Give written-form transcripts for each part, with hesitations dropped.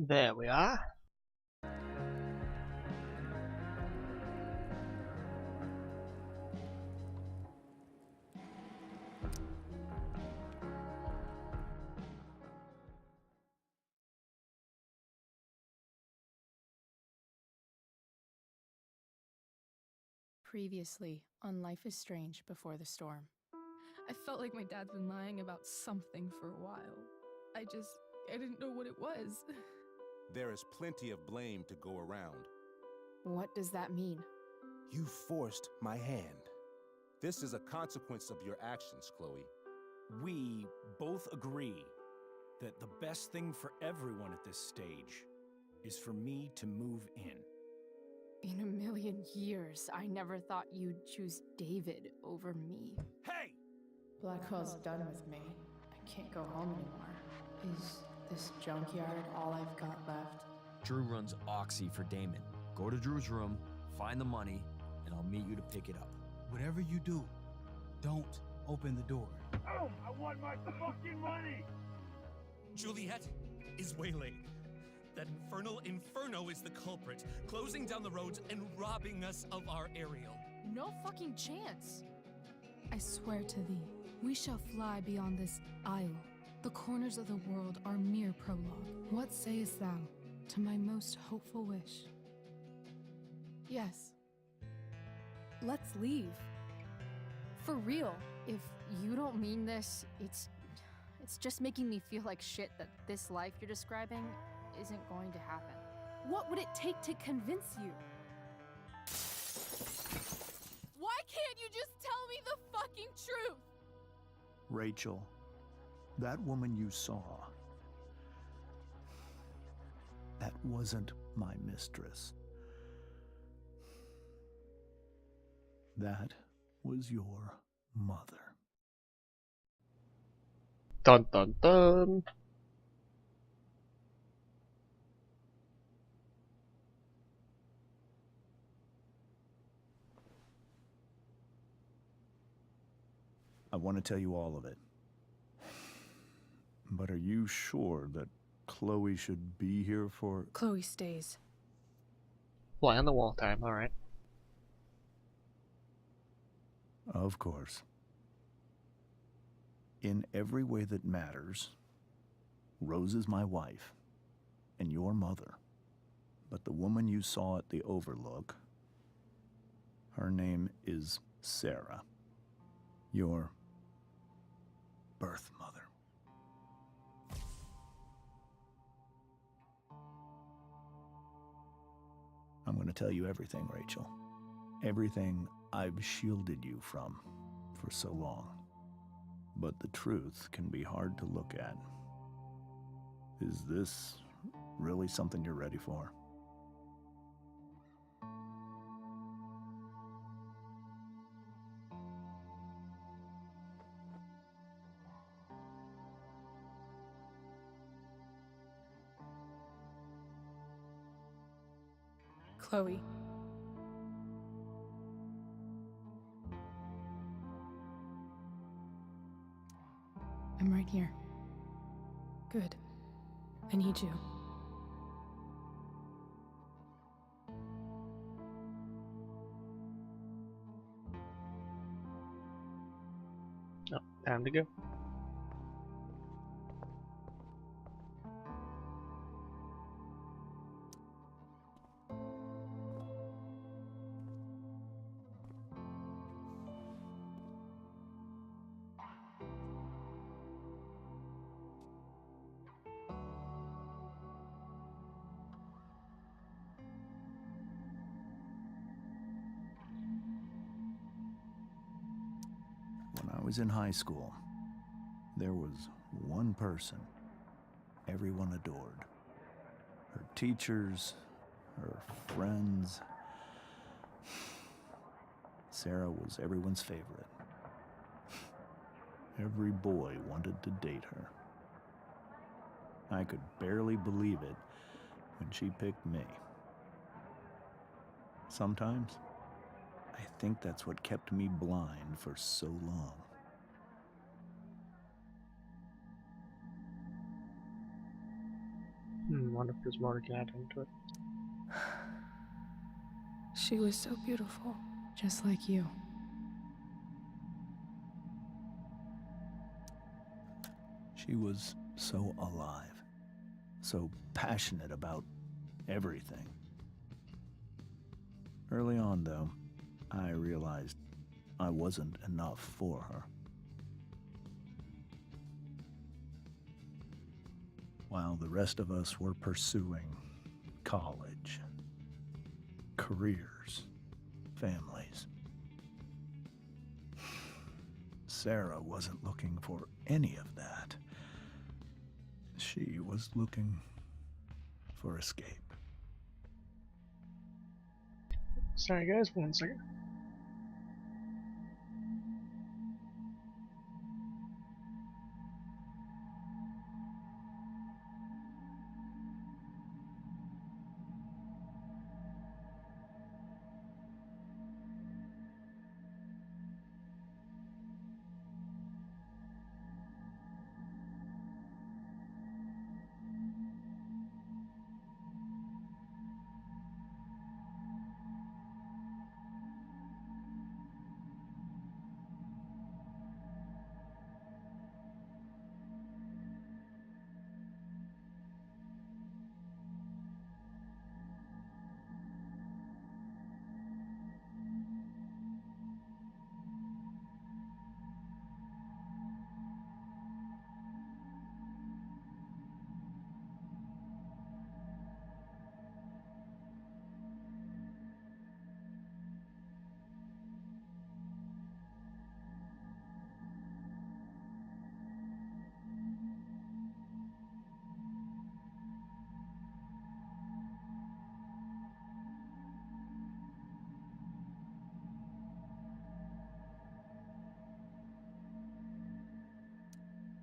There we are. Previously on Life is Strange Before the Storm. I felt like my dad's been lying about something for a while. I didn't know what it was. There is plenty of blame to go around. What does that mean? You forced my hand. This is a consequence of your actions, Chloe. We both agree that the best thing for everyone at this stage is for me to move in. In a million years, I never thought you'd choose David over me. Hey! Blackwell's done with me. I can't go home anymore. Is this junkyard all I've got left? Drew runs Oxy for Damon. Go to Drew's room, find the money, and I'll meet you to pick it up. Whatever you do, don't open the door. Oh, I want my fucking money! Juliet is waylaid. That infernal inferno is the culprit, closing down the roads and robbing us of our aerial. No fucking chance. I swear to thee, we shall fly beyond this isle. The corners of the world are mere prologue. What sayest thou to my most hopeful wish? Yes. Let's leave. For real. If you don't mean this, it's just making me feel like shit that this life you're describing isn't going to happen. What would it take to convince you? Why can't you just tell me the fucking truth? Rachel, that woman you saw, that wasn't my mistress. That was your mother. Dun dun dun. I want to tell you all of it. But are you sure that Chloe should be here for... Chloe stays. Fly on the wall time, alright. Of course. In every way that matters, Rose is my wife and your mother. But the woman you saw at the Overlook, her name is Sarah. Your birth mother. I'm going to tell you everything, Rachel. Everything I've shielded you from for so long. But the truth can be hard to look at. Is this really something you're ready for? Chloe. I'm right here. Good. I need you. Oh, time to go. When I was in high school, there was one person everyone adored. Her teachers, her friends. Sarah was everyone's favorite. Every boy wanted to date her. I could barely believe it when she picked me. Sometimes, I think that's what kept me blind for so long. wonder if there's more to add into it. She was so beautiful, just like you. She was so alive, so passionate about everything. Early on, though, I realized I wasn't enough for her. While the rest of us were pursuing college, careers, families, Sarah wasn't looking for any of that. She was looking for escape. Sorry guys, 1 second.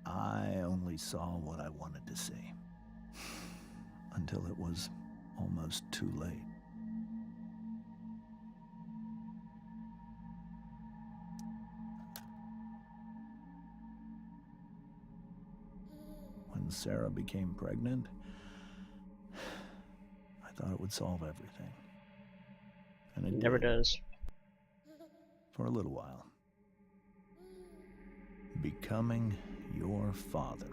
I only saw what I wanted to see, until it was almost too late. When Sarah became pregnant, I thought it would solve everything. And it Never did. does. For a little while. Becoming your father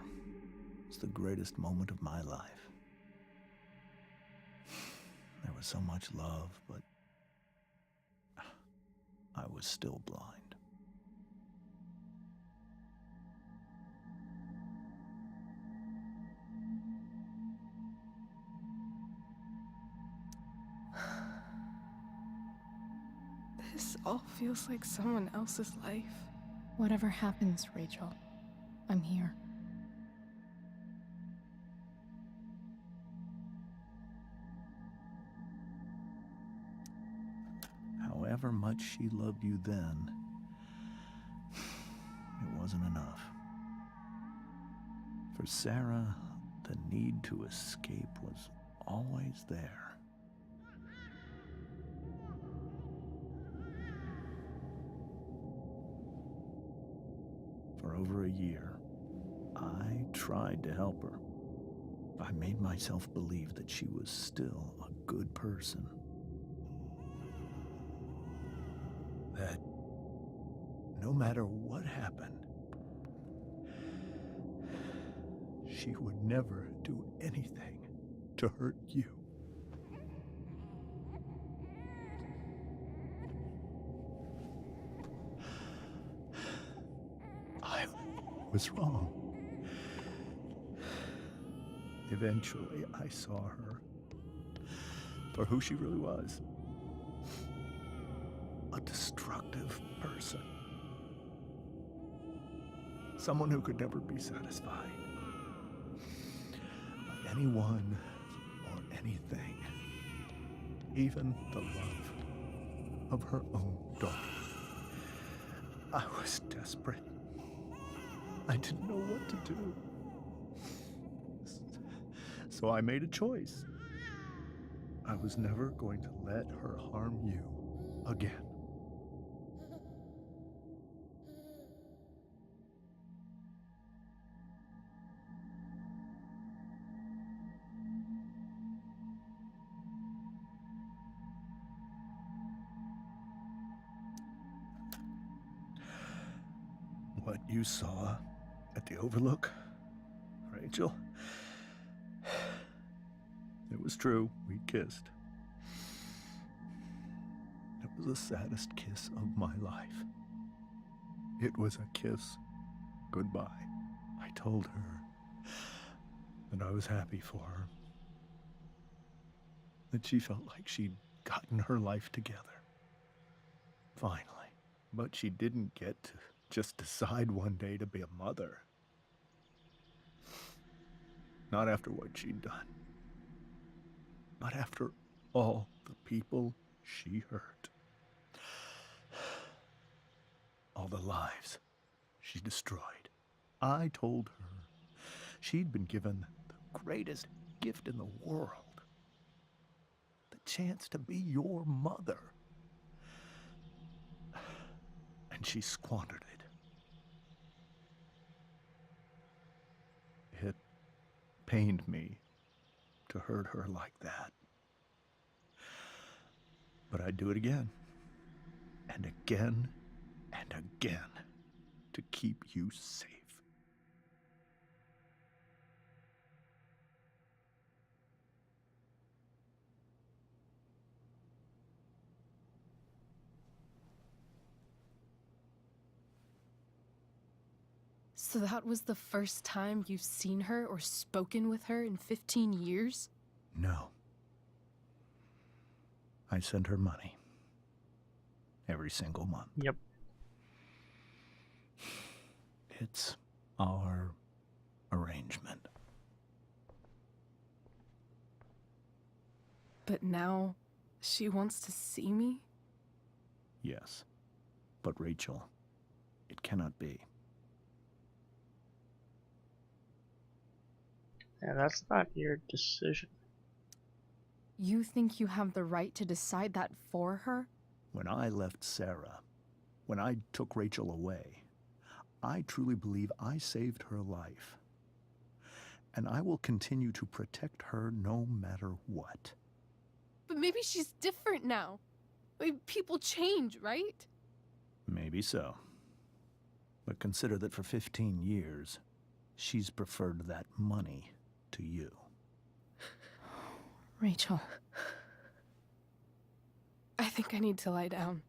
was the greatest moment of my life. There was so much love, but I was still blind. This all feels like someone else's life. Whatever happens, Rachel, I'm here. However much she loved you then, it wasn't enough. For Sarah, the need to escape was always there. For over a year, I tried to help her. I made myself believe that she was still a good person. That no matter what happened, she would never do anything to hurt you. I was wrong. Eventually, I saw her for who she really was. A destructive person. Someone who could never be satisfied by anyone or anything. Even the love of her own daughter. I was desperate. I didn't know what to do. So I made a choice. I was never going to let her harm you again. what you saw at the Overlook, Rachel, it was true. We kissed. It was the saddest kiss of my life. It was a kiss goodbye. I told her that I was happy for her, that she felt like she'd gotten her life together. Finally. But she didn't get to just decide one day to be a mother. Not after what she'd done. Not after all the people she hurt. All the lives she destroyed. I told her she'd been given the greatest gift in the world. The chance to be your mother. And she squandered it. It pained me to hurt her like that. But I'd do it again, and again, and again, to keep you safe. So that was the first time you've seen her or spoken with her in 15 years? No. I sent her money. Every single month. Yep. It's our arrangement. But now, she wants to see me? Yes. But Rachel, it cannot be. Yeah, that's not your decision. You think you have the right to decide that for her? When I left Sarah, when I took Rachel away, I truly believe I saved her life. And I will continue to protect her no matter what. But maybe she's different now. Maybe people change, right? Maybe so. But consider that for 15 years, she's preferred that money to you. Rachel. I think I need to lie down.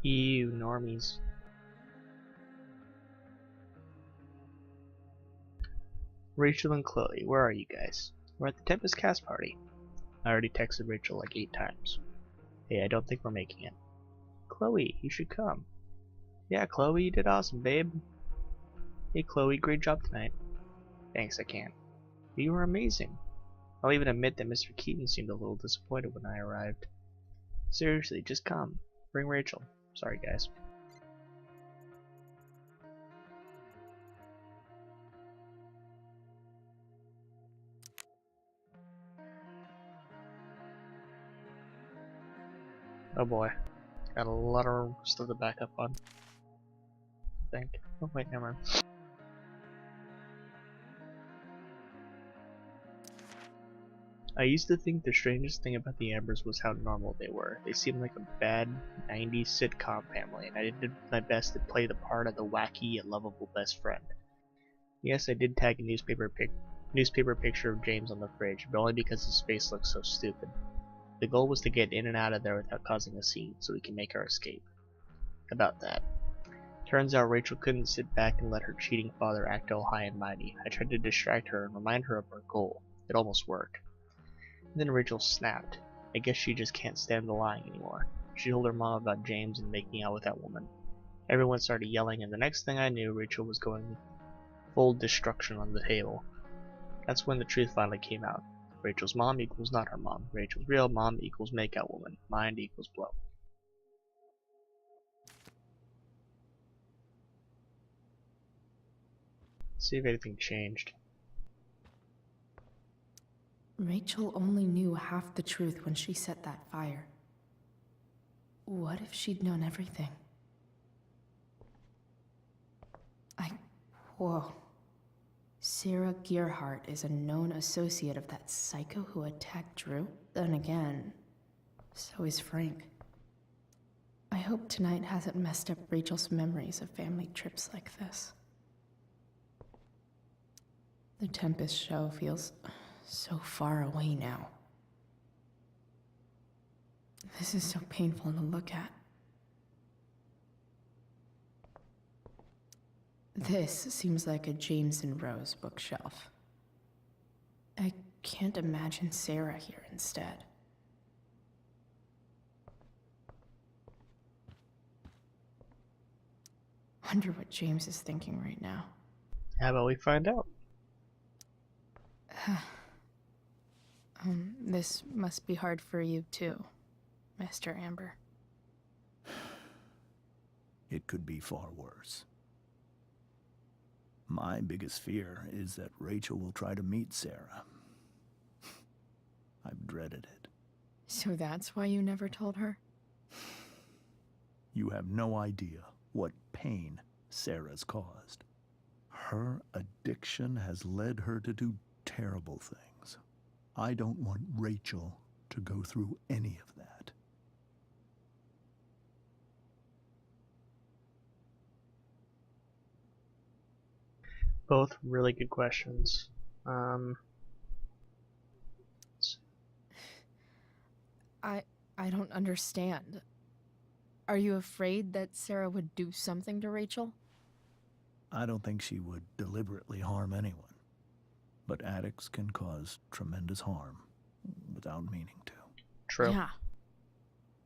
You normies. Rachel and Chloe, where are you guys? We're at the Tempest cast party. I already texted Rachel like 8 times. Hey, I don't think we're making it. Chloe, you should come. Yeah, Chloe, you did awesome, babe. Hey, Chloe, great job tonight. Thanks, I can't. You were amazing. I'll even admit that Mr. Keaton seemed a little disappointed when I arrived. Seriously, just come. Bring Rachel. Sorry, guys. Oh boy. Got a lot of stuff to back up on. I think. Oh wait, never mind. I used to think the strangest thing about the Ambers was how normal they were. They seemed like a bad 90s sitcom family, and I did my best to play the part of the wacky yet lovable best friend. Yes, I did tag a newspaper picture of James on the fridge, but only because his face looked so stupid. The goal was to get in and out of there without causing a scene, so we can make our escape. About that. Turns out Rachel couldn't sit back and let her cheating father act all high and mighty. I tried to distract her and remind her of her goal. It almost worked. And then Rachel snapped. I guess she just can't stand the lying anymore. She told her mom about James and making out with that woman. Everyone started yelling, and the next thing I knew, Rachel was going full destruction on the table. That's when the truth finally came out. Rachel's mom equals not her mom. Rachel's real mom equals makeout woman. Mind equals blow. See if anything changed. Rachel only knew half the truth when she set that fire. What if she'd known everything? Whoa. Sarah Gearhart is a known associate of that psycho who attacked Drew? Then again, so is Frank. I hope tonight hasn't messed up Rachel's memories of family trips like this. The Tempest show feels so far away now. This is so painful to look at. This seems like a James and Rose bookshelf. I can't imagine Sarah here instead. Wonder what James is thinking right now. How about we find out? This must be hard for you too, Mr. Amber. It could be far worse. My biggest fear is that Rachel will try to meet Sarah. I've dreaded it. So that's why you never told her? You have no idea what pain Sarah's caused. Her addiction has led her to do terrible things. I don't want Rachel to go through any of that. Both really good questions. I don't understand. Are you afraid that Sarah would do something to Rachel? I don't think she would deliberately harm anyone. But addicts can cause tremendous harm without meaning to. True. Yeah.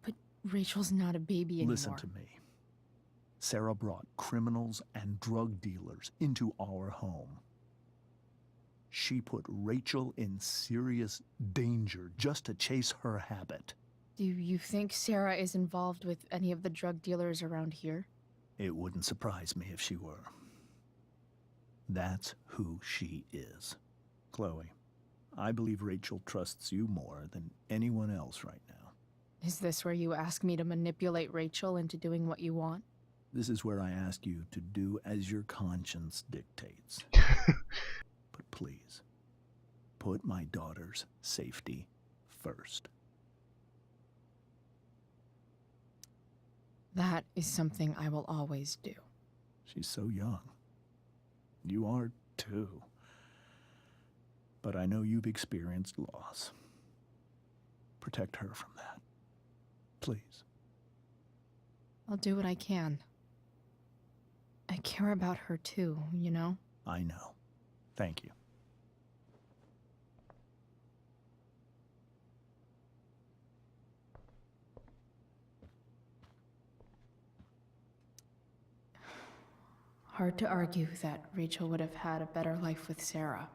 But Rachel's not a baby anymore. Listen to me. Sarah brought criminals and drug dealers into our home. She put Rachel in serious danger just to chase her habit. Do you think Sarah is involved with any of the drug dealers around here? It wouldn't surprise me if she were. That's who she is. Chloe, I believe Rachel trusts you more than anyone else right now. Is this where you ask me to manipulate Rachel into doing what you want? This is where I ask you to do as your conscience dictates. But please, put my daughter's safety first. That is something I will always do. She's so young. You are too. But I know you've experienced loss. Protect her from that. Please. I'll do what I can. I care about her too, you know? I know. Thank you. Hard to argue that Rachel would have had a better life with Sarah.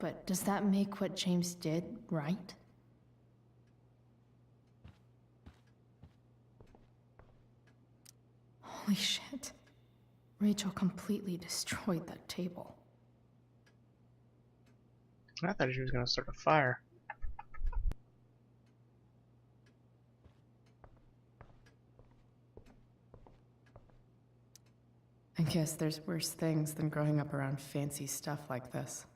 But does that make what James did right? Holy shit. Rachel completely destroyed that table. I thought she was gonna start a fire. I guess there's worse things than growing up around fancy stuff like this.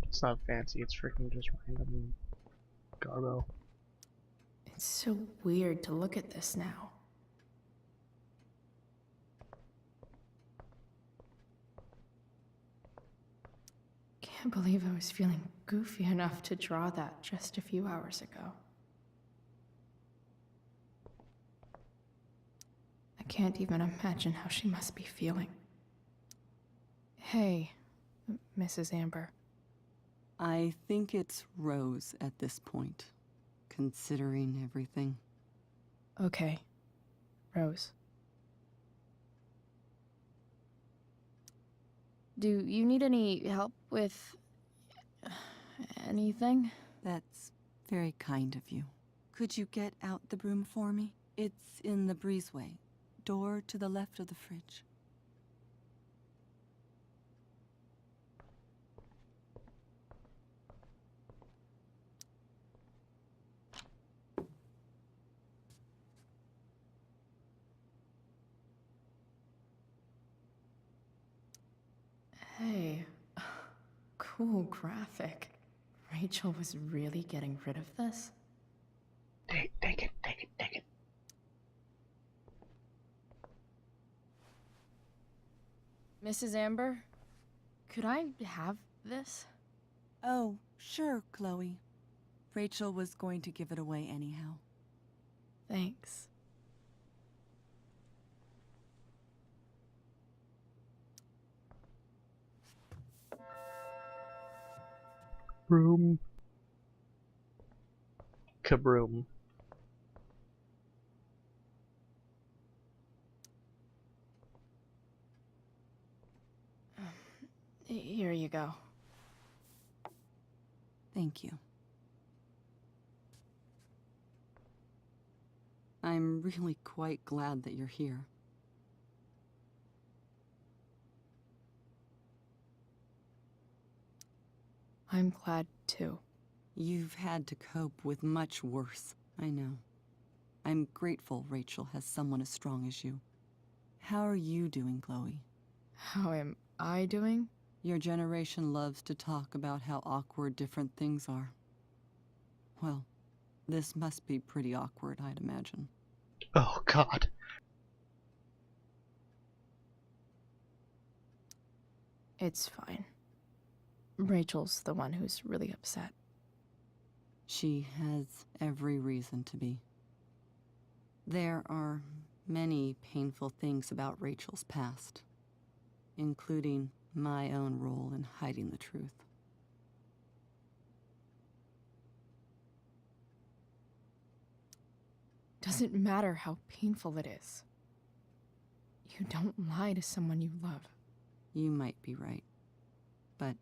It's not fancy, it's freaking just random garbo. It's so weird to look at this now. Can't believe I was feeling goofy enough to draw that just a few hours ago. can't even imagine how she must be feeling. Hey, Mrs. Amber. I think it's Rose at this point, considering everything. Okay, Rose. Do you need any help with anything? That's very kind of you. Could you get out the broom for me? It's in the breezeway. Door to the left of the fridge. Hey, cool graphic. Rachel was really getting rid of this? Take it. Mrs. Amber, could I have this? Oh, sure, Chloe. Rachel was going to give it away anyhow. Thanks. Broom. Kabroom. Here you go. Thank you. I'm really quite glad that you're here. I'm glad too. You've had to cope with much worse, I know. I'm grateful Rachel has someone as strong as you. How are you doing, Chloe? How am I doing? Your generation loves to talk about how awkward different things are. Well, this must be pretty awkward, I'd imagine. Oh, God. It's fine. Rachel's the one who's really upset. She has every reason to be. There are many painful things about Rachel's past, including my own role in hiding the truth. Doesn't matter how painful it is. You don't lie to someone you love. You might be right, but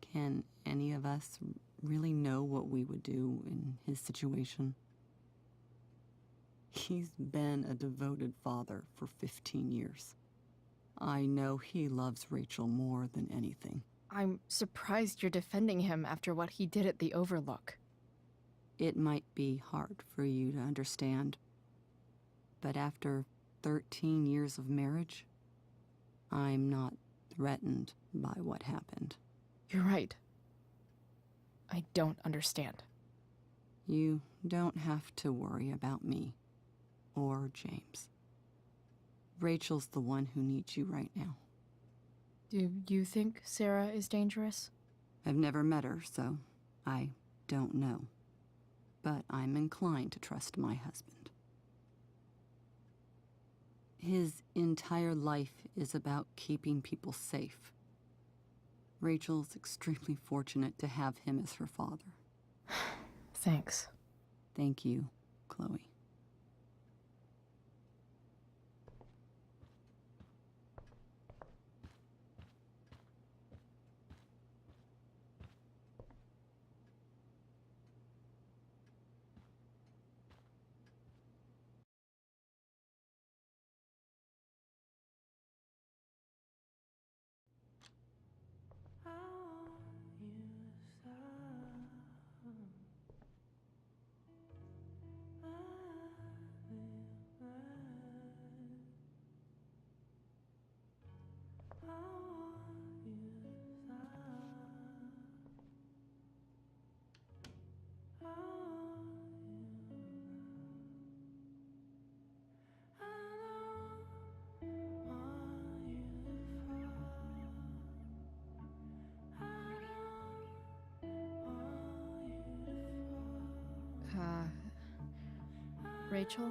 can any of us really know what we would do in his situation? He's been a devoted father for 15 years. I know he loves Rachel more than anything. I'm surprised you're defending him after what he did at the Overlook. It might be hard for you to understand, but after 13 years of marriage, I'm not threatened by what happened. You're right. I don't understand. You don't have to worry about me or James. Rachel's the one who needs you right now. Do you think Sarah is dangerous? I've never met her, so I don't know. But I'm inclined to trust my husband. His entire life is about keeping people safe. Rachel's extremely fortunate to have him as her father. Thanks. Thank you, Chloe. Rachel?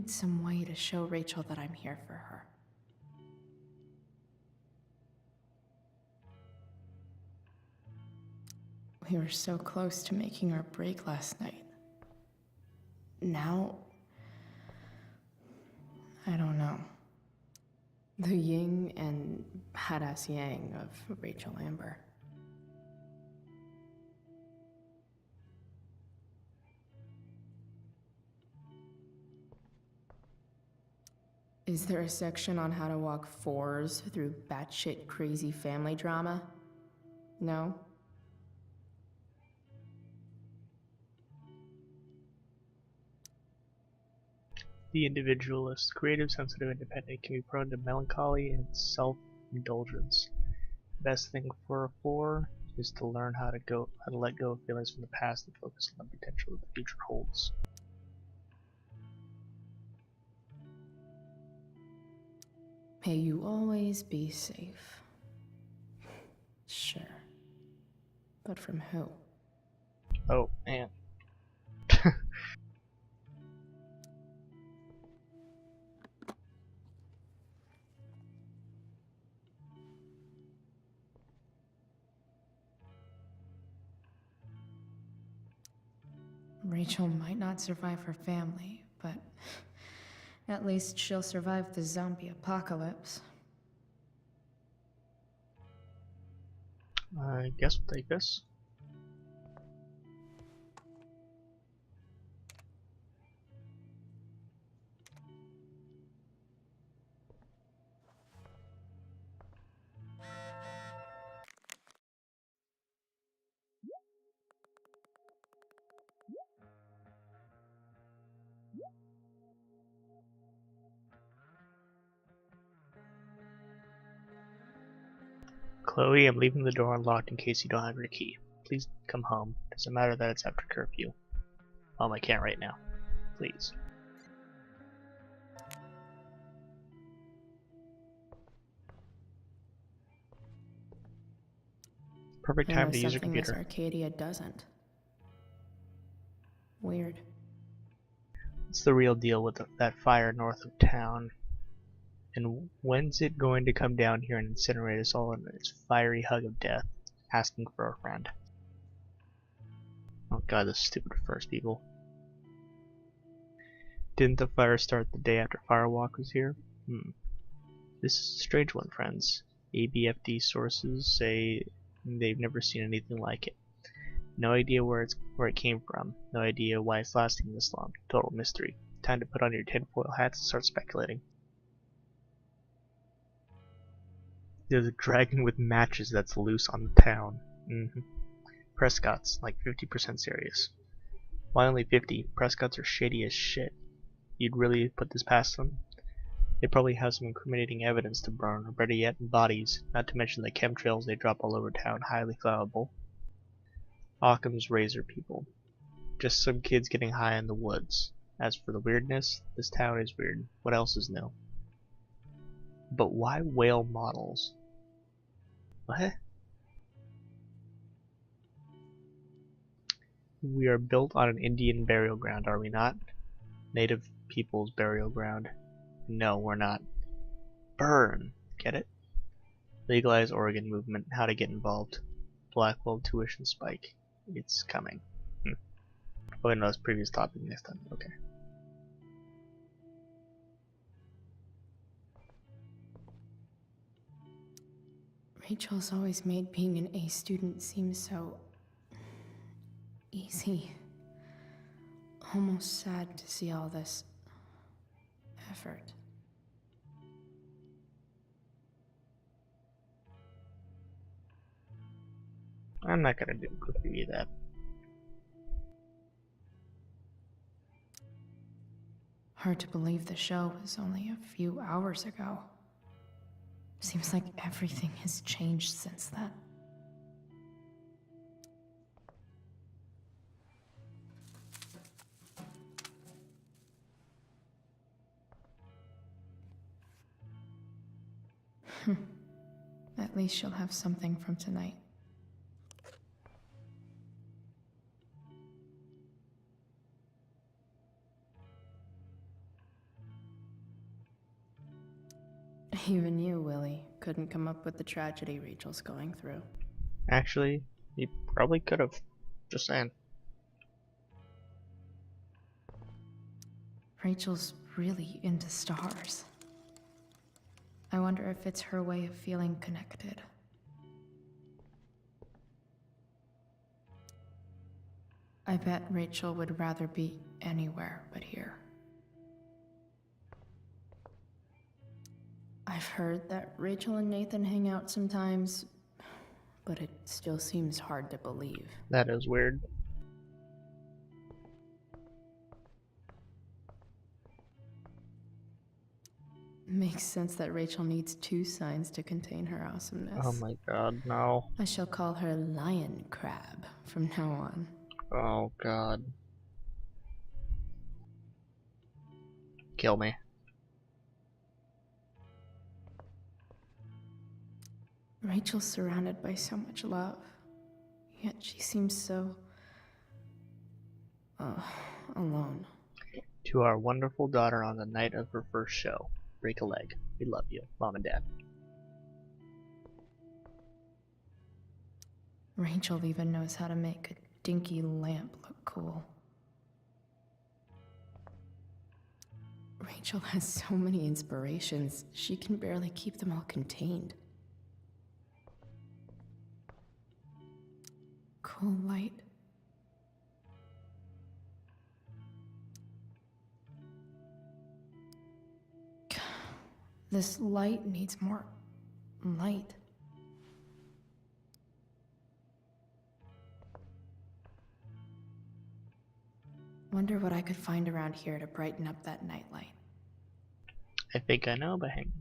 need some way to show Rachel that I'm here for her. We were so close to making our break last night. Now, I don't know. The yin and badass yang of Rachel Amber. Is there a section on how to walk fours through batshit crazy family drama? No? The individualist, creative, sensitive, independent can be prone to melancholy and self-indulgence. The best thing for a 4 is to learn how to let go of feelings from the past and focus on the potential that the future holds. May you always be safe. Sure. But from who? Oh, man. Rachel might not survive her family, but at least she'll survive the zombie apocalypse. I guess we'll take this. Chloe, I'm leaving the door unlocked in case you don't have your key. Please come home. Doesn't matter that it's after curfew. I can't right now. Please. Perfect I time know to use your something this computer. Arcadia doesn't. Weird. What's the real deal with that fire north of town? And when's it going to come down here and incinerate us all in its fiery hug of death? Asking for a friend. Oh god, this stupid first people. Didn't the fire start the day after Firewalk was here? This is a strange one, friends. ABFD sources say they've never seen anything like it. No idea where it came from. No idea why it's lasting this long. Total mystery. Time to put on your tinfoil hats and start speculating. There's a dragon with matches that's loose on the town. Prescott's like 50% serious. Why only 50? Prescott's are shady as shit. You'd really put this past them? They probably have some incriminating evidence to burn, or better yet, bodies, not to mention the chemtrails they drop all over town, highly flammable. Occam's razor people. Just some kids getting high in the woods. As for the weirdness, this town is weird. What else is new? But why whale models? What? We are built on an Indian burial ground, are we not? Native people's burial ground. No, we're not. Burn! Get it? Legalize Oregon movement. How to get involved. Blackwell tuition spike. It's coming. Oh, no, that's previous topic next time. Okay. Rachel's always made being an A student seem so easy. Almost sad to see all this effort. I'm not gonna give you that. Hard to believe the show was only a few hours ago. Seems like everything has changed since then. At least she'll have something from tonight. Even you, Willie, couldn't come up with the tragedy Rachel's going through. Actually, he probably could have. Just saying. Rachel's really into stars. I wonder if it's her way of feeling connected. I bet Rachel would rather be anywhere but here. I've heard that Rachel and Nathan hang out sometimes, but it still seems hard to believe. That is weird. Makes sense that Rachel needs 2 signs to contain her awesomeness. Oh my god, no. I shall call her Lion Crab from now on. Oh god. Kill me. Rachel's surrounded by so much love, yet she seems so... alone. To our wonderful daughter on the night of her first show, break a leg. We love you, Mom and Dad. Rachel even knows how to make a dinky lamp look cool. Rachel has so many inspirations, she can barely keep them all contained. Cool light. This light needs more light. Wonder what I could find around here to brighten up that nightlight. I think I know, but hang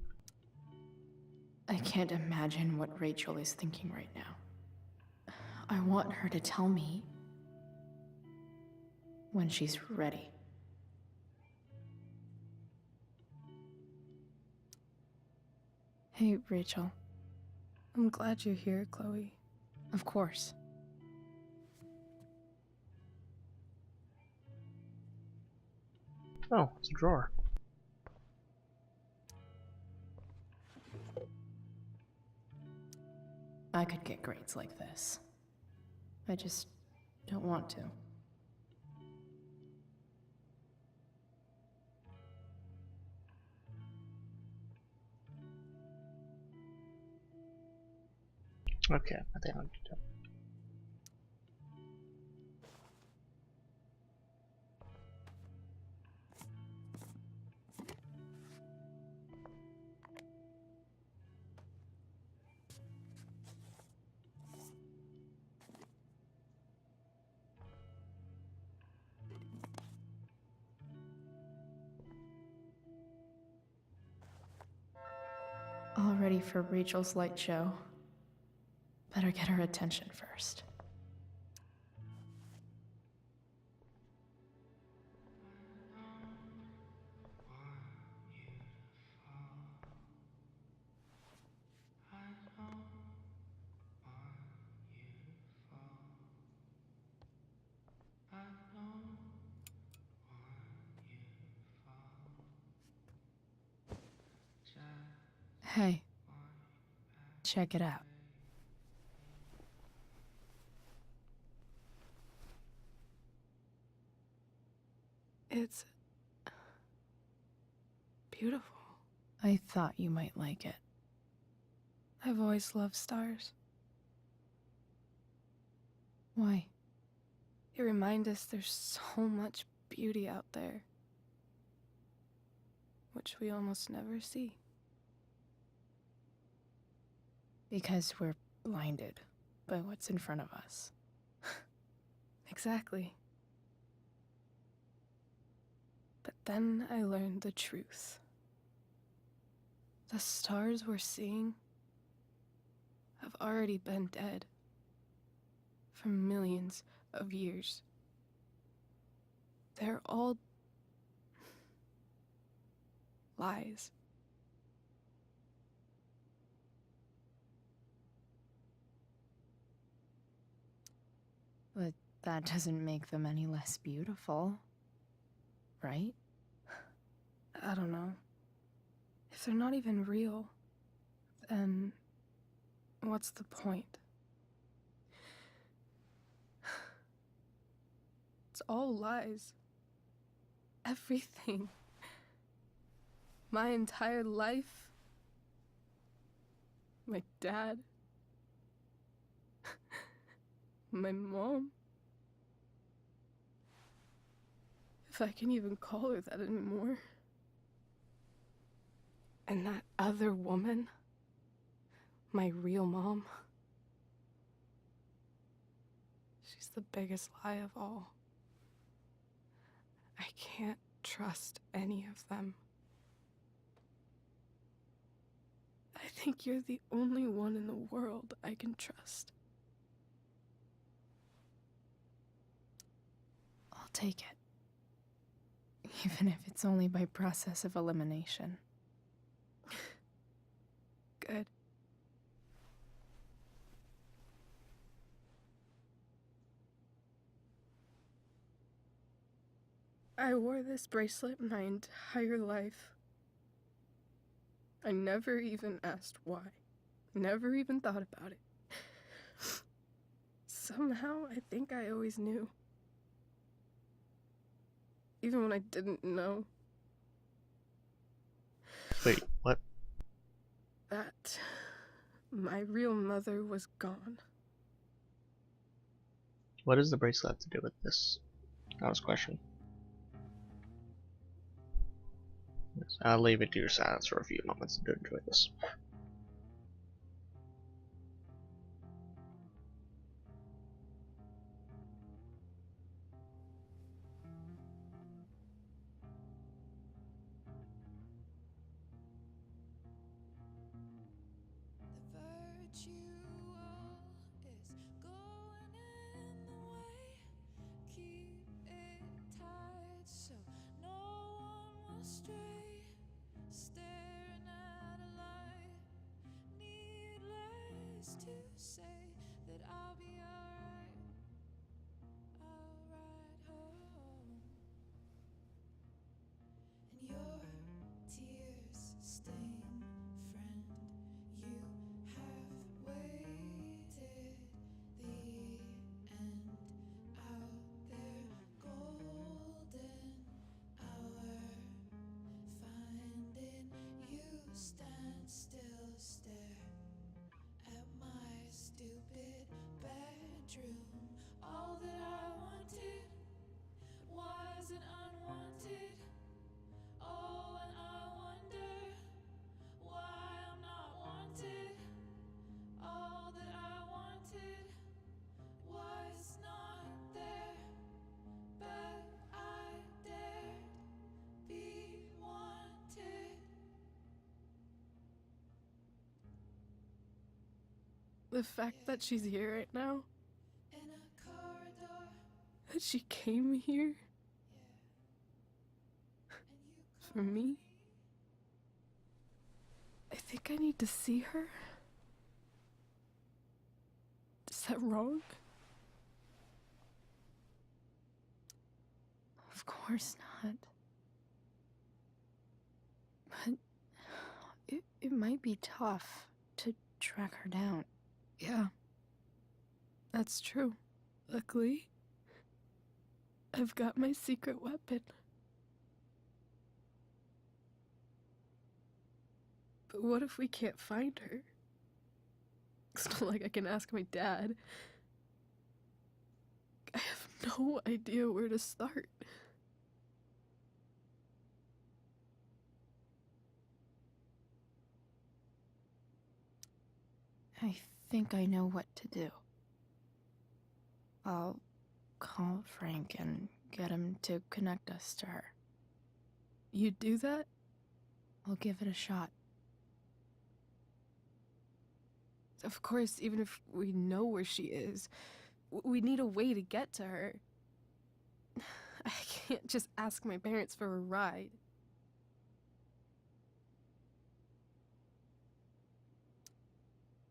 on. I can't imagine what Rachel is thinking right now. I want her to tell me when she's ready. Hey, Rachel. I'm glad you're here, Chloe. Of course. Oh, it's a drawer. I could get grades like this. I just don't want to. Okay, I think I'll do that. All ready for Rachel's light show. Better get her attention first. Hey, check it out. It's beautiful. I thought you might like it. I've always loved stars. Why? They remind us there's so much beauty out there, which we almost never see. Because we're blinded by what's in front of us. Exactly. But then I learned the truth. The stars we're seeing have already been dead for millions of years. They're all lies. But that doesn't make them any less beautiful, right? I don't know. If they're not even real, Then, what's the point? It's all lies. Everything. My entire life. My dad. My mom. If I can even call her that anymore. And that other woman. My real mom. She's the biggest lie of all. I can't trust any of them. I think you're the only one in the world I can trust. I'll take it. Even if it's only by process of elimination. Good. I wore this bracelet my entire life. I never even asked why. Never even thought about it. Somehow, I think I always knew. Even when I didn't know. Wait, what? That my real mother was gone. What does the bracelet have to do with this? That was a question. Yes, I'll leave it to your silence for a few moments to enjoy this. The fact that she's here right now, that she came here for me, I think I need to see her. Is that wrong? Of course not. But it might be tough to track her down. Yeah, that's true. Luckily, I've got my secret weapon. But what if we can't find her? It's not like I can ask my dad. I have no idea where to start. I think I know what to do. I'll call Frank and get him to connect us to her. You do that? I'll give it a shot. Of course, even if we know where she is, we need a way to get to her. I can't just ask my parents for a ride.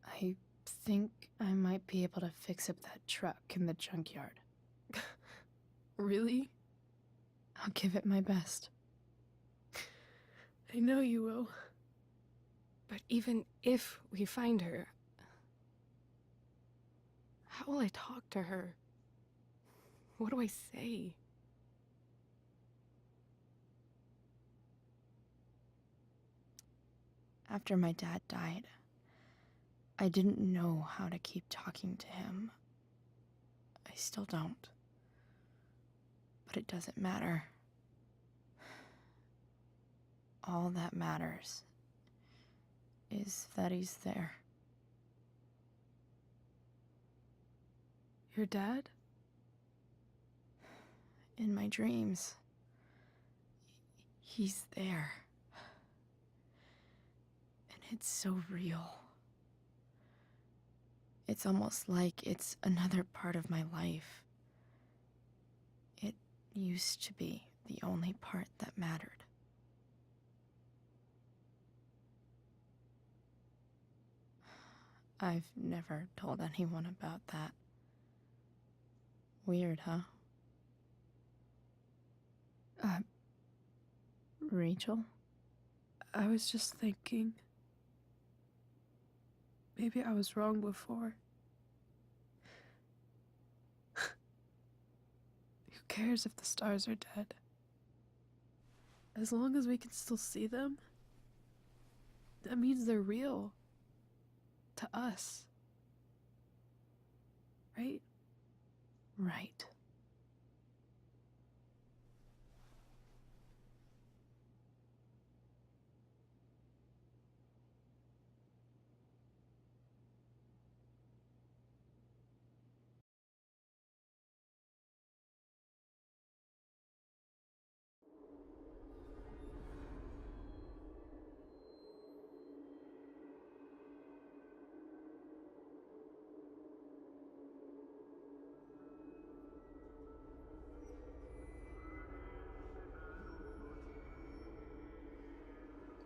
I think I might be able to fix up that truck in the junkyard. Really? I'll give it my best. I know you will. But even if we find her, how will I talk to her? What do I say? After my dad died, I didn't know how to keep talking to him. I still don't. But it doesn't matter. All that matters is that he's there. Your dad? In my dreams, he's there. And it's so real. It's almost like it's another part of my life. It used to be the only part that mattered. I've never told anyone about that. Weird, huh? Rachel? I was just thinking. Maybe I was wrong before. Who cares if the stars are dead? As long as we can still see them, that means they're real. To us. Right? Right.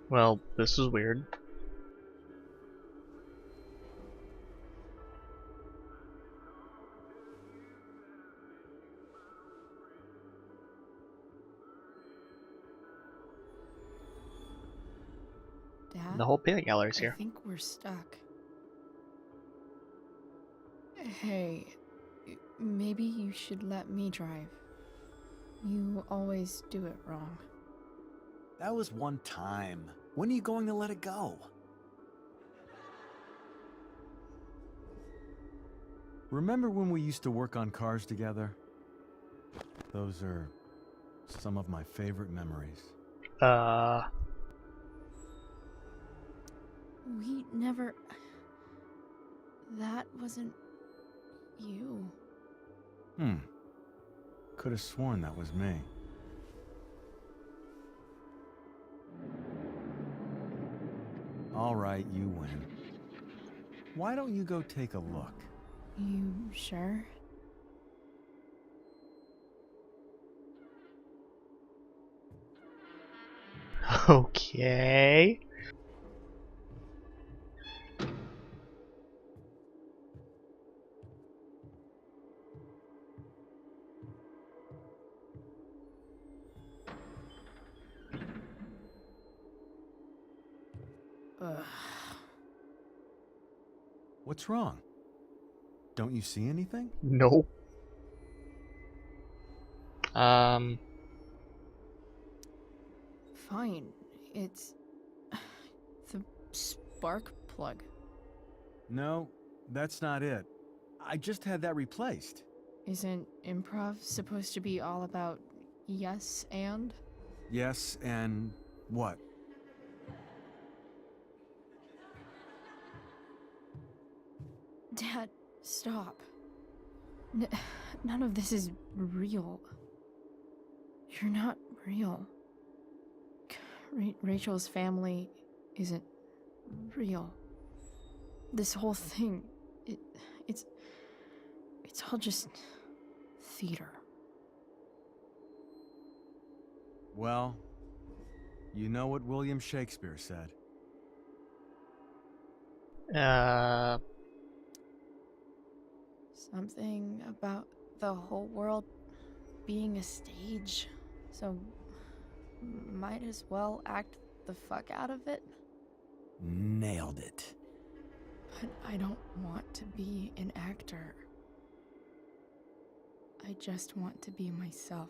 Well, this is weird. Dad? The whole peanut gallery's I here. think we're stuck. Hey, maybe you should let me drive. You always do it wrong. That was one time. When are you going to let it go? Remember when we used to work on cars together? Those are some of my favorite memories. We never... That wasn't... you. Could have sworn that was me. All right, you win. Why don't you go take a look? You sure? Okay. Ugh. What's wrong? Don't you see anything? Nope. Fine. It's... the spark plug. No, that's not it. I just had that replaced. Isn't improv supposed to be all about yes and? Yes, and what? Dad, stop. None of this is real. You're not real. Rachel's family isn't real. This whole thing, it's all just theater. Well, you know what William Shakespeare said. Something about the whole world being a stage, so might as well act the fuck out of it. Nailed it. But I don't want to be an actor. I just want to be myself.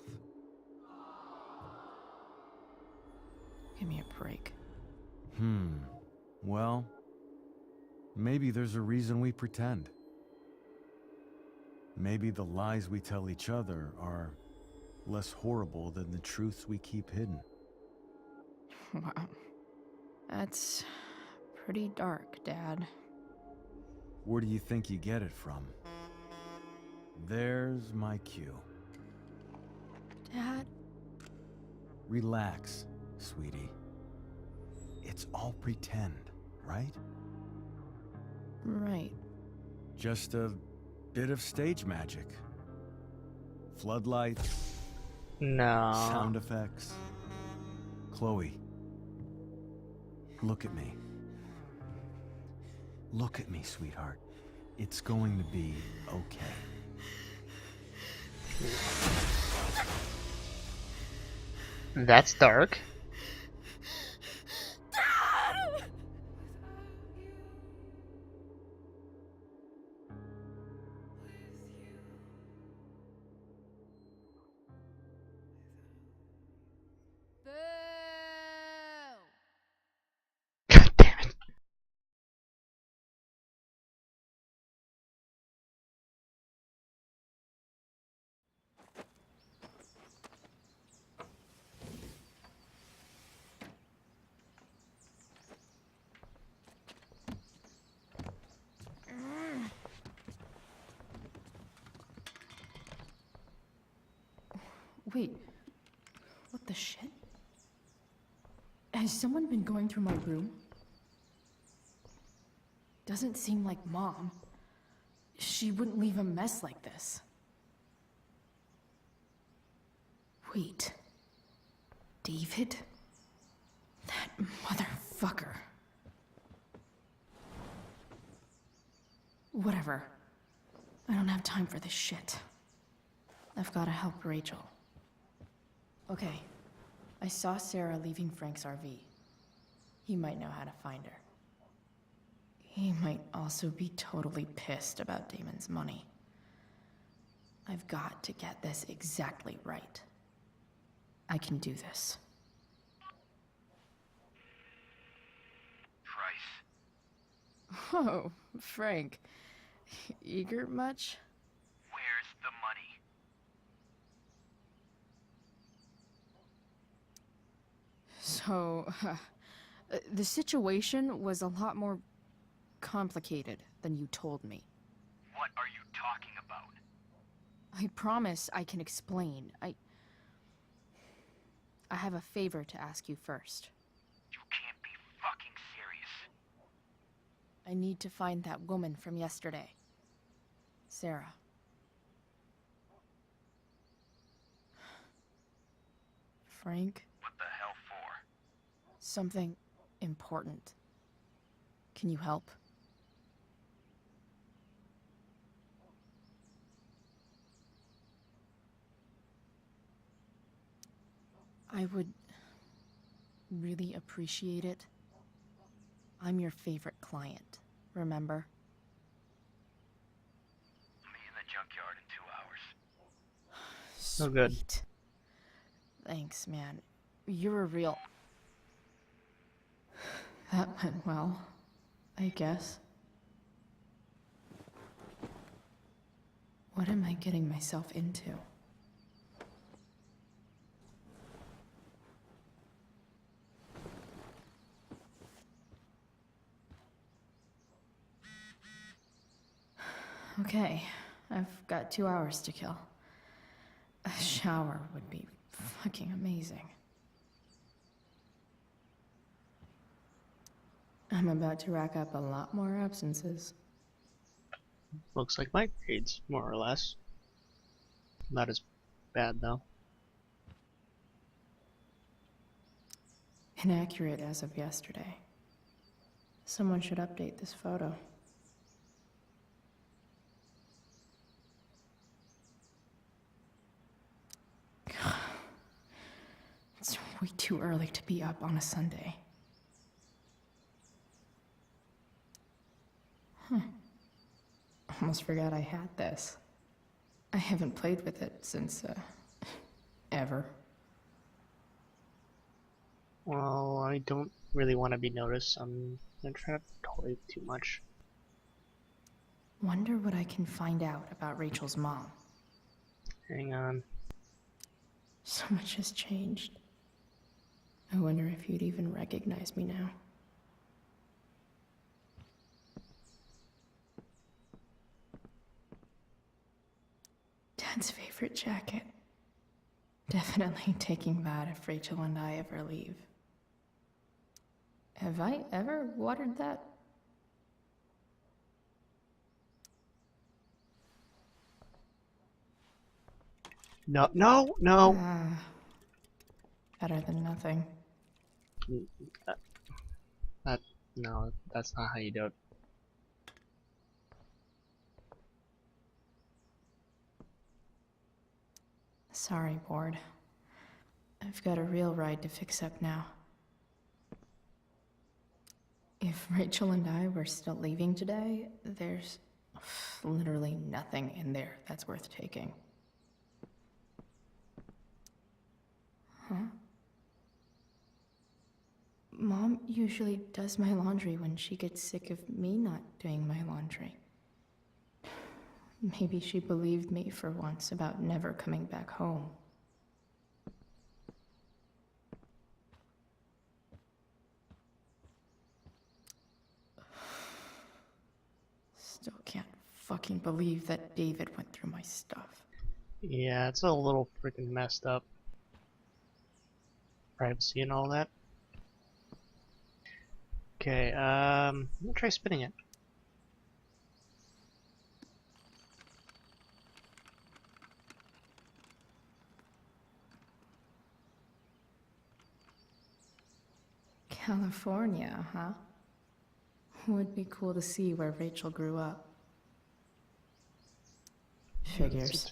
Give me a break. Well, maybe there's a reason we pretend. Maybe the lies we tell each other are less horrible than the truths we keep hidden. Wow. That's pretty dark, Dad. Where do you think you get it from? There's my cue. Dad? Relax, sweetie. It's all pretend, right? Right. Just a bit of stage magic. Floodlights, No. sound effects. Chloe, look at me. Look at me, sweetheart. It's going to be okay. That's dark. Dad! God damn it. Wait. What the shit? Has someone been going through my room? Doesn't seem like Mom. She wouldn't leave a mess like this. Wait. David? That motherfucker. Whatever. I don't have time for this shit. I've gotta help Rachel. Okay. I saw Sarah leaving Frank's RV. He might know how to find her. He might also be totally pissed about Damon's money. I've got to get this exactly right. I can do this. Trystt, Oh, Frank. Eager much? where's the money? So, the situation was a lot more complicated than you told me. What are you talking about? I promise I can explain. I have a favor to ask you first. You can't be fucking serious. I need to find that woman from yesterday. Sarah. Frank? What the hell for? Something important. Can you help? I would really appreciate it. I'm your favorite client, remember? Meet in the junkyard in 2 hours. So good. Sweet. Thanks, man. You're a real... That went well, I guess. What am I getting myself into? Okay, I've got 2 hours to kill. A shower would be fucking amazing. I'm about to rack up a lot more absences. Looks like my grades, more or less. Not as bad, though. Inaccurate as of yesterday. Someone should update this photo. It's way too early to be up on a Sunday. almost forgot I had this. I haven't played with it since, ever. Well, I don't really want to be noticed. I'm gonna try not to toy too much. Wonder what I can find out about Rachel's mom. Hang on. So much has changed. I wonder if you'd even recognize me now. Dad's favorite jacket. Definitely taking that if Rachel and I ever leave. Have I ever watered that? No, no, no! Better than nothing. No, that's not how you do it. Sorry, Board. I've got a real ride to fix up now. If Rachel and I were still leaving today, there's literally nothing in there that's worth taking. Huh? Mom usually does my laundry when she gets sick of me not doing my laundry. Maybe she believed me for once about never coming back home. Still can't fucking believe that David went through my stuff. Yeah, it's a little freaking messed up. Privacy and all that. Okay, I'm gonna try spinning it. California, huh? Would be cool to see where Rachel grew up. Figures.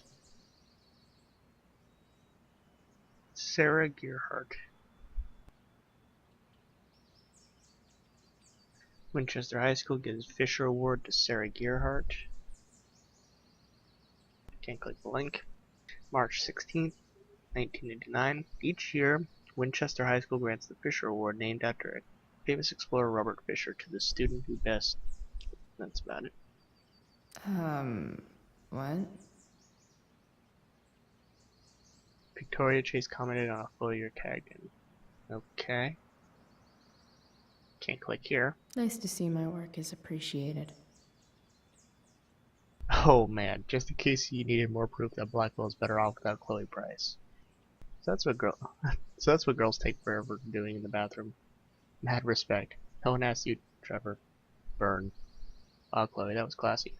Sarah Gearhart. Winchester High School gives Fisher Award to Sarah Gearhart. Can't click the link. March 16th, 1989. Each year, Winchester High School grants the Fisher Award, named after a famous explorer Robert Fisher, to the student who best. That's about it. What? Victoria Chase commented on a photo you're tagged in. Okay. Can't click here. Nice to see my work is appreciated. Oh man, just in case you needed more proof that Blackwell is better off without Chloe Price. So that's what girls take forever doing in the bathroom. Mad respect. No one asked you, Trevor. Burn. Oh, Chloe, that was classy.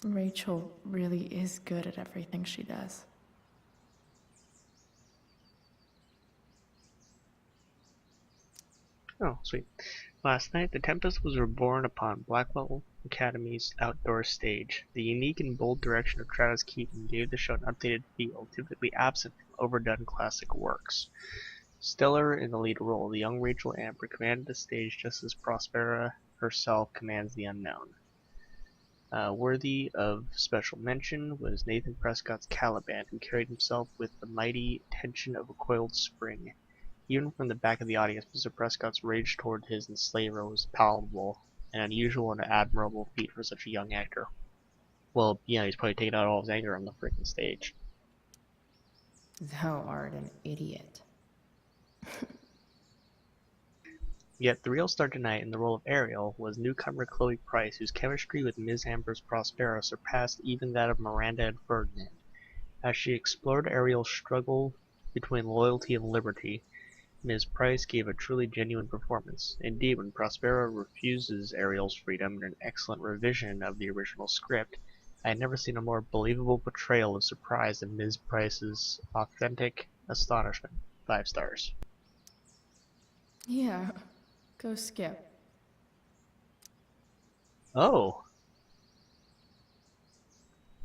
Rachel really is good at everything she does. Oh, sweet. Last night, the Tempest was reborn upon Blackwell Academy's outdoor stage. The unique and bold direction of Travis Keaton gave the show an updated feel, typically absent from overdone classic works. Stellar in the lead role, the young Rachel Amber commanded the stage just as Prospera herself commands the unknown. Worthy of special mention was Nathan Prescott's Caliban, who carried himself with the mighty tension of a coiled spring. Even from the back of the audience, Mr. Prescott's rage toward his enslaver was palpable, an unusual and admirable feat for such a young actor. Well, yeah, he's probably taking out all his anger on the freaking stage. Thou art an idiot. Yet the real star tonight in the role of Ariel was newcomer Chloe Price, whose chemistry with Ms. Amber's Prospero surpassed even that of Miranda and Ferdinand. As she explored Ariel's struggle between loyalty and liberty, Ms. Price gave a truly genuine performance. Indeed, when Prospero refuses Ariel's freedom in an excellent revision of the original script, I had never seen a more believable portrayal of surprise than Ms. Price's authentic astonishment. 5 stars. Yeah, go skip. Oh.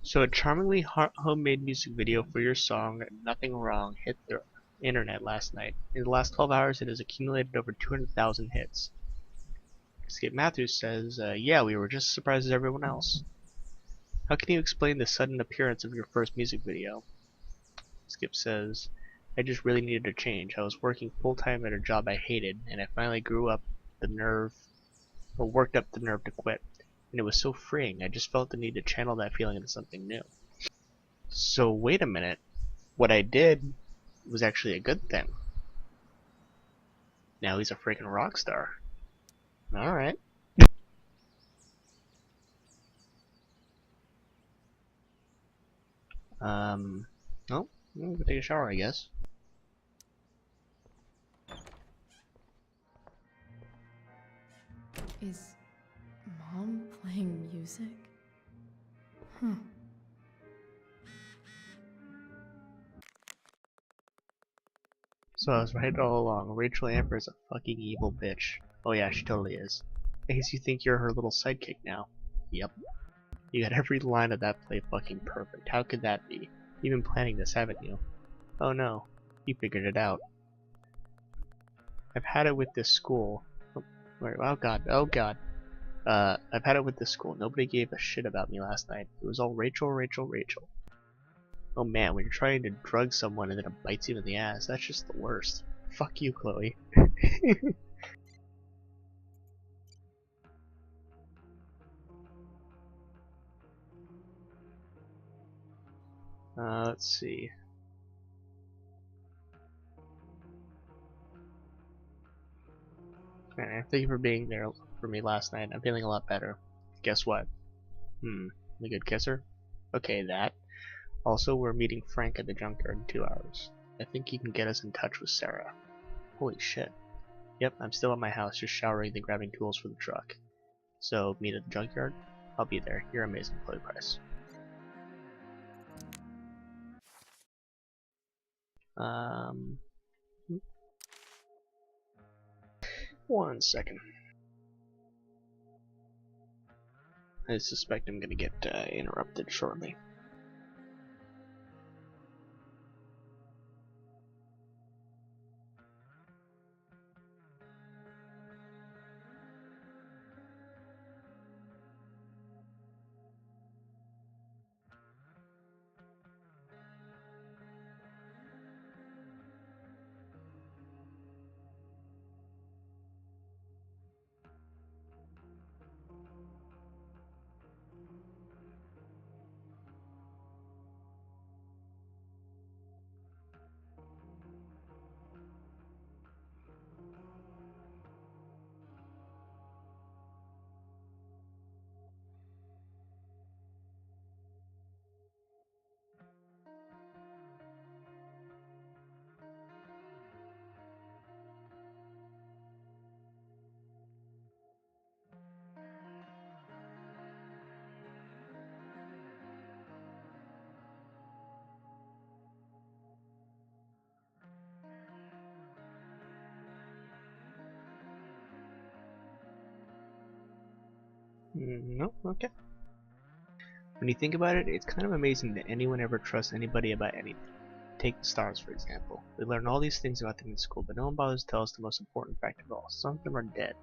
So a charmingly homemade music video for your song Nothing Wrong hit the internet last night. In the last 12 hours, it has accumulated over 200,000 hits. Skip Matthews says, yeah, we were just as surprised as everyone else. How can you explain the sudden appearance of your first music video? Skip says, I just really needed a change. I was working full-time at a job I hated, and I finally worked up the nerve to quit. And it was so freeing, I just felt the need to channel that feeling into something new. So wait a minute, what I did was actually a good thing. Now he's a freaking rock star. Alright. Oh, I'm gonna take a shower, I guess. Is Mom playing music? Huh. So I was right all along. Rachel Amber is a fucking evil bitch. Oh yeah, she totally is. I guess you think you're her little sidekick now. Yep. You got every line of that play fucking perfect. How could that be? You've been planning this, haven't you? Oh no. You figured it out. I've had it with this school. Oh god, oh god. I've had it with this school. Nobody gave a shit about me last night. It was all Rachel, Rachel, Rachel. Oh man, when you're trying to drug someone and then it bites you in the ass, that's just the worst. Fuck you, Chloe. Let's see. Thank you for being there for me last night. I'm feeling a lot better. Guess what? A good kisser? Okay, that. Also, we're meeting Frank at the junkyard in 2 hours. I think he can get us in touch with Sarah. Holy shit. Yep, I'm still at my house, just showering and grabbing tools for the truck. So, meet at the junkyard? I'll be there. You're amazing, Chloe Price. 1 second. I suspect I'm gonna get interrupted shortly. No? Okay. When you think about it, it's kind of amazing that anyone ever trusts anybody about anything. Take the stars, for example. We learn all these things about them in school, but no one bothers to tell us the most important fact of all. Some of them are dead.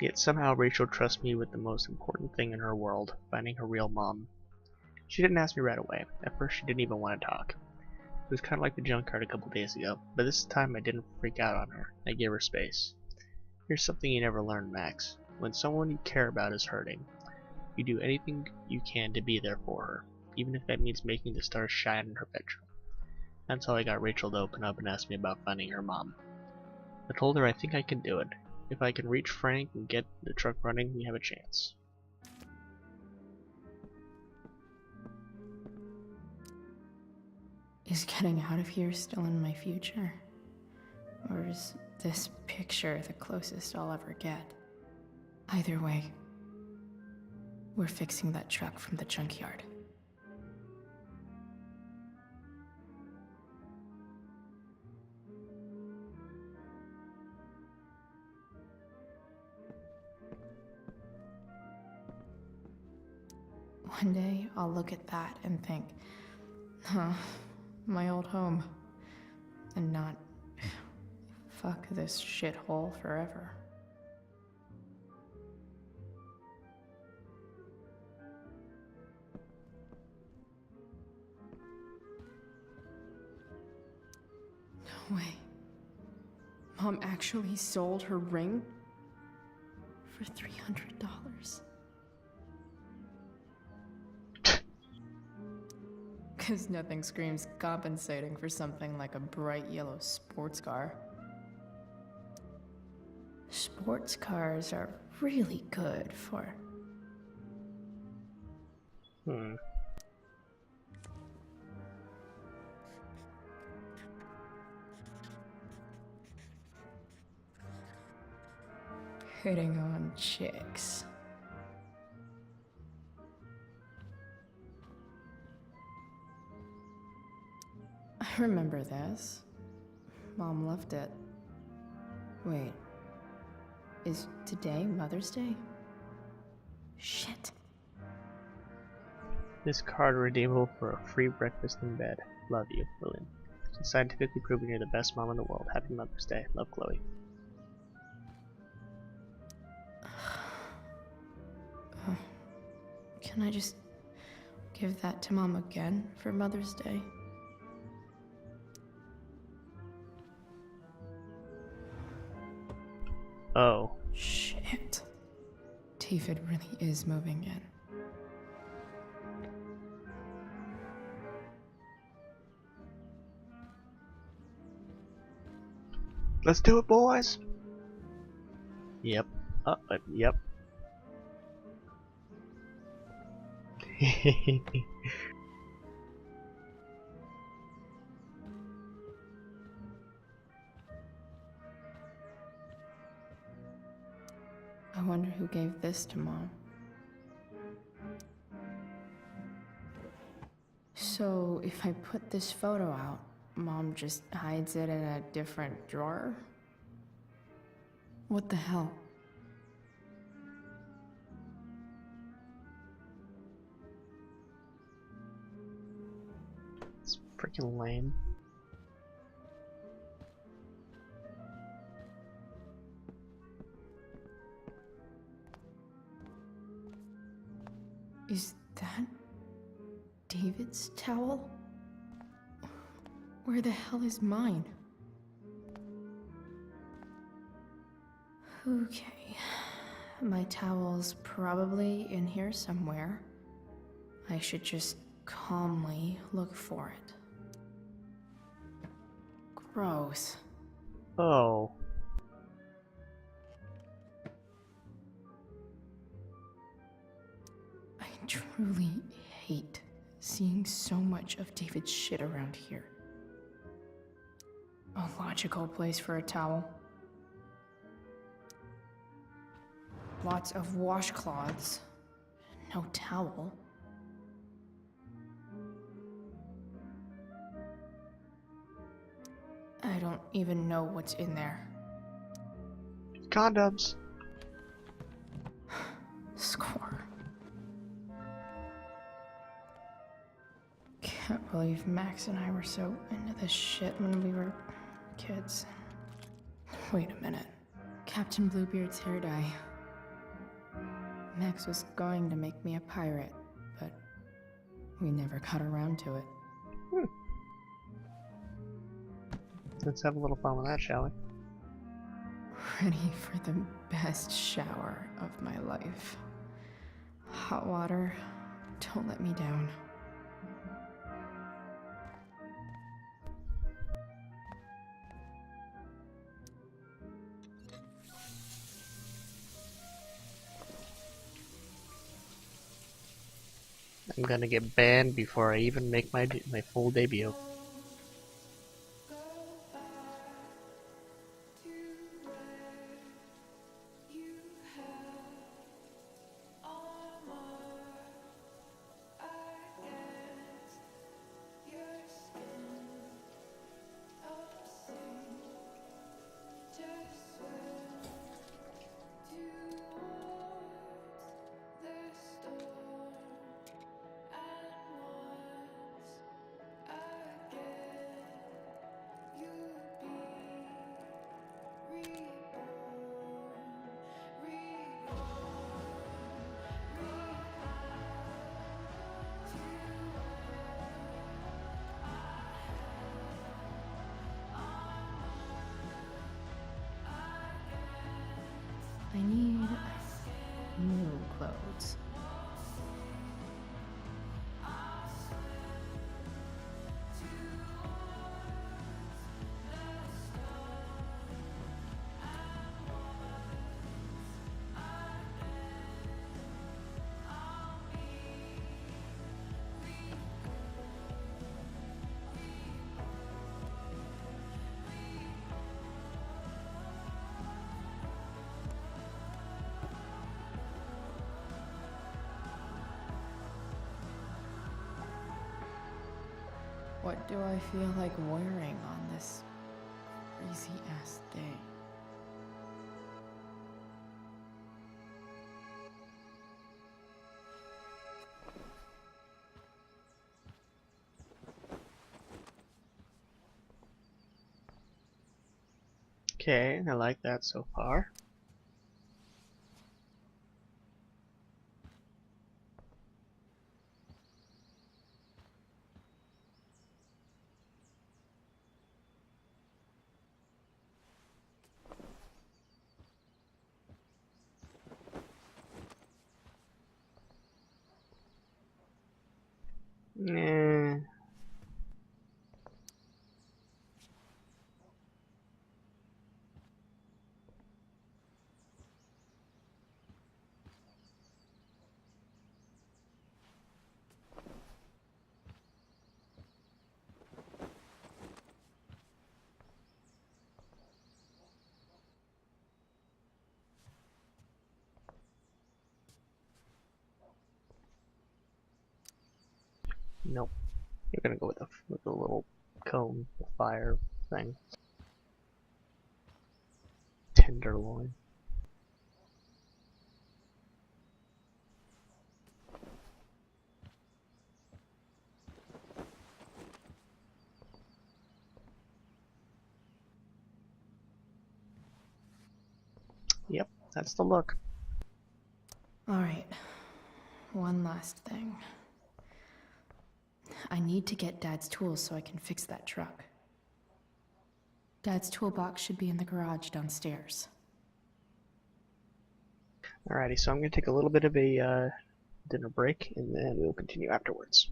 Yet somehow Rachel trusts me with the most important thing in her world, finding her real mom. She didn't ask me right away. At first she didn't even want to talk. It was kind of like the junkyard a couple days ago, but this time I didn't freak out on her. I gave her space. Here's something you never learned, Max. When someone you care about is hurting, you do anything you can to be there for her, even if that means making the stars shine in her bedroom. That's how I got Rachel to open up and ask me about finding her mom. I told her I think I can do it. If I can reach Frank and get the truck running, we have a chance. Is getting out of here still in my future? Or is this picture the closest I'll ever get? Either way, we're fixing that truck from the junkyard. One day, I'll look at that and think, huh, my old home. And not, fuck this shithole forever. No way. Mom actually sold her ring for $300. Because nothing screams compensating for something like a bright yellow sports car. Sports cars are really good for... hitting on chicks. I remember this. Mom loved it. Wait. Is today Mother's Day? Shit. This card redeemable for a free breakfast in bed. Love you, William. It's scientifically proven you're the best mom in the world. Happy Mother's Day. Love, Chloe. Can I just give that to Mom again for Mother's Day? Oh. Shit. David really is moving in. Let's do it, boys! Yep. Yep. I wonder who gave this to Mom. So, if I put this photo out, Mom just hides it in a different drawer? What the hell? It's freaking lame. Is that David's towel? Where the hell is mine? Okay. My towel's probably in here somewhere. I should just calmly look for it. Gross. Oh. I truly hate seeing so much of David's shit around here. A logical place for a towel. Lots of washcloths. No towel. I don't even know what's in there. Condoms. Score. Can't believe Max and I were so into this shit when we were kids. Wait a minute. Captain Bluebeard's hair dye. Max was going to make me a pirate, but we never got around to it. Let's have a little fun with that, shall we? Ready for the best shower of my life. Hot water, don't let me down. I'm gonna get banned before I even make my full debut. What do I feel like wearing on this crazy-ass day? Okay, I like that so far. Eh. Nope. You're gonna go with a little cone, the fire thing. Tenderloin. Yep, that's the look. Alright, one last thing. I need to get Dad's tools so I can fix that truck. Dad's toolbox should be in the garage downstairs. Alrighty, so I'm gonna take a little bit of a dinner break, and then we'll continue afterwards.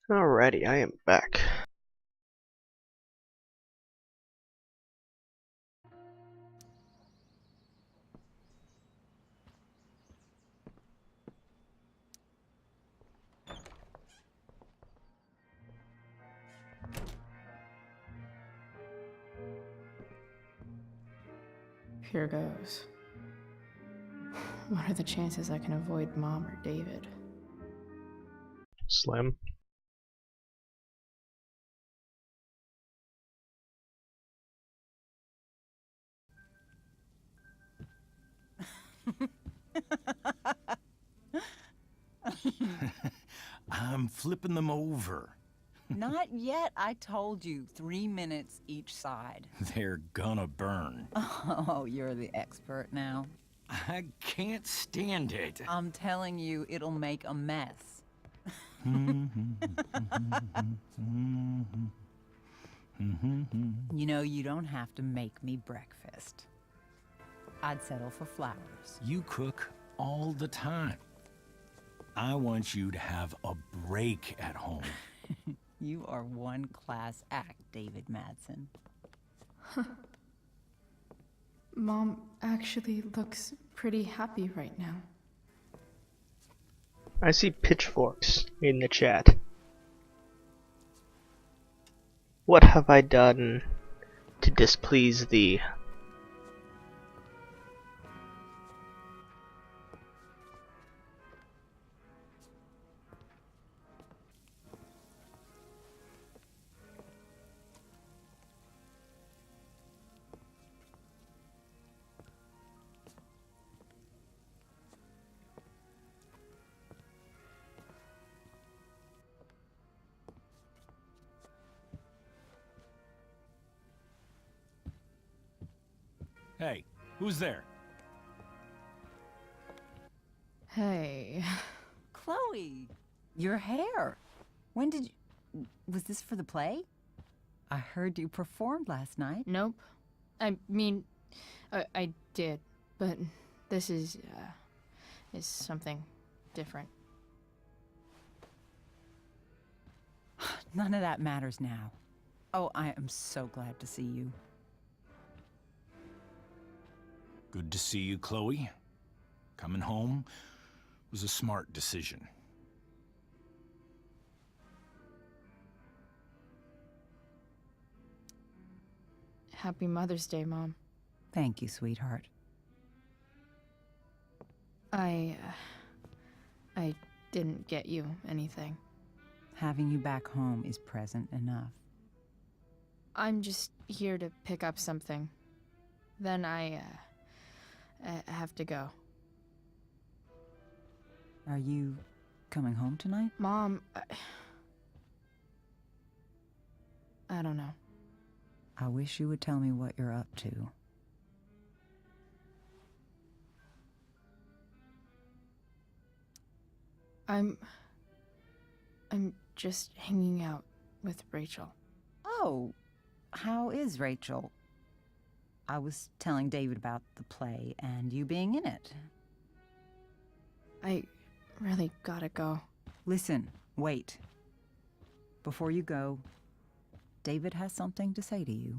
Alrighty, I am back. Here goes. What are the chances I can avoid Mom or David? Slim. I'm flipping them over. Not yet. I told you, 3 minutes each side. They're gonna burn. Oh, you're the expert now. I can't stand it. I'm telling you, it'll make a mess. You know, you don't have to make me breakfast. I'd settle for flowers. You cook all the time. I want you to have a break at home. You are one class act, David Madsen. Mom actually looks pretty happy right now. I see pitchforks in the chat. What have I done to displease thee? Hey, who's there? Hey. Chloe, your hair. When did you... Was this for the play? I heard you performed last night. Nope. I mean, I did, but this is something different. None of that matters now. Oh, I am so glad to see you. Good to see you, Chloe. Coming home was a smart decision. Happy Mother's Day, Mom. Thank you, sweetheart. I didn't get you anything. Having you back home is present enough. I'm just here to pick up something. Then I have to go. Are you coming home tonight? Mom, I don't know. I wish you would tell me what you're up to. I'm just hanging out with Rachel. Oh, how is Rachel? I was telling David about the play and you being in it. I really gotta go. Listen, wait. Before you go, David has something to say to you.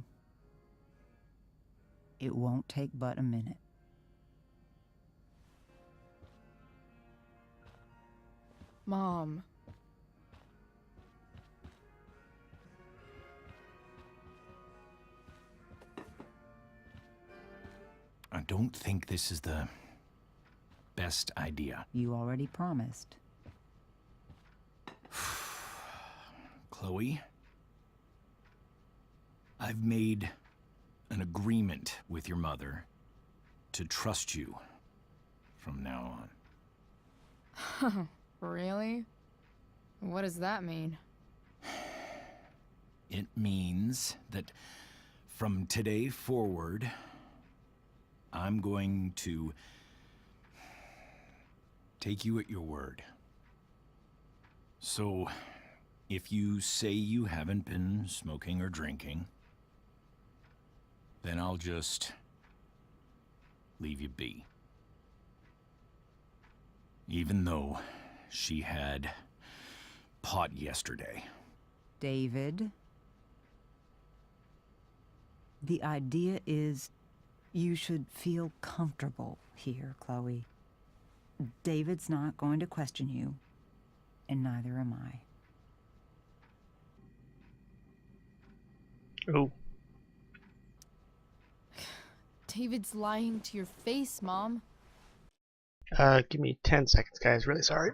It won't take but a minute. Mom. I don't think this is the best idea. You already promised. Chloe, I've made an agreement with your mother to trust you from now on. Really? What does that mean? It means that from today forward, I'm going to take you at your word. So, if you say you haven't been smoking or drinking, then I'll just leave you be. Even though she had pot yesterday. David, the idea is you should feel comfortable here, Chloe. David's not going to question you, and neither am I. Oh. David's lying to your face, Mom. Give me 10 seconds, guys. Really sorry.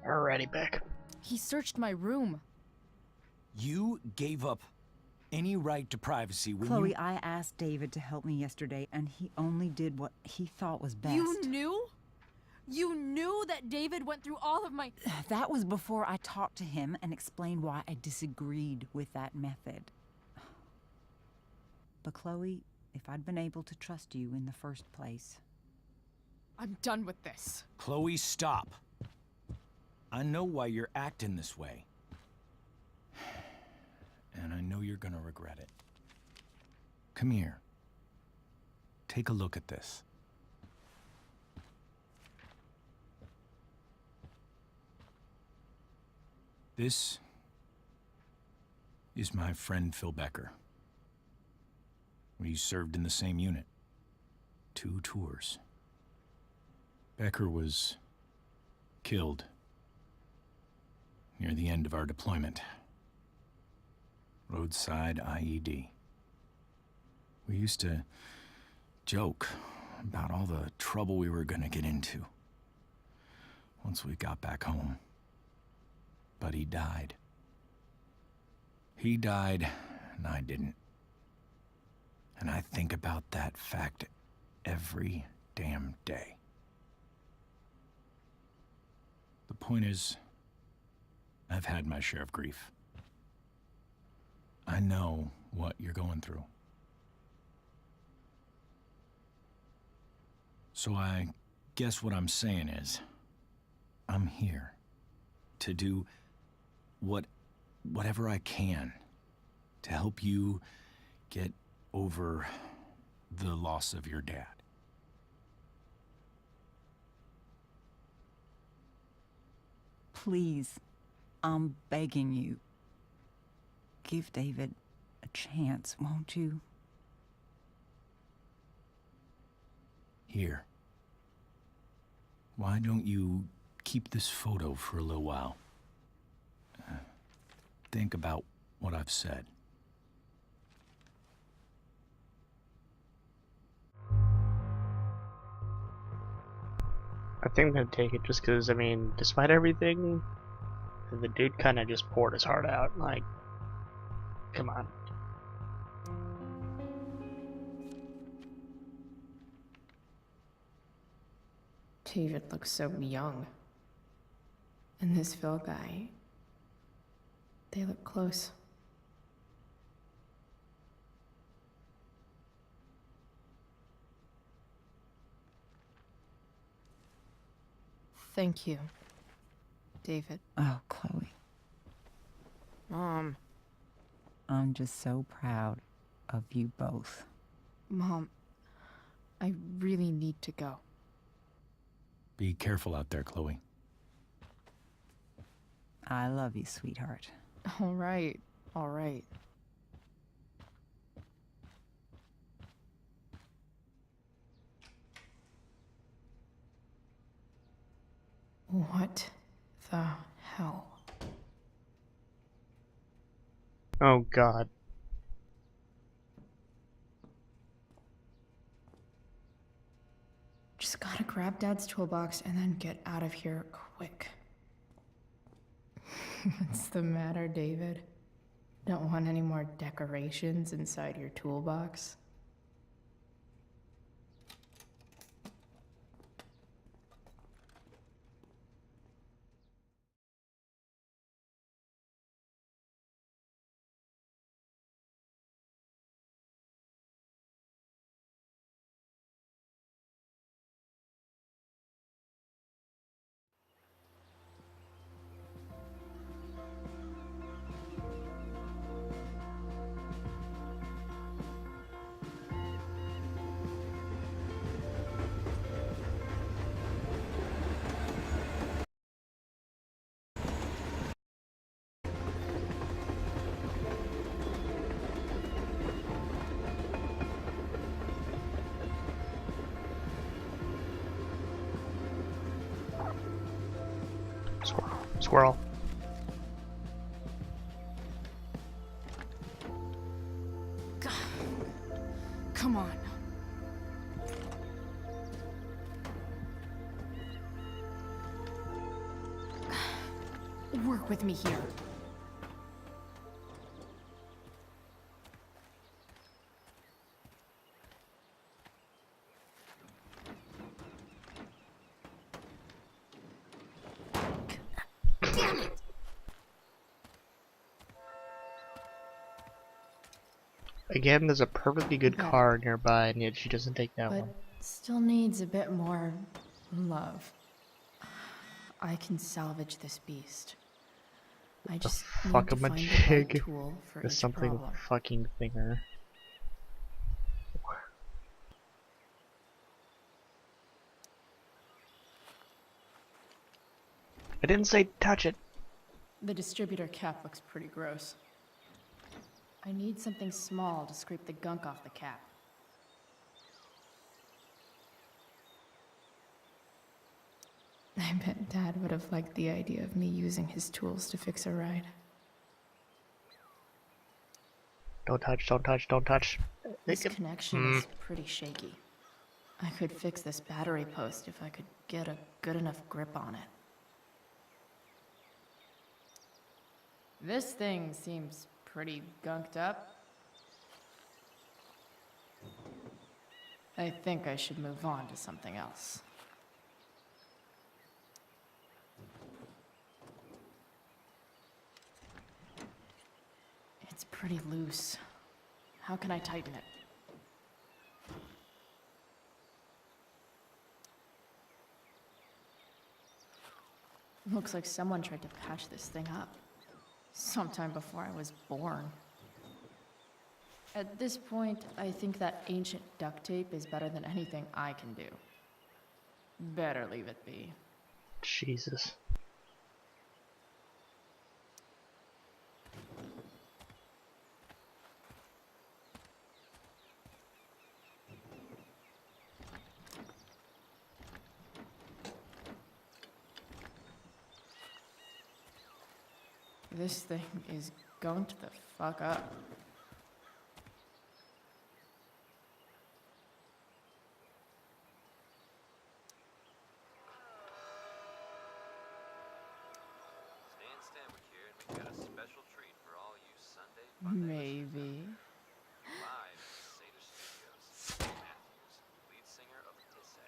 Alrighty, back. He searched my room. You gave up any right to privacy when Chloe, you... I asked David to help me yesterday, and he only did what he thought was best. You knew? You knew that David went through all of my... That was before I talked to him and explained why I disagreed with that method. But Chloe, if I'd been able to trust you in the first place... I'm done with this. Chloe, stop. I know why you're acting this way. And I know you're gonna regret it. Come here. Take a look at this. This is my friend Phil Becker. We served in the same unit. 2 tours. Becker was killed near the end of our deployment. Roadside IED. We used to joke about all the trouble we were gonna get into once we got back home. But he died. He died, and I didn't. And I think about that fact every damn day. The point is, I've had my share of grief. I know what you're going through. So I guess what I'm saying is, I'm here to do whatever I can to help you get over the loss of your dad. Please, I'm begging you. Give David a chance, won't you? Here. Why don't you keep this photo for a little while? Think about what I've said. I think I'm gonna take it just because, I mean, despite everything, The dude kind of just poured his heart out. Like, come on. David looks so young. And this Phil guy, they look close. Thank you, David. Oh, Chloe. Mom. I'm just so proud of you both. Mom, I really need to go. Be careful out there, Chloe. I love you, sweetheart. All right, all right. What the hell? Oh god. Just gotta grab Dad's toolbox and then get out of here quick. What's the matter, David? Don't want any more decorations inside your toolbox? Squirrel. Squirrel. Come on. Work with me here. Damn it! Again, there's a perfectly good Okay. car nearby, and yet she doesn't take that But one. still needs a bit more love. I can salvage this beast. I just need Fuck to him a find the right jig. tool for There's each something problem. fucking thinger. I didn't say touch it. The distributor cap looks pretty gross. I need something small to scrape the gunk off the cap. I bet Dad would have liked the idea of me using his tools to fix a ride. Don't touch, don't touch, don't touch. This connection is pretty shaky. I could fix this battery post if I could get a good enough grip on it. This thing seems pretty gunked up. I think I should move on to something else. It's pretty loose. How can I tighten it? Looks like someone tried to patch this thing up. Sometime before I was born. At this point, I think that ancient duct tape is better than anything I can do. Better leave it be. Jesus. This thing is gunked the fuck up. Stay in Maybe. Live from Seder Studios, Skip Matthews, lead singer of Trystt,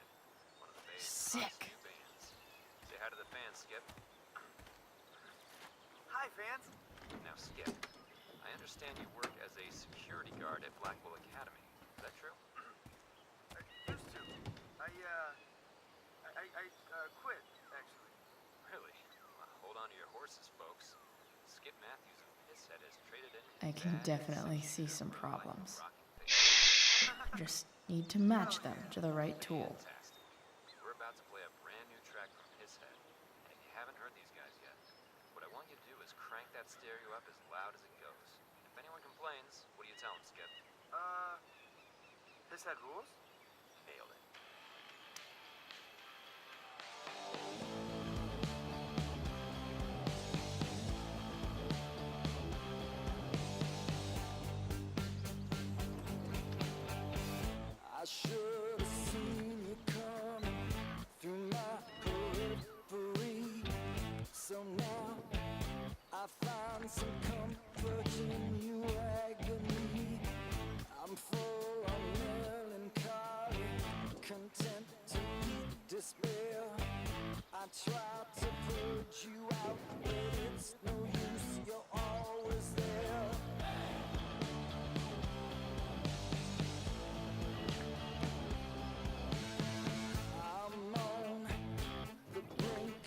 one of the Bay's hottest Sick. new bands. Say hi to the fans, Skip. Hi, fans. Now, Skip, I understand you work as a security guard at Blackwell Academy. Is that true? Used to. I quit, actually. Really? Well, hold on to your horses, folks. Skip Matthews of Trystt has traded in his I can bad definitely see signature some for a life of problems. rock and paper. Just need to match them to the right tool. Fantastic. We're about to play a brand new track from Trystt, and if you haven't heard these guys yet, what I want you to do is crank that stereo up as loud as it goes. If anyone complains, what do you tell them, Skip? This had rules? Nailed it. I should have seen you coming through my periphery. So now I find some comfort in your agony. I'm full of melancholy, content to despair. I try to purge you out, but it's no use, you're always there. I'm on the brink,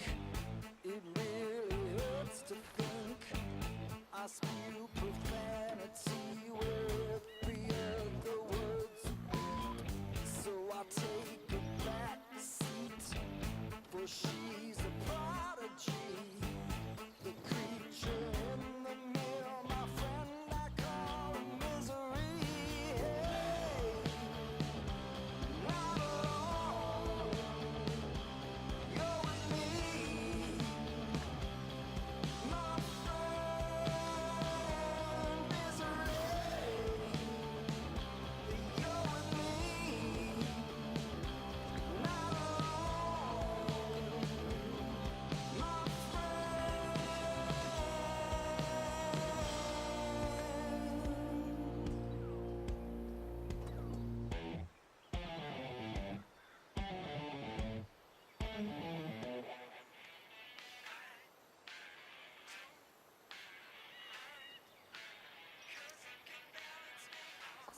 it really hurts to think. I spew profanity with every other word's a beat. So I take a back seat, for she's a prodigy. The creature in the mirror, my friend, I call misery. Hey, not alone, you're with me, my friend, misery. You're with me, not alone, my friend.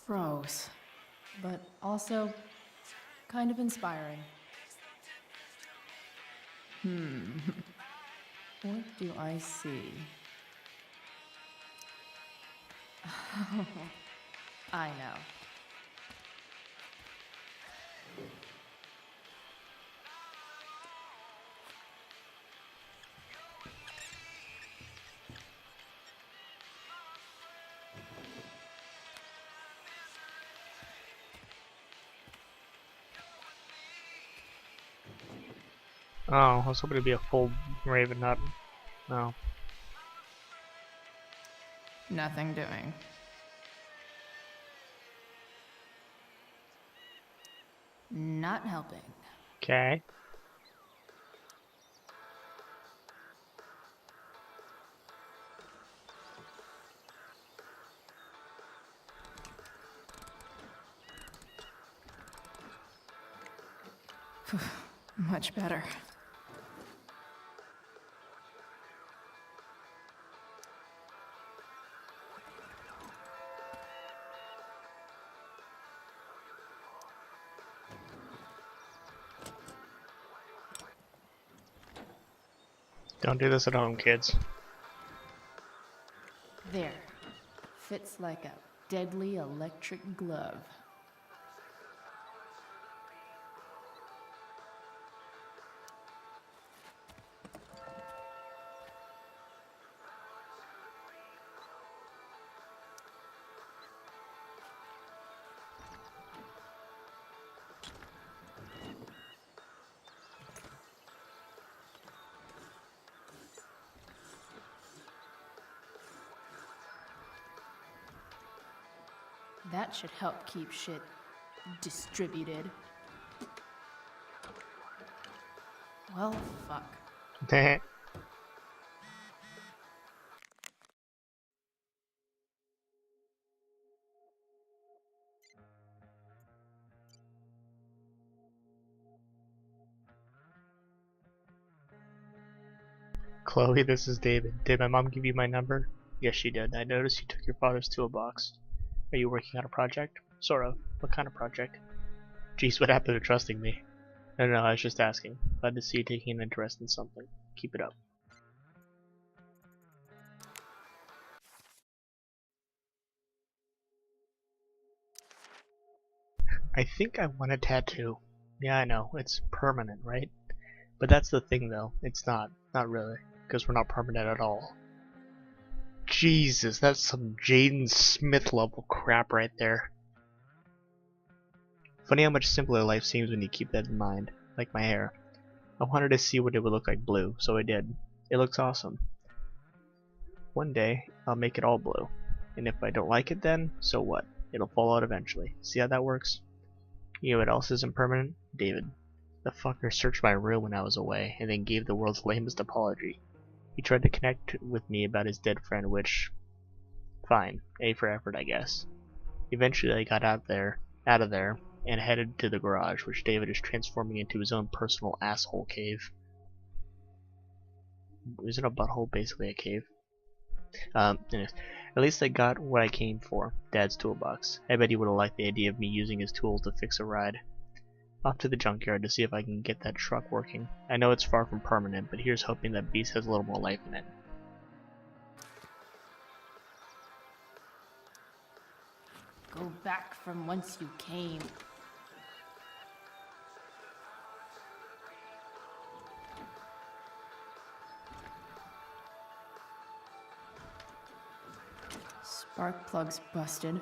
Gross. But also kind of inspiring. What do I see? I know. Oh, I was hoping to be a full Raven, not. No. Nothing doing. Not helping. Okay. Much better. Don't do this at home, kids. There. Fits like a deadly electric glove. That should help keep shit distributed. Well, fuck. Chloe, this is David. Did my mom give you my number? Yes, she did. I noticed you took your father's toolbox. Are you working on a project? Sort of. What kind of project? Jeez, what happened to trusting me? No, I was just asking. Glad to see you taking an interest in something. Keep it up. I think I want a tattoo. Yeah, I know. It's permanent, right? But that's the thing, though. It's not. Not really. Because we're not permanent at all. Jesus, that's some Jaden Smith level crap right there. Funny how much simpler life seems when you keep that in mind. Like my hair. I wanted to see what it would look like blue, so I did. It looks awesome. One day, I'll make it all blue. And if I don't like it then, so what? It'll fall out eventually. See how that works? You know what else isn't permanent? David. The fucker searched my room when I was away, and then gave the world's lamest apology. He tried to connect with me about his dead friend, which... Fine. A for effort, I guess. Eventually I got out of there, and headed to the garage, which David is transforming into his own personal asshole cave. Isn't a butthole basically a cave? Anyways, at least I got what I came for, Dad's toolbox. I bet he would have liked the idea of me using his tools to fix a ride. Off to the junkyard to see if I can get that truck working. I know it's far from permanent, but here's hoping that beast has a little more life in it. Go back from whence you came. Spark plugs busted.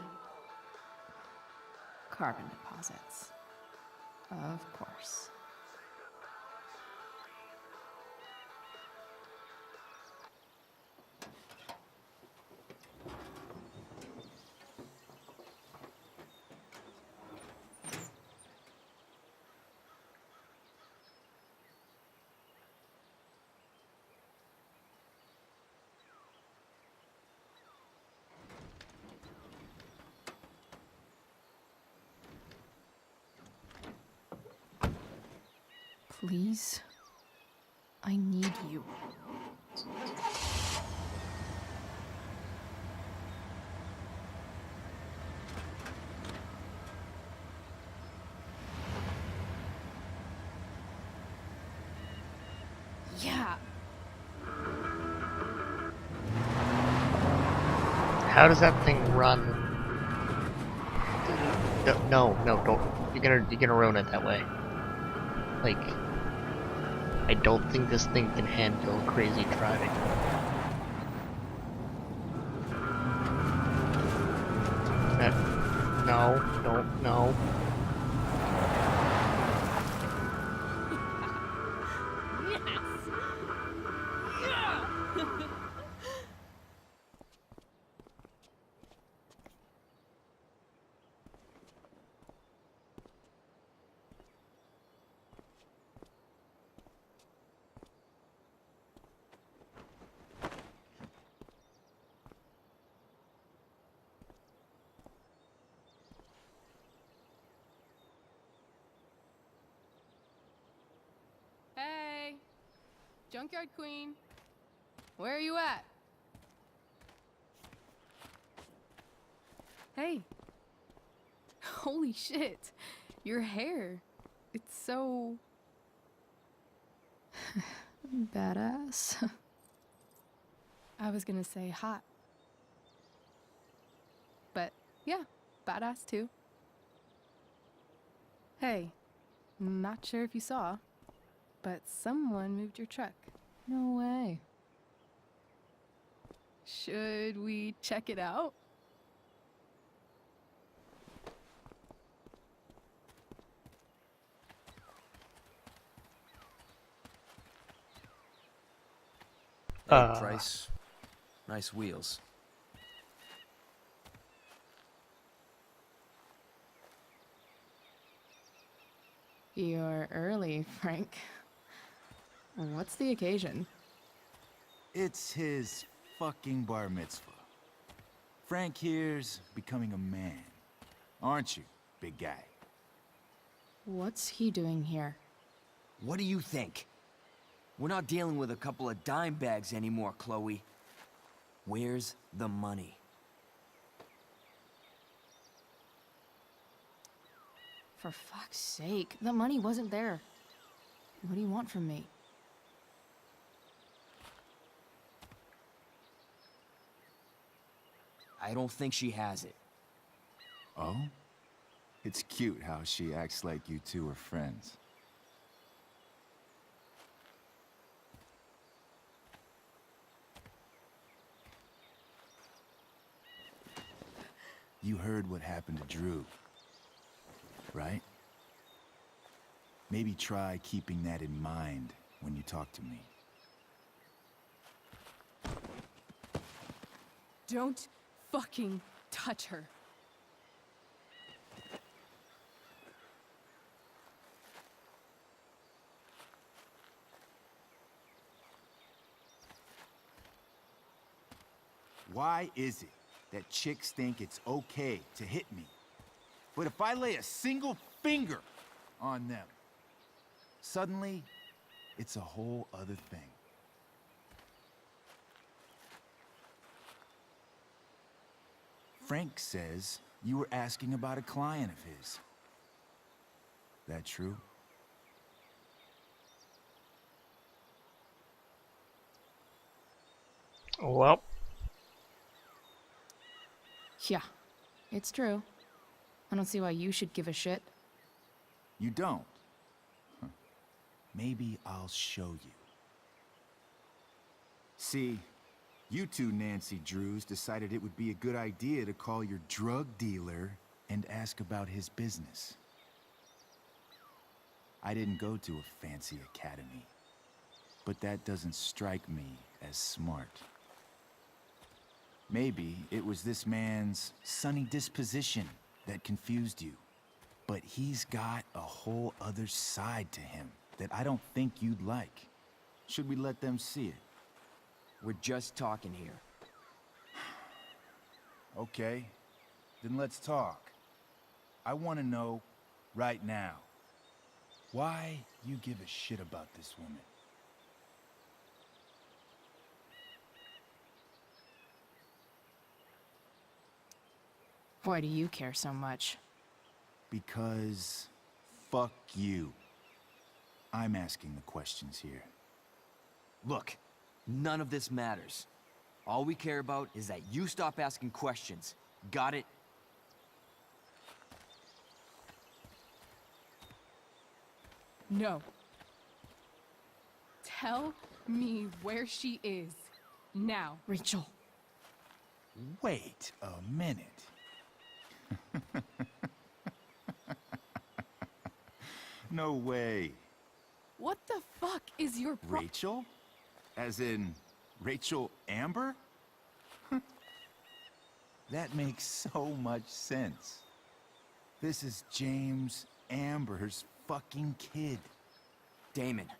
Carbon deposits. Of course. Please, I need you. Yeah. How does that thing run? No, don't. You're gonna ruin it that way. Like, I don't think this thing can handle crazy driving. No. Hey, Junkyard Queen, where are you at? Hey, holy shit, your hair, it's so... Badass. I was gonna say hot. But yeah, badass too. Hey, not sure if you saw, but someone moved your truck. No way. Should we check it out? Hey, Trystt. Nice wheels. You're early, Frank. What's the occasion? It's his fucking bar mitzvah. Frank here's becoming a man. Aren't you, big guy? What's he doing here? What do you think? We're not dealing with a couple of dime bags anymore, Chloe. Where's the money? For fuck's sake, the money wasn't there. What do you want from me? I don't think she has it. Oh? It's cute how she acts like you two are friends. You heard what happened to Drew, right? Maybe try keeping that in mind when you talk to me. Don't fucking touch her. Why is it that chicks think it's okay to hit me, but if I lay a single finger on them, suddenly it's a whole other thing? Frank says you were asking about a client of his. That true? Well. Yeah, it's true. I don't see why you should give a shit. You don't? Huh. Maybe I'll show you. See, you two Nancy Drews decided it would be a good idea to call your drug dealer and ask about his business. I didn't go to a fancy academy, but that doesn't strike me as smart. Maybe it was this man's sunny disposition that confused you, but he's got a whole other side to him that I don't think you'd like. Should we let them see it? We're just talking here. Okay, then let's talk. I want to know right now why you give a shit about this woman. Why do you care so much? Because fuck you. I'm asking the questions here. Look, none of this matters. All we care about is that you stop asking questions. Got it? No. Tell me where she is. Now. Rachel. Wait a minute. No way. What the fuck is your Rachel? As in, Rachel Amber? That makes so much sense. This is James Amber's fucking kid. Damon.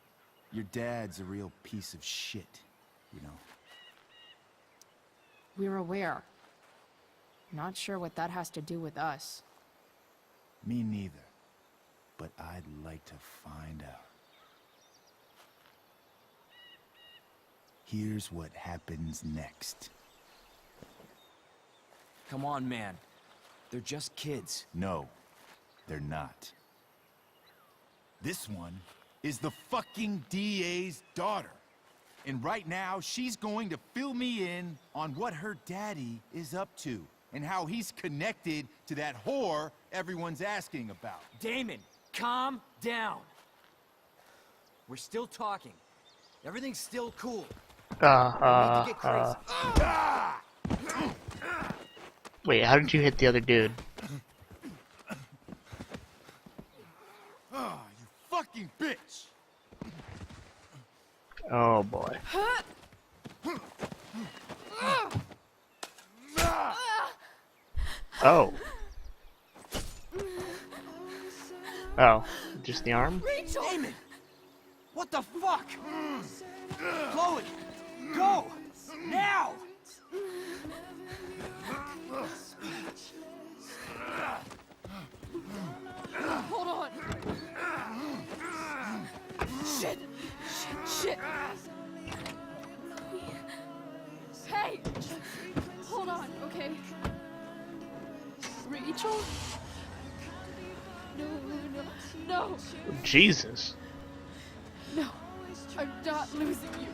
Your dad's a real piece of shit, you know. We're aware. Not sure what that has to do with us. Me neither. But I'd like to find out. Here's what happens next. Come on, man. They're just kids. No, they're not. This one is the fucking DA's daughter. And right now, she's going to fill me in on what her daddy is up to and how he's connected to that whore everyone's asking about. Damon, calm down. We're still talking. Everything's still cool. Don't need to get crazy. Wait, how did you hit the other dude? Ah, you fucking bitch! Oh boy. Oh. Oh, just the arm? Rachel! Damon! What the fuck? Chloe! Go! Now! Hold on. Shit! Shit! okay? Rachel? No, no, no! Jesus. No, I'm not losing you.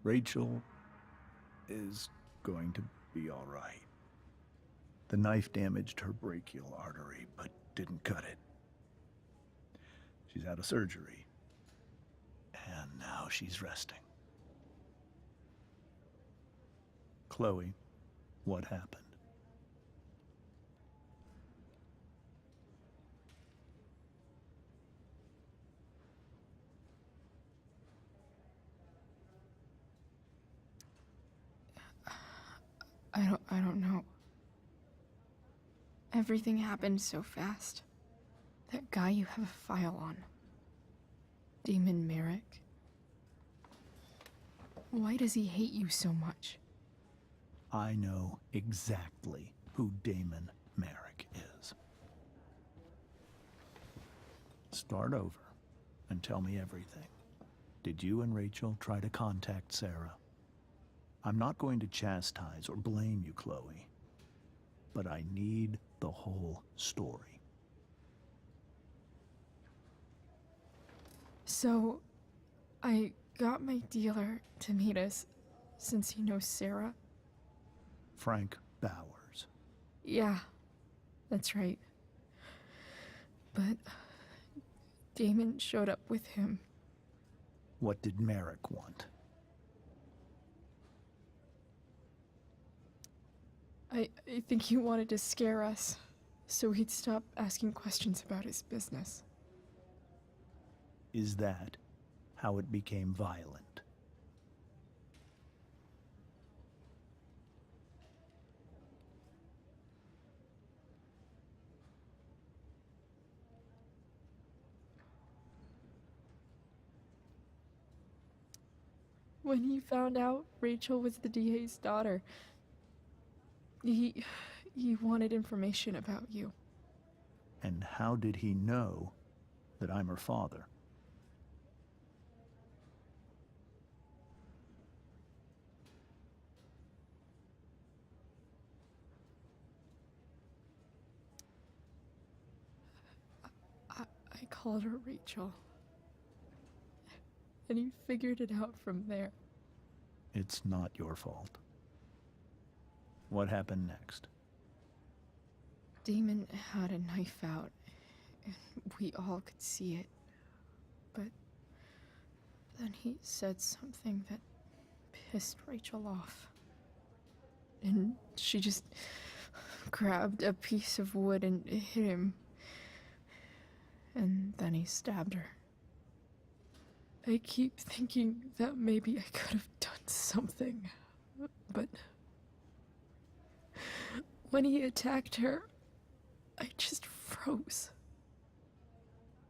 Rachel is going to be all right. The knife damaged her brachial artery, but didn't cut it. She's out of surgery, and now she's resting. Chloe, what happened? I don't know. Everything happened so fast. That guy you have a file on. Damon Merrick. Why does he hate you so much? I know exactly who Damon Merrick is. Start over and tell me everything. Did you and Rachel try to contact Sarah? I'm not going to chastise or blame you, Chloe, but I need the whole story. So, I got my dealer to meet us, since he knows Sarah. Frank Bowers. Yeah, that's right. But Damon showed up with him. What did Merrick want? I think he wanted to scare us, so he'd stop asking questions about his business. Is that how it became violent? When he found out Rachel was the DA's daughter, he wanted information about you. And how did he know that I'm her father? I called her Rachel. And he figured it out from there. It's not your fault. What happened next? Damon had a knife out, and we all could see it. But then he said something that pissed Rachel off. And she just grabbed a piece of wood and hit him. And then he stabbed her. I keep thinking that maybe I could have done something, but When he attacked her, I just froze.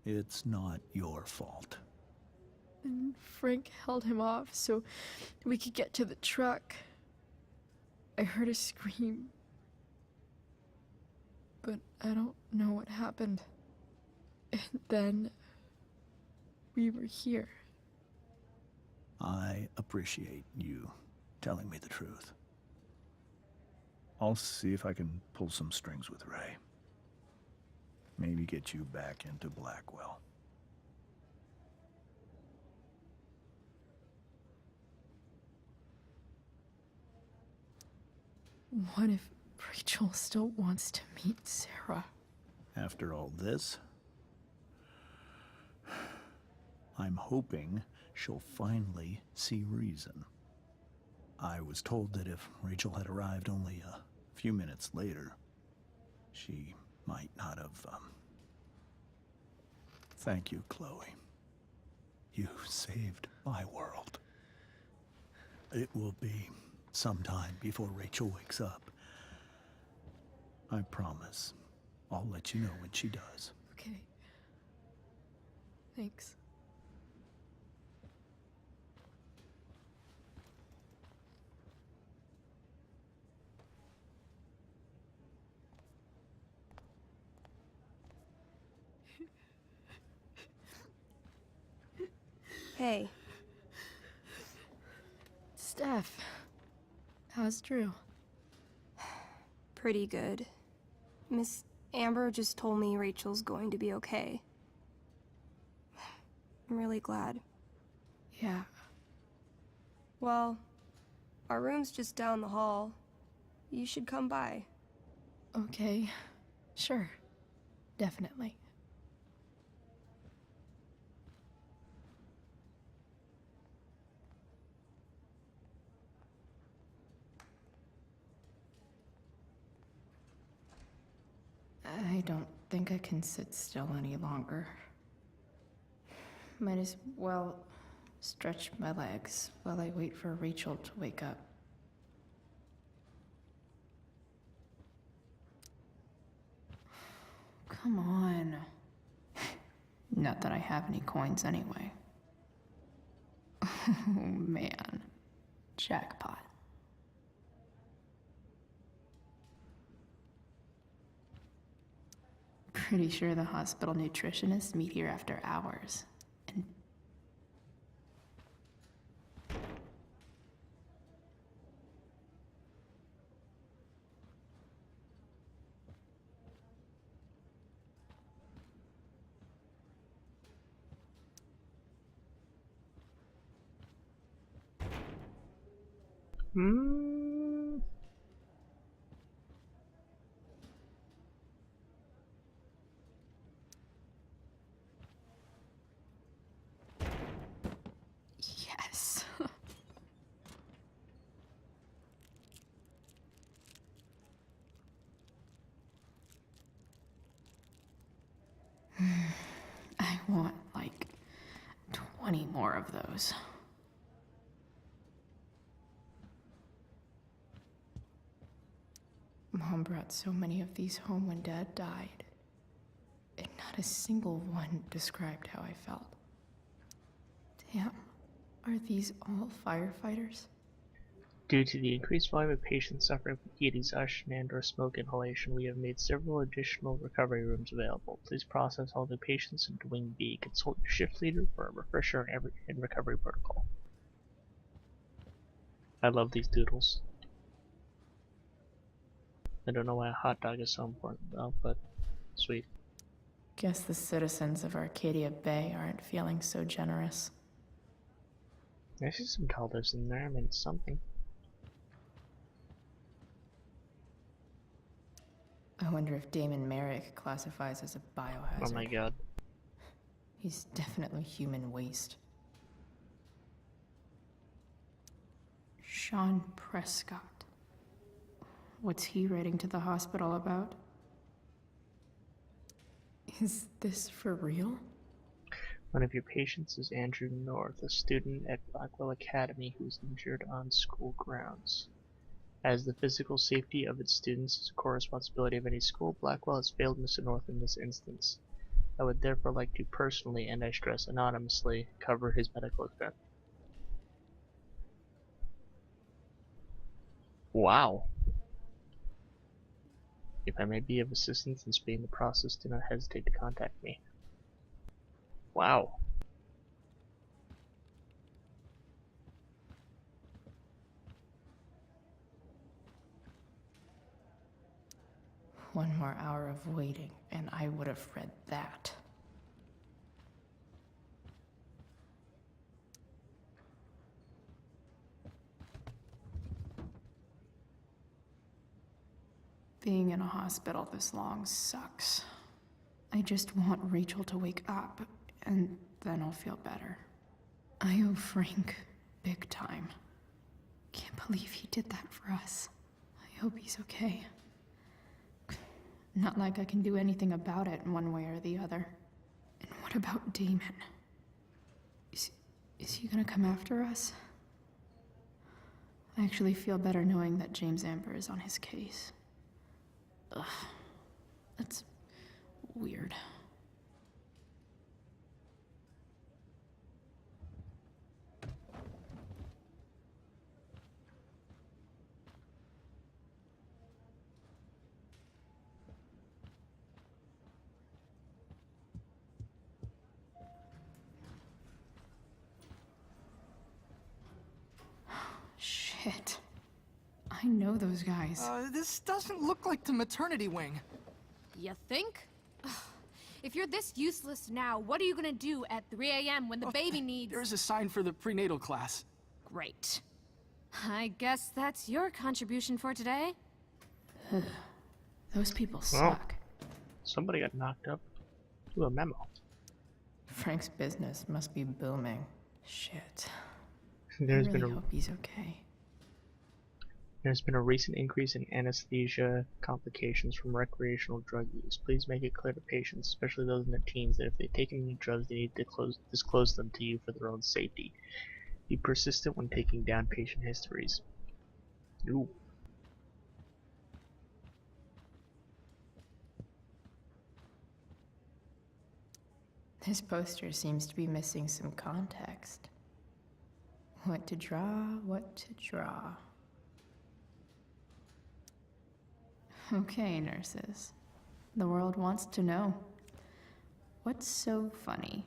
It's not your fault. And Frank held him off so we could get to the truck. I heard a scream, but I don't know what happened. And then we were here. I appreciate you telling me the truth. I'll see if I can pull some strings with Ray. Maybe get you back into Blackwell. What if Rachel still wants to meet Sarah? After all this, I'm hoping she'll finally see reason. I was told that if Rachel had arrived only a few minutes later, she might not have, Thank you, Chloe. You saved my world. It will be some time before Rachel wakes up. I promise. I'll let you know when she does. Okay. Thanks. Hey. Steph, how's Drew? Pretty good. Miss Amber just told me Rachel's going to be okay. I'm really glad. Yeah. Well, our room's just down the hall. You should come by. Okay. Sure. Definitely. I don't think I can sit still any longer. Might as well stretch my legs while I wait for Rachel to wake up. Come on. Not that I have any coins anyway. Oh man. Jackpot. Pretty sure the hospital nutritionists meet here after hours. And yes. I want like 20 more of those. Mom brought so many of these home when Dad died, and not a single one described how I felt. Damn, are these all firefighters? Due to the increased volume of patients suffering from heat exhaustion and/or smoke inhalation, we have made several additional recovery rooms available. Please process all new patients into Wing B. Consult your shift leader for a refresher in recovery protocol. I love these doodles. I don't know why a hot dog is so important though, but sweet. Guess the citizens of Arcadia Bay aren't feeling so generous. I see some colors in there, I mean it's something. I wonder if Damon Merrick classifies as a biohazard. Oh my god. He's definitely human waste. Sean Prescott. What's he writing to the hospital about? Is this for real? One of your patients is Andrew North, a student at Blackwell Academy who was injured on school grounds. As the physical safety of its students is a core responsibility of any school, Blackwell has failed Mr. North in this instance. I would therefore like to personally, and I stress anonymously, cover his medical expense. Wow. If I may be of assistance in speeding the process, do not hesitate to contact me. Wow. One more hour of waiting, and I would have read that. Being in a hospital this long sucks. I just want Rachel to wake up, and then I'll feel better. I owe Frank big time. Can't believe he did that for us. I hope he's okay. Not like I can do anything about it one way or the other. And what about Damon? Is he gonna come after us? I actually feel better knowing that James Amber is on his case. Ugh. That's weird. Shit. I know those guys. This doesn't look like the maternity wing. You think? Ugh. If you're this useless now, what are you gonna do at 3 a.m. when the baby needs— There's a sign for the prenatal class. Great. I guess that's your contribution for today. Those people Well, suck. somebody got knocked up to a memo. Frank's business must be booming. Shit. There's I been really a hope he's okay. There's been a recent increase in anesthesia complications from recreational drug use. Please make it clear to patients, especially those in their teens, that if they take any drugs, they need to disclose them to you for their own safety. Be persistent when taking down patient histories. Ooh. This poster seems to be missing some context. What to draw, what to draw. Okay, nurses. The world wants to know. What's so funny?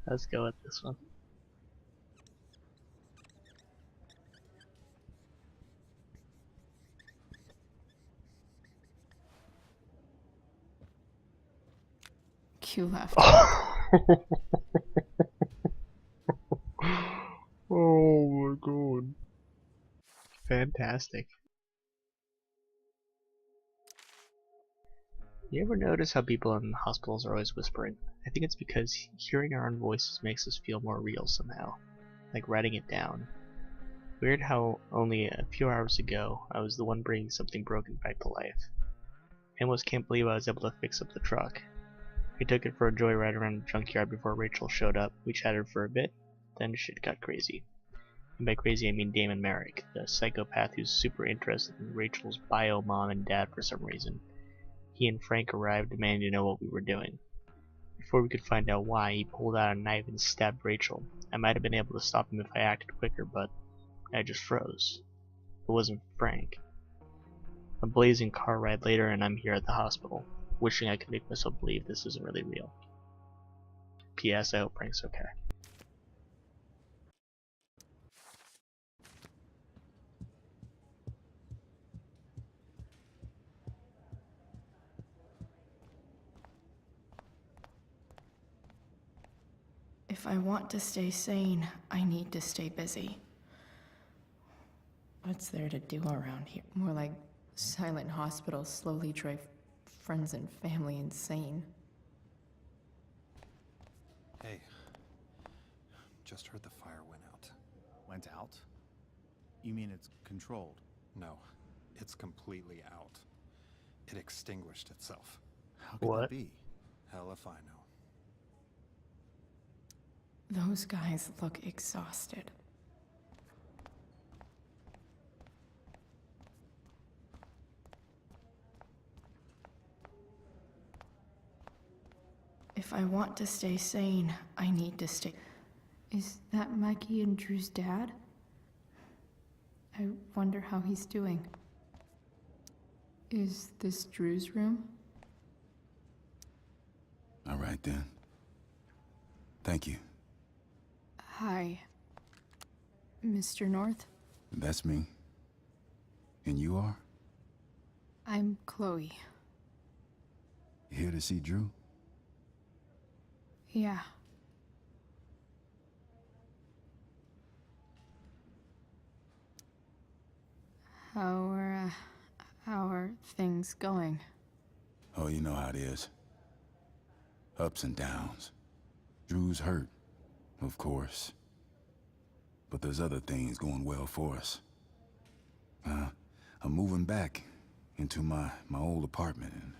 Let's go with this one. Q left. Oh my god. Fantastic. You ever notice how people in hospitals are always whispering? I think it's because hearing our own voices makes us feel more real somehow. Like writing it down. Weird how only a few hours ago I was the one bringing something broken back to life. I almost can't believe I was able to fix up the truck. We took it for a joyride around the junkyard before Rachel showed up. We chatted for a bit, then shit got crazy. And by crazy I mean Damon Merrick, the psychopath who's super interested in Rachel's bio mom and dad for some reason. He and Frank arrived demanding to know what we were doing. Before we could find out why, he pulled out a knife and stabbed Rachel. I might have been able to stop him if I acted quicker, but I just froze. It wasn't Frank. A blazing car ride later and I'm here at the hospital, wishing I could make myself believe this isn't really real. P.S. I hope Frank's okay. If I want to stay sane, I need to stay busy. What's there to do around here? More like silent hospitals slowly drive friends and family insane. Hey, just heard the fire went out. Went out? You mean it's controlled? No, it's completely out. It extinguished itself. How could What? that be? Hell if I know. Those guys look exhausted. If I want to stay sane, I need to stay. Is that Mikey and Drew's dad? I wonder how he's doing. Is this Drew's room? All right then. Thank you. Hi, Mr. North. That's me. And you are? I'm Chloe. Here to see Drew? Yeah. How are things going? Oh, you know how it is. Ups and downs. Drew's hurt, of course. But there's other things going well for us. I'm moving back into my old apartment in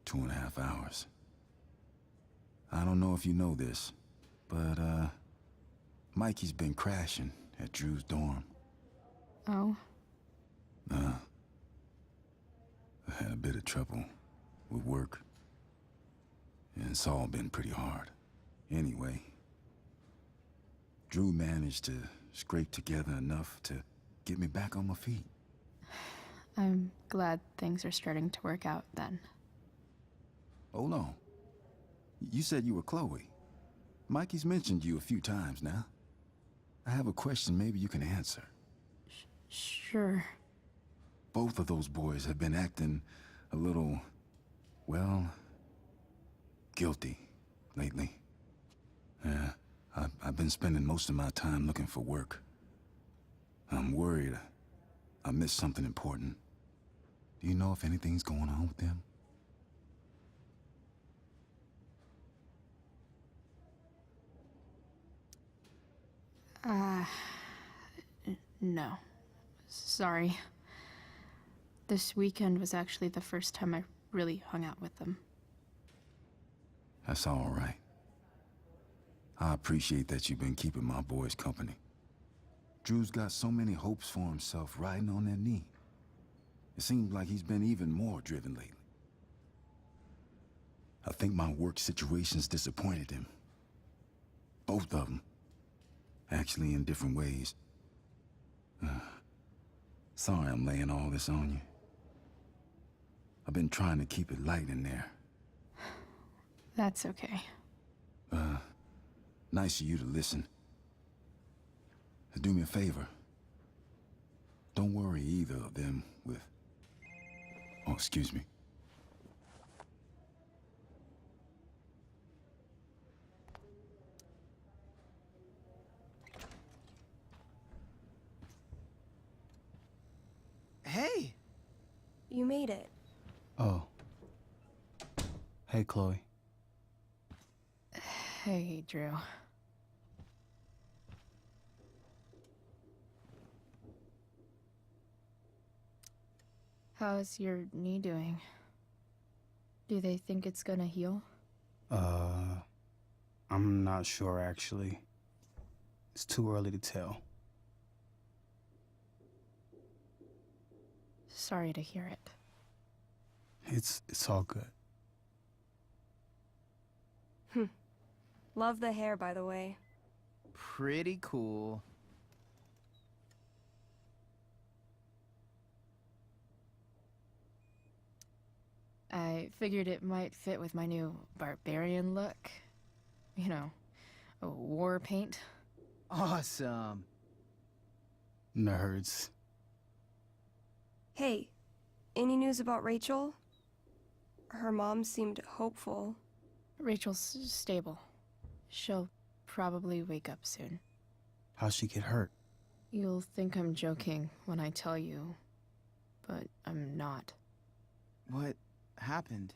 2.5 hours. I don't know if you know this, but Mikey's been crashing at Drew's dorm. Oh? I had a bit of trouble with work. And it's all been pretty hard. Anyway, Drew managed to scrape together enough to get me back on my feet. I'm glad things are starting to work out then. Hold on. You said you were Chloe. Mikey's mentioned you a few times now. I have a question maybe you can answer. Sure. Both of those boys have been acting a little, well, guilty lately. Yeah, I've been spending most of my time looking for work. I'm worried I missed something important. Do you know if anything's going on with them? No. Sorry. This weekend was actually the first time I really hung out with them. That's all right. I appreciate that you've been keeping my boys company. Drew's got so many hopes for himself riding on that knee. It seems like he's been even more driven lately. I think my work situation's disappointed him. Both of them. Actually, in different ways. Sorry I'm laying all this on you. I've been trying to keep it light in there. That's okay. Nice of you to listen. Do me a favor. Don't worry either of them with... Oh, excuse me. Hey! You made it. Oh. Hey, Chloe. Hey, Drew. How's your knee doing? Do they think it's gonna heal? I'm not sure, actually. It's too early to tell. Sorry to hear it. It's all good. Love the hair, by the way. Pretty cool. I figured it might fit with my new barbarian look. You know, a war paint. Awesome. Nerds. Hey, any news about Rachel? Her mom seemed hopeful. Rachel's stable. She'll probably wake up soon. How'd she get hurt? You'll think I'm joking when I tell you, but I'm not. What happened?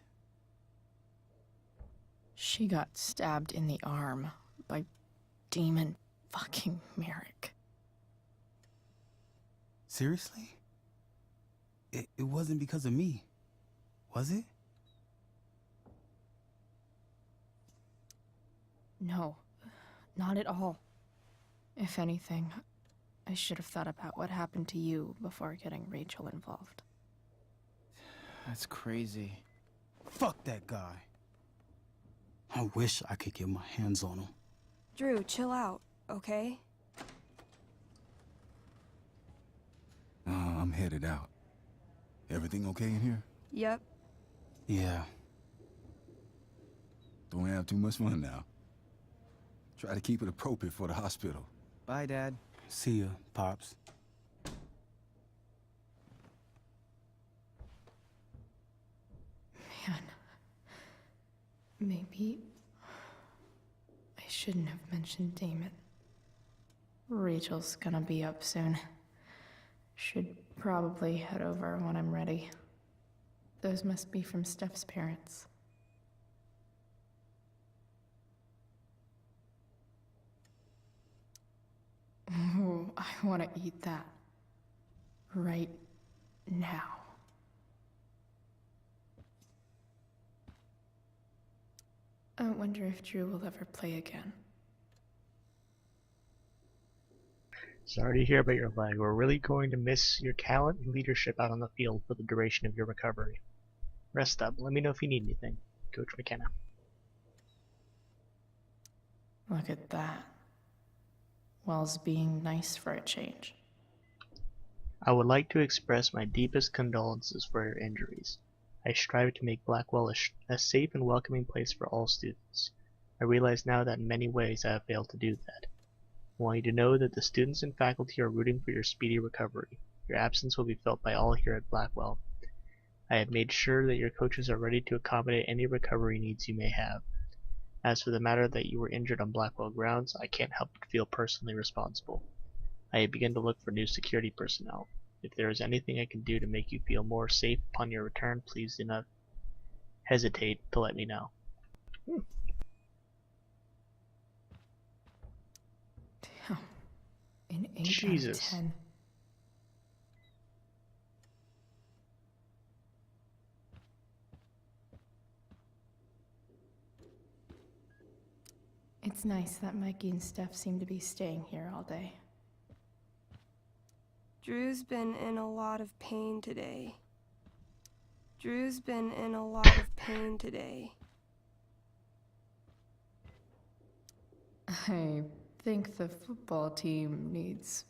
She got stabbed in the arm by Demon fucking Merrick. Seriously? It wasn't because of me, was it? No, not at all. If anything, I should have thought about what happened to you before getting Rachel involved. That's crazy. Fuck that guy. I wish I could get my hands on him. Drew, chill out, okay? I'm headed out. Everything okay in here? Yep. Yeah. Don't have too much fun now. Try to keep it appropriate for the hospital. Bye, Dad. See ya, Pops. Man. Maybe I shouldn't have mentioned Damon. Rachel's gonna be up soon. Should probably head over when I'm ready. Those must be from Steph's parents. Ooh, I want to eat that. Right now. I wonder if Drew will ever play again. Sorry to hear about your leg. We're really going to miss your talent and leadership out on the field for the duration of your recovery. Rest up. Let me know if you need anything. Coach McKenna. Look at that. Wells being nice for a change. I would like to express my deepest condolences for your injuries. I strive to make Blackwell a safe and welcoming place for all students. I realize now that in many ways I have failed to do that. I want you to know that the students and faculty are rooting for your speedy recovery. Your absence will be felt by all here at Blackwell. I have made sure that your coaches are ready to accommodate any recovery needs you may have. As for the matter that you were injured on Blackwell grounds, I can't help but feel personally responsible. I have begun to look for new security personnel. If there is anything I can do to make you feel more safe upon your return, please do not hesitate to let me know. Damn. An 8 Jesus. out of 10. It's nice that Mikey and Steph seem to be staying here all day. Drew's been in a lot of pain today. Drew's been in a lot of pain today. I think the football team needs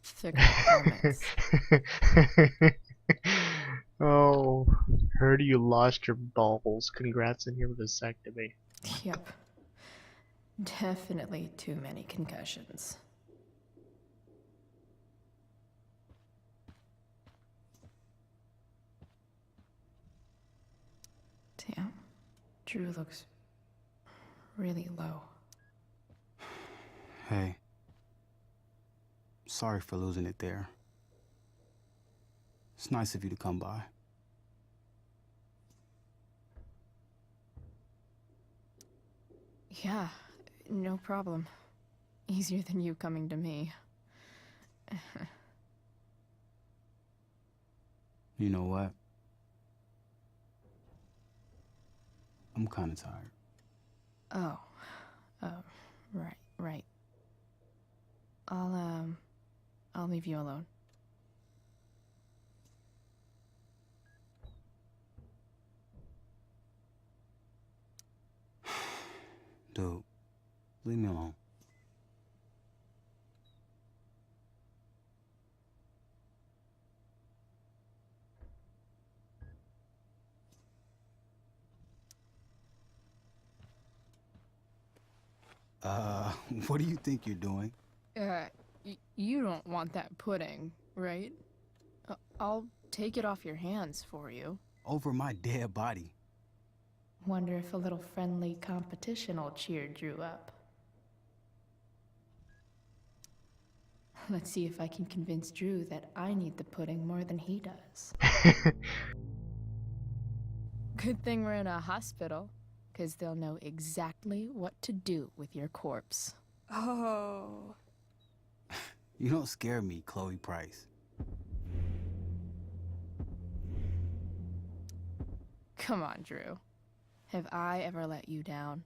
thicker helmets. Oh, heard you lost your balls. Congrats on your vasectomy. Yep. Definitely too many concussions. Damn. Drew looks really low. Hey. Sorry for losing it there. It's nice of you to come by. Yeah, no problem. Easier than you coming to me. You know what? I'm kinda tired. Oh, right. I'll leave you alone. Dude, leave me alone. What do you think you're doing? You don't want that pudding, right? I'll take it off your hands for you. Over my dead body. Wonder if a little friendly competition will cheer Drew up. Let's see if I can convince Drew that I need the pudding more than he does. Good thing we're in a hospital, because they'll know exactly what to do with your corpse. Oh. You don't scare me, Chloe Price. Come on, Drew. Have I ever let you down?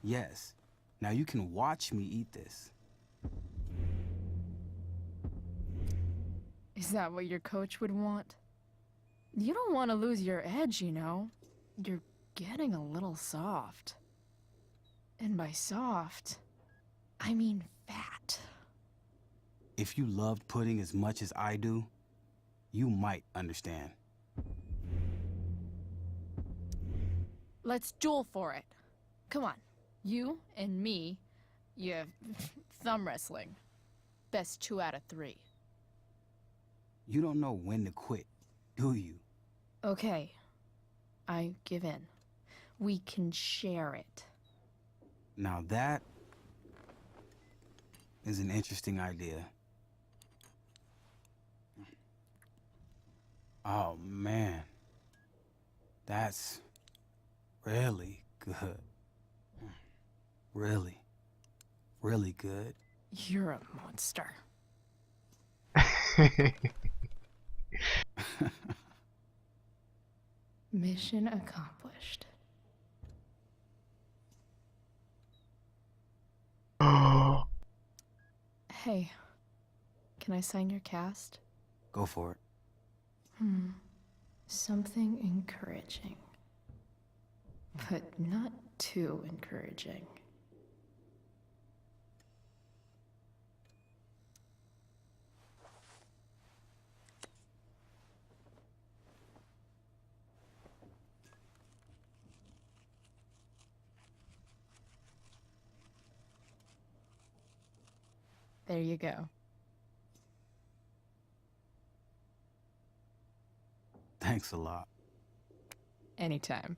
Yes. Now you can watch me eat this. Is that what your coach would want? You don't want to lose your edge, you know. You're getting a little soft. And by soft, I mean fat. If you loved pudding as much as I do, you might understand. Let's duel for it. Come on. You and me, yeah, thumb wrestling. Best 2 out of 3. You don't know when to quit, do you? Okay. I give in. We can share it. Now that is an interesting idea. Oh man, that's really good. Really, really good. You're a monster. Mission accomplished. Hey, can I sign your cast? Go for it. Something encouraging. But not too encouraging. There you go. Thanks a lot. Anytime.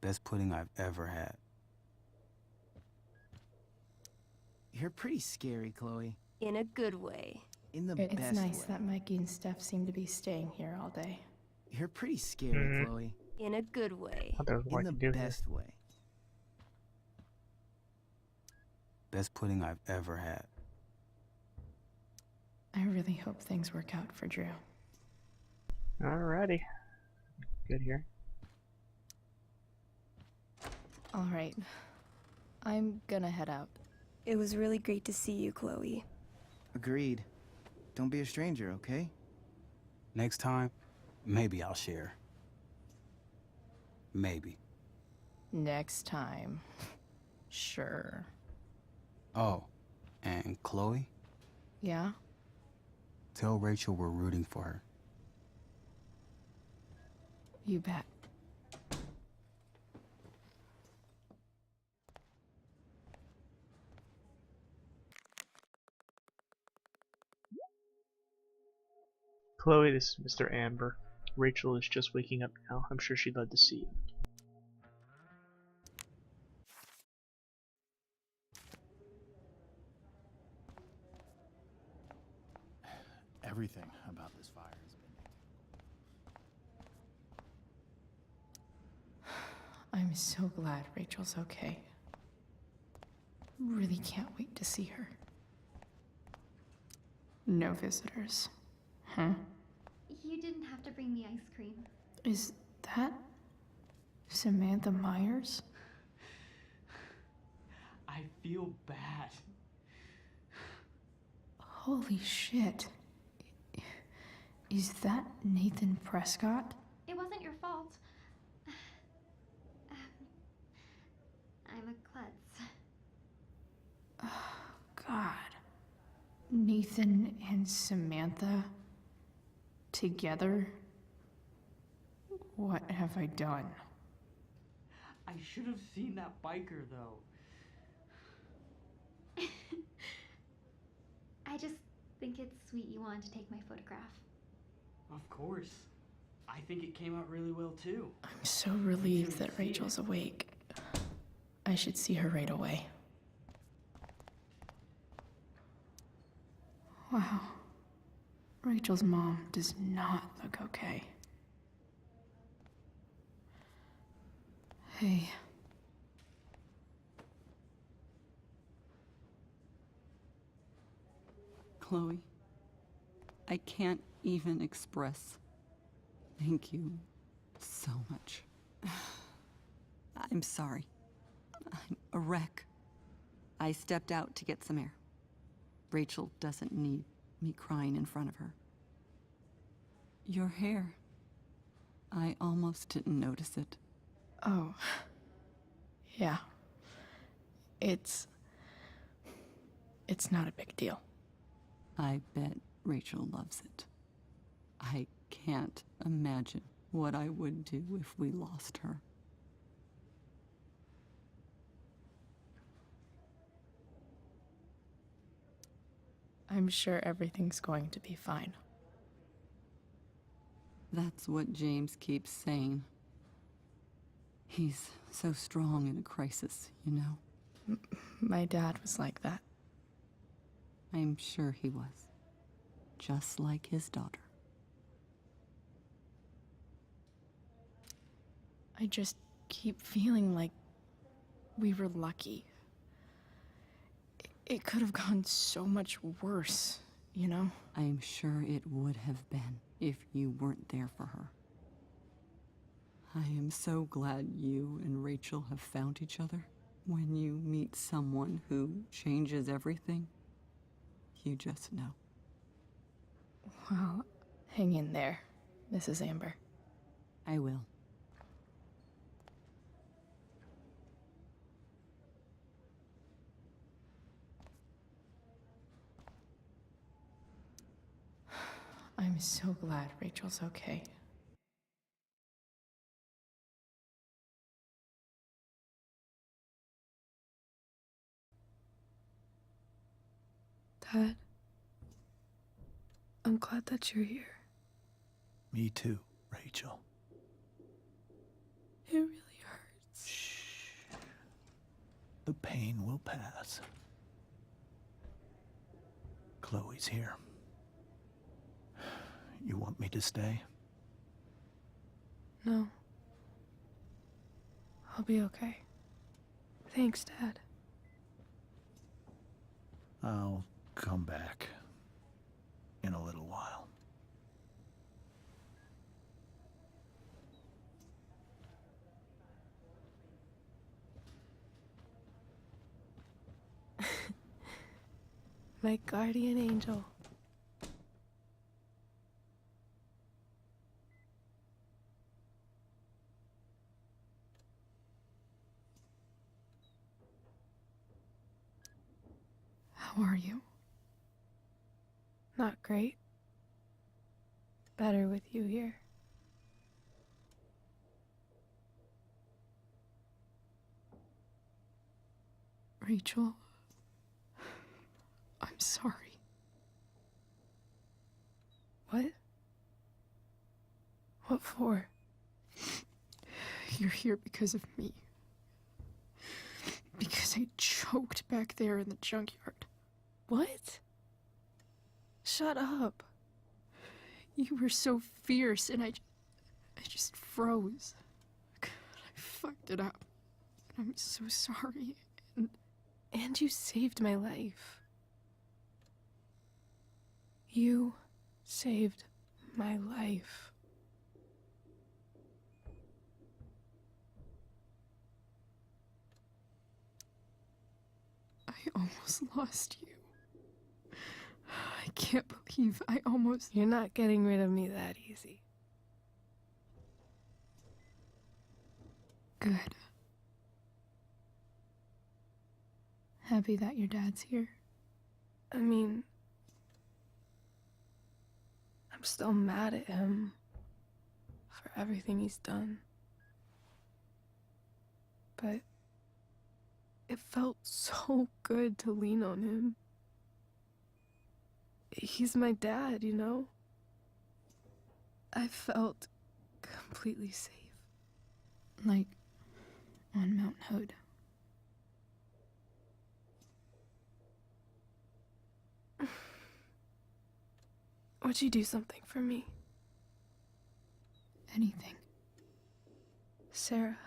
Best pudding I've ever had. You're pretty scary, Chloe. In a good way. In the It's best nice way. that Mikey and Steph seem to be staying here all day. You're pretty scary, Chloe. In a good way. In the best way. Best pudding I've ever had. I really hope things work out for Drew. Alrighty. Good here. All right. I'm gonna head out. It was really great to see you, Chloe. Agreed. Don't be a stranger, okay? Next time, maybe I'll share. Maybe. Next time. Sure. Oh, and Chloe? Yeah? Tell Rachel we're rooting for her. You bet. Chloe, this is Mr. Amber. Rachel is just waking up now. I'm sure she'd love to see you. Everything about this fire has been... I'm so glad Rachel's okay. Really can't wait to see her. No visitors. Huh? You didn't have to bring me ice cream. Is that Samantha Myers? I feel bad. Holy shit. Is that Nathan Prescott? It wasn't your fault. I'm a klutz. Oh, God. Nathan and Samantha together? What have I done? I should have seen that biker, though. I just think it's sweet you wanted to take my photograph. Of course. I think it came out really well, too. I'm so relieved that Rachel's awake. I should see her right away. Wow. Rachel's mom does not look okay. Hey. Chloe. I can't even express thank you so much. I'm sorry. I'm a wreck. I stepped out to get some air. Rachel doesn't need me crying in front of her. Your hair. I almost didn't notice it. Oh. Yeah. It's not a big deal. I bet Rachel loves it. I can't imagine what I would do if we lost her. I'm sure everything's going to be fine. That's what James keeps saying. He's so strong in a crisis, you know? My dad was like that. I'm sure he was. Just like his daughter. I just keep feeling like we were lucky. It could have gone so much worse, you know? I'm sure it would have been if you weren't there for her. I am so glad you and Rachel have found each other. When you meet someone who changes everything, you just know. Well, hang in there, Mrs. Amber. I will. I'm so glad Rachel's okay. Dad, I'm glad that you're here. Me too, Rachel. It really hurts. Shh. The pain will pass. Chloe's here. You want me to stay? No. I'll be okay. Thanks, Dad. I'll come back in a little while. My guardian angel. How are you? Not great. Better with you here. Rachel, I'm sorry. What? What for? You're here because of me. Because I choked back there in the junkyard. What? Shut up. You were so fierce and I just froze. God, I fucked it up. I'm so sorry. And you saved my life. You saved my life. I almost lost you. I can't believe I almost... You're not getting rid of me that easy. Good. Happy that your dad's here. I mean, I'm still mad at him for everything he's done. But it felt so good to lean on him. He's my dad, you know? I felt completely safe. Like on Mount Hood. Would you do something for me? Anything. Sarah.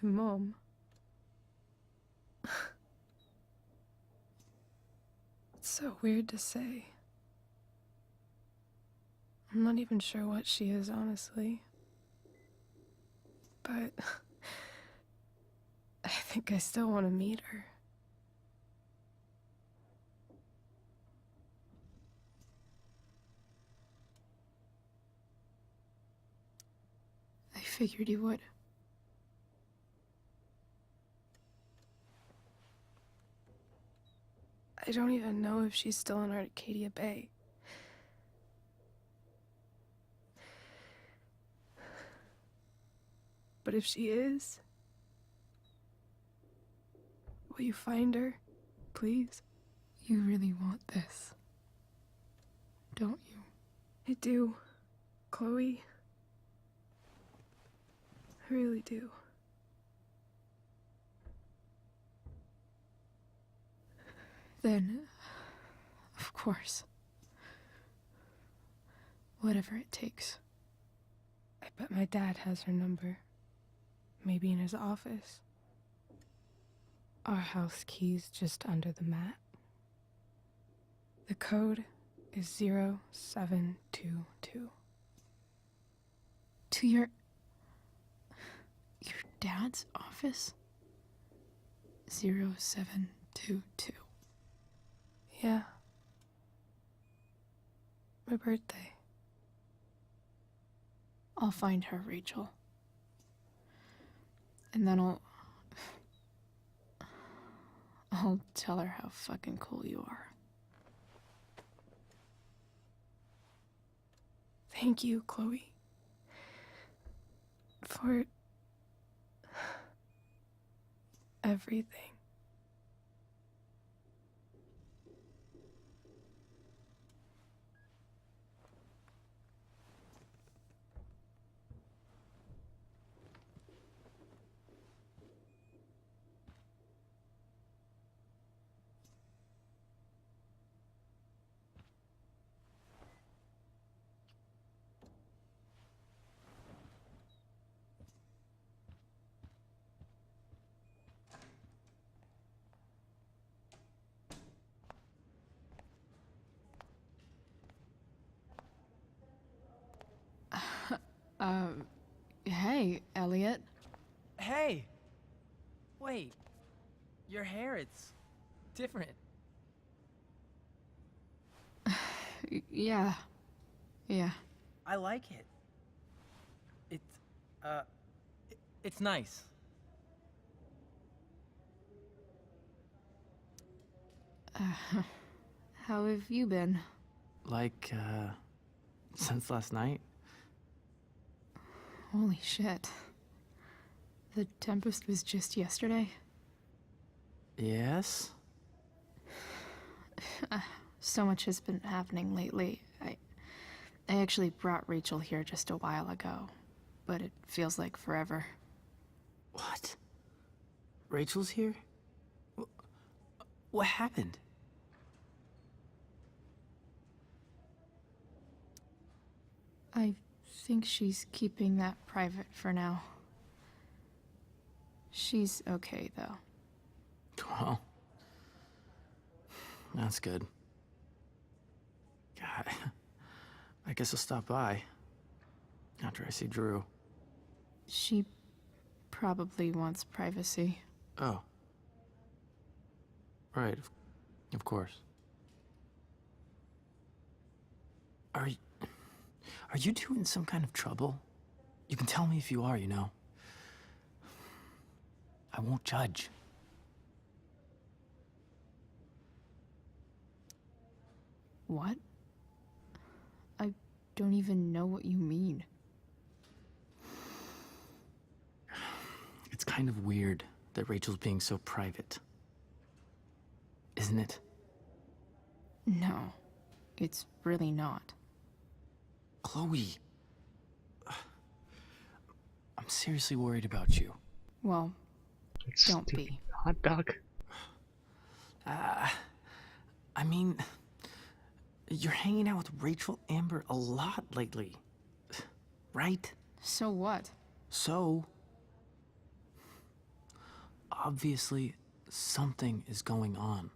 My mom. That's so weird to say. I'm not even sure what she is, honestly. But I think I still want to meet her. I figured you would. I don't even know if she's still in Arcadia Bay. But if she is, will you find her, please? You really want this, don't you? I do, Chloe. I really do. Then, of course, whatever it takes. I bet my dad has her number. Maybe in his office. Our house key's just under the mat. The code is 0722. To your dad's office? 0722. Yeah. My birthday. I'll find her, Rachel. And then I'll tell her how fucking cool you are. Thank you, Chloe. For everything. Hey, Elliot. Hey! Wait. Your hair, it's different. Yeah. I like it. It's nice. How have you been? Like, since last night? Holy shit. The Tempest was just yesterday? Yes? So much has been happening lately. I actually brought Rachel here just a while ago, but it feels like forever. What? Rachel's here? What happened? I think she's keeping that private for now. She's okay, though. Well, that's good. God, I guess I'll stop by after I see Drew. She probably wants privacy. Oh. Right, of course. Are you two in some kind of trouble? You can tell me if you are, you know. I won't judge. What? I don't even know what you mean. It's kind of weird that Rachel's being so private. Isn't it? No, it's really not. Chloe. I'm seriously worried about you. Well, don't be. Hot dog. I mean, you're hanging out with Rachel Amber a lot lately, right? So what? So, obviously, something is going on.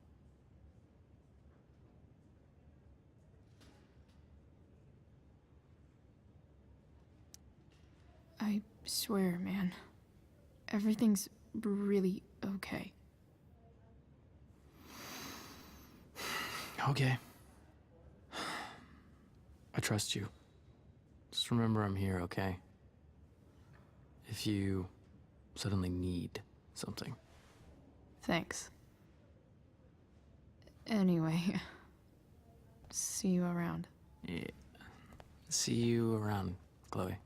I swear, man. Everything's really okay. Okay. I trust you. Just remember I'm here, okay? If you suddenly need something. Thanks. Anyway, see you around. Yeah. See you around, Chloe.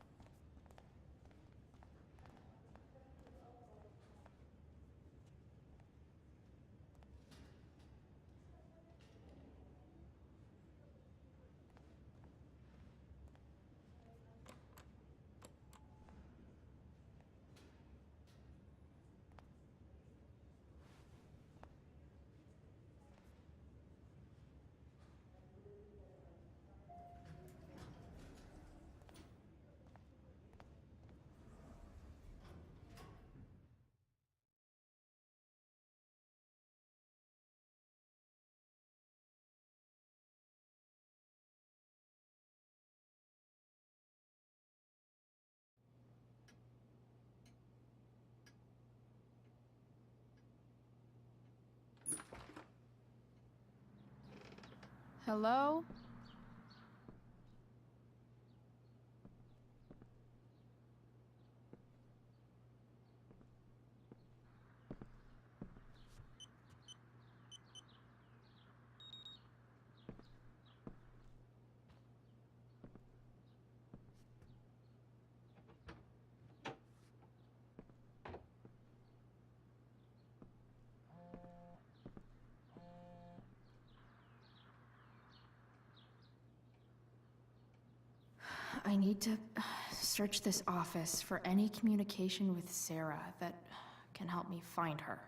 Hello? I need to search this office for any communication with Sarah that can help me find her.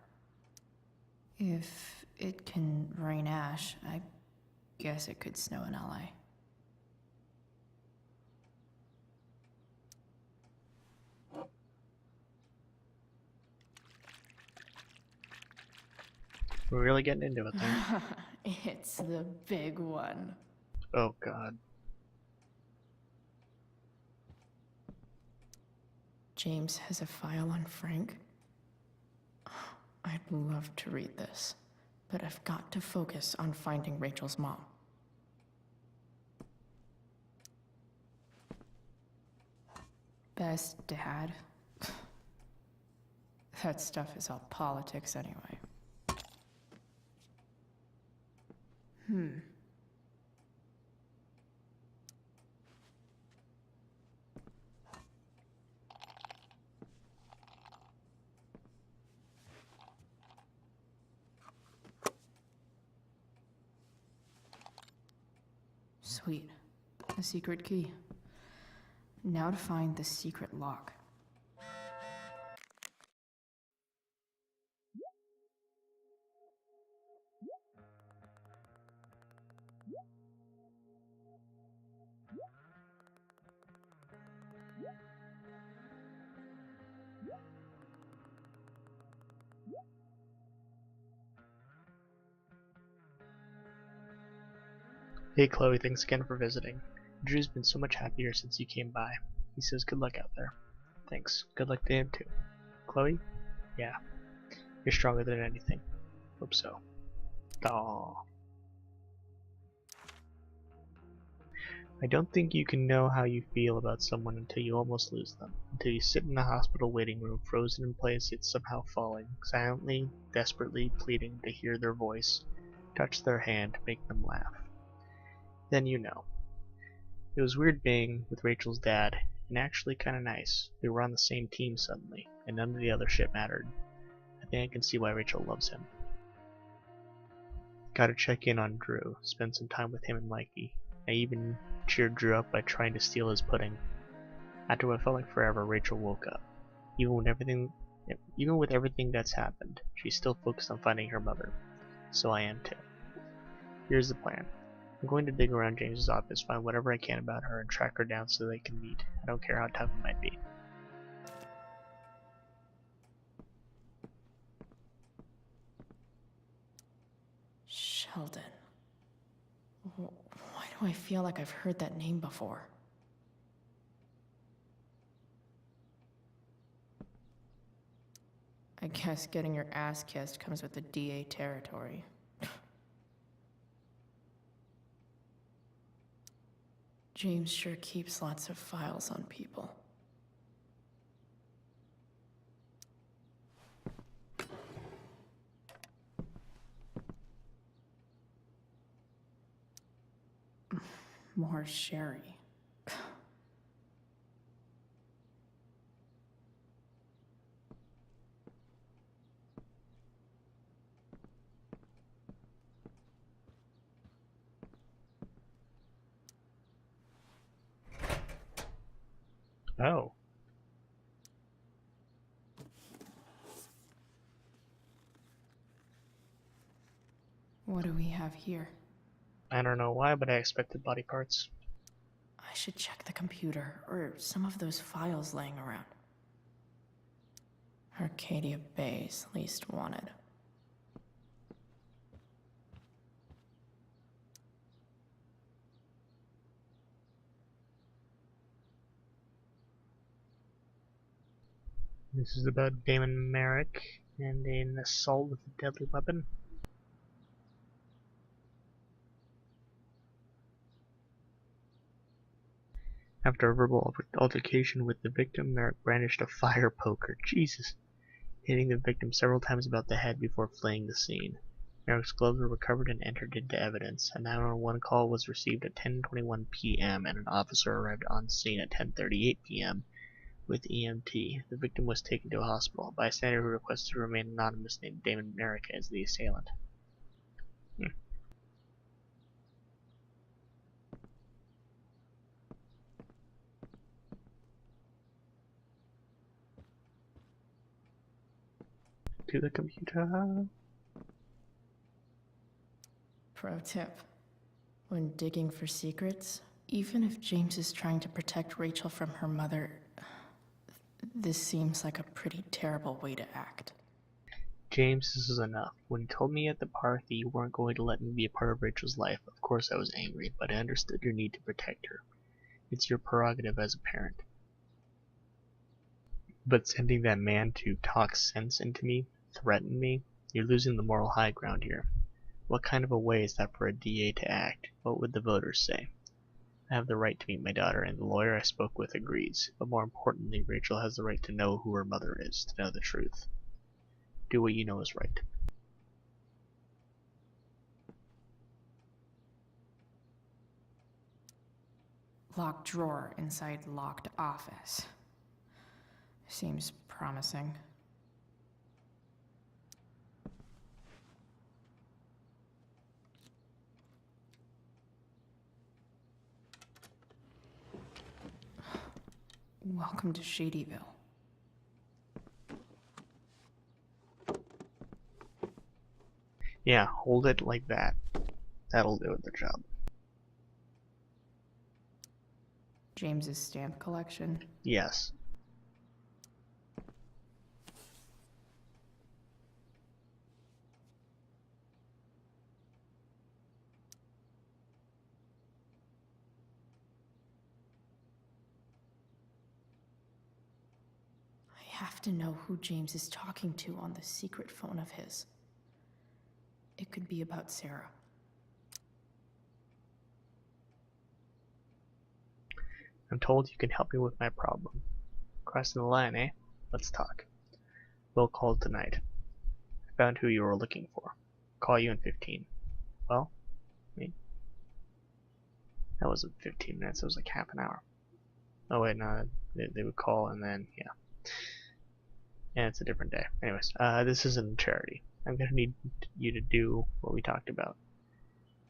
If it can rain ash, I guess it could snow in LA. We're really getting into it then. It's the big one. Oh god. James has a file on Frank. I'd love to read this, but I've got to focus on finding Rachel's mom. Best dad. That stuff is all politics anyway. Sweet. A secret key. Now to find the secret lock. Hey Chloe, thanks again for visiting. Drew's been so much happier since you came by. He says good luck out there. Thanks. Good luck to him too. Chloe? Yeah. You're stronger than anything. Hope so. Aww. I don't think you can know how you feel about someone until you almost lose them. Until you sit in the hospital waiting room, frozen in place yet somehow falling, silently, desperately pleading to hear their voice, touch their hand, make them laugh. Then you know. It was weird being with Rachel's dad, and actually kinda nice. We were on the same team suddenly, and none of the other shit mattered. I think I can see why Rachel loves him. Gotta check in on Drew, spend some time with him and Mikey. I even cheered Drew up by trying to steal his pudding. After what felt like forever, Rachel woke up. Even with everything that's happened, she's still focused on finding her mother. So I am too. Here's the plan. I'm going to dig around James's office, find whatever I can about her, and track her down so they can meet. I don't care how tough it might be. Sheldon. Why do I feel like I've heard that name before? I guess getting your ass kissed comes with the DA territory. James sure keeps lots of files on people. More sherry. Oh. What do we have here? I don't know why, but I expected body parts. I should check the computer, or some of those files laying around. Arcadia Bay's least wanted. This is about Damon Merrick and an assault with a deadly weapon. After a verbal altercation with the victim, Merrick brandished a fire poker, Jesus, hitting the victim several times about the head before fleeing the scene. Merrick's gloves were recovered and entered into evidence. A 911 call was received at 10:21 p.m. and an officer arrived on scene at 10:38 p.m. with EMT. The victim was taken to a hospital. A bystander who requested to remain anonymous named Damon Merrick as the assailant. To the computer. Pro tip. When digging for secrets, even if James is trying to protect Rachel from her mother, this seems like a pretty terrible way to act. James, this is enough. When you told me at the park that you weren't going to let me be a part of Rachel's life, of course I was angry, but I understood your need to protect her. It's your prerogative as a parent. But sending that man to talk sense into me, threaten me, you're losing the moral high ground here. What kind of a way is that for a DA to act? What would the voters say? I have the right to meet my daughter, and the lawyer I spoke with agrees. But more importantly, Rachel has the right to know who her mother is, to know the truth. Do what you know is right. Locked drawer inside locked office. Seems promising. Welcome to Shadyville. Yeah, hold it like that. That'll do it, the job. James's stamp collection? Yes. I have to know who James is talking to on the secret phone of his. It could be about Sarah. I'm told you can help me with my problem. Crossing the line, eh? Let's talk. Will called tonight. I found who you were looking for. Call you in 15. Well, wait. That wasn't 15 minutes, it was like half an hour. Oh wait, no, they would call and then, yeah. And it's a different day. Anyways, this isn't a charity. I'm gonna need you to do what we talked about.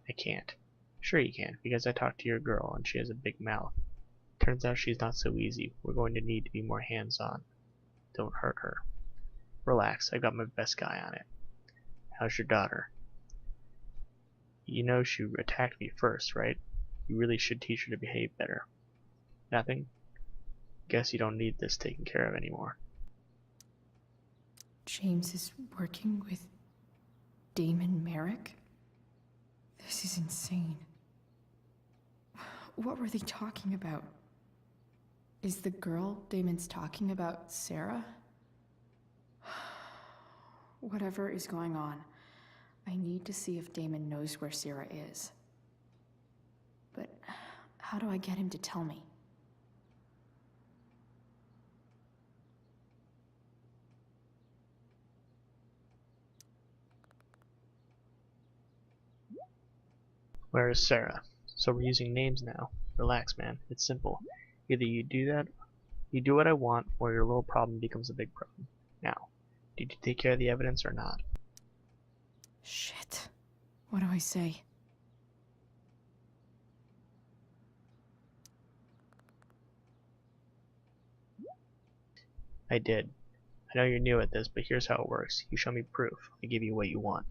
I can't. Sure you can, because I talked to your girl and she has a big mouth. Turns out she's not so easy. We're going to need to be more hands-on. Don't hurt her. Relax, I got my best guy on it. How's your daughter? You know she attacked me first, right? You really should teach her to behave better. Nothing? Guess you don't need this taken care of anymore. James is working with Damon Merrick? This is insane. What were they talking about? Is the girl Damon's talking about Sarah? Whatever is going on, I need to see if Damon knows where Sarah is. But how do I get him to tell me? Where is Sarah? So we're using names now. Relax, man. It's simple. Either you do what I want, or your little problem becomes a big problem. Now, did you take care of the evidence or not? Shit. What do I say? I did. I know you're new at this, but here's how it works. You show me proof. I give you what you want.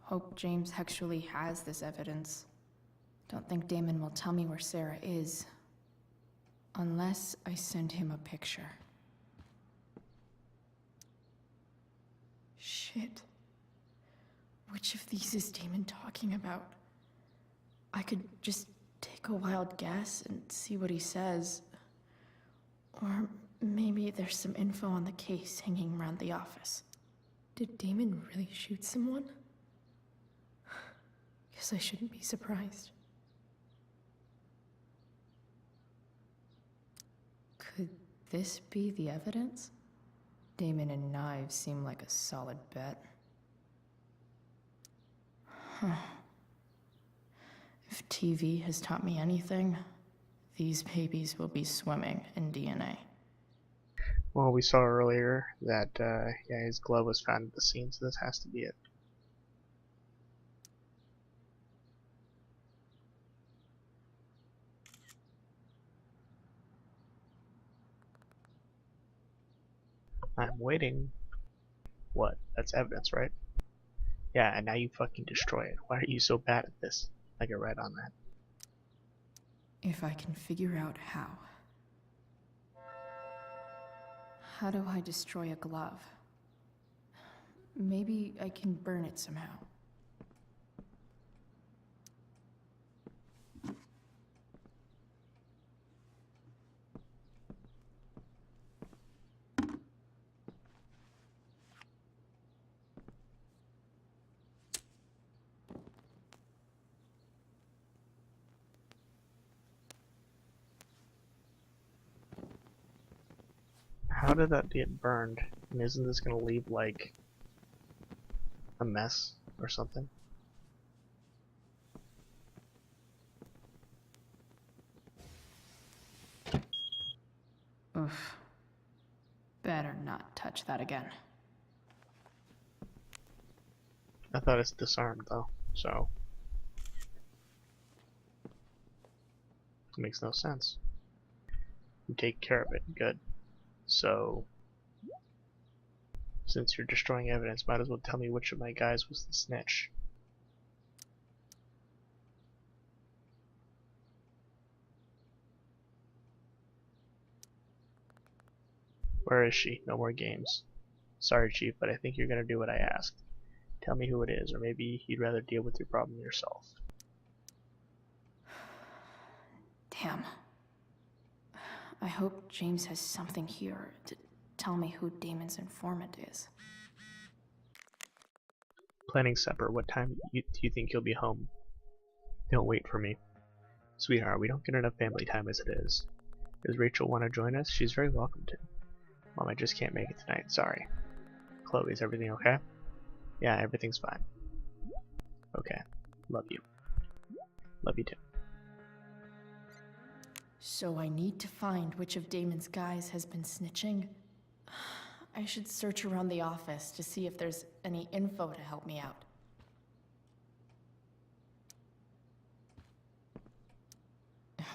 Hope James actually has this evidence. Don't think Damon will tell me where Sarah is. Unless I send him a picture. Shit. Which of these is Damon talking about? I could just take a wild guess and see what he says. Or maybe there's some info on the case hanging around the office. Did Damon really shoot someone? Guess I shouldn't be surprised. Could this be the evidence? Damon and knives seem like a solid bet. Huh. If TV has taught me anything, these babies will be swimming in DNA. Well, we saw earlier that yeah, his glove was found at the scene, so this has to be it. I'm waiting. What? That's evidence, right? Yeah, and now you fucking destroy it. Why are you so bad at this? I get right on that. If I can figure out how. How do I destroy a glove? Maybe I can burn it somehow. How did that get burned? And isn't this gonna leave, like, a mess or something? Oof. Better not touch that again. I thought it's disarmed, though, so... It makes no sense. You take care of it, good. So... Since you're destroying evidence, might as well tell me which of my guys was the snitch. Where is she? No more games. Sorry, Chief, but I think you're gonna do what I asked. Tell me who it is, or maybe you'd rather deal with your problem yourself. Damn. I hope James has something here to tell me who Damon's informant is. Planning supper. What time do you think you'll be home? Don't wait for me. Sweetheart, we don't get enough family time as it is. Does Rachel want to join us? She's very welcome to. Mom, I just can't make it tonight. Sorry. Chloe, is everything okay? Yeah, everything's fine. Okay. Love you. Love you too. So I need to find which of Damon's guys has been snitching. I should search around the office to see if there's any info to help me out.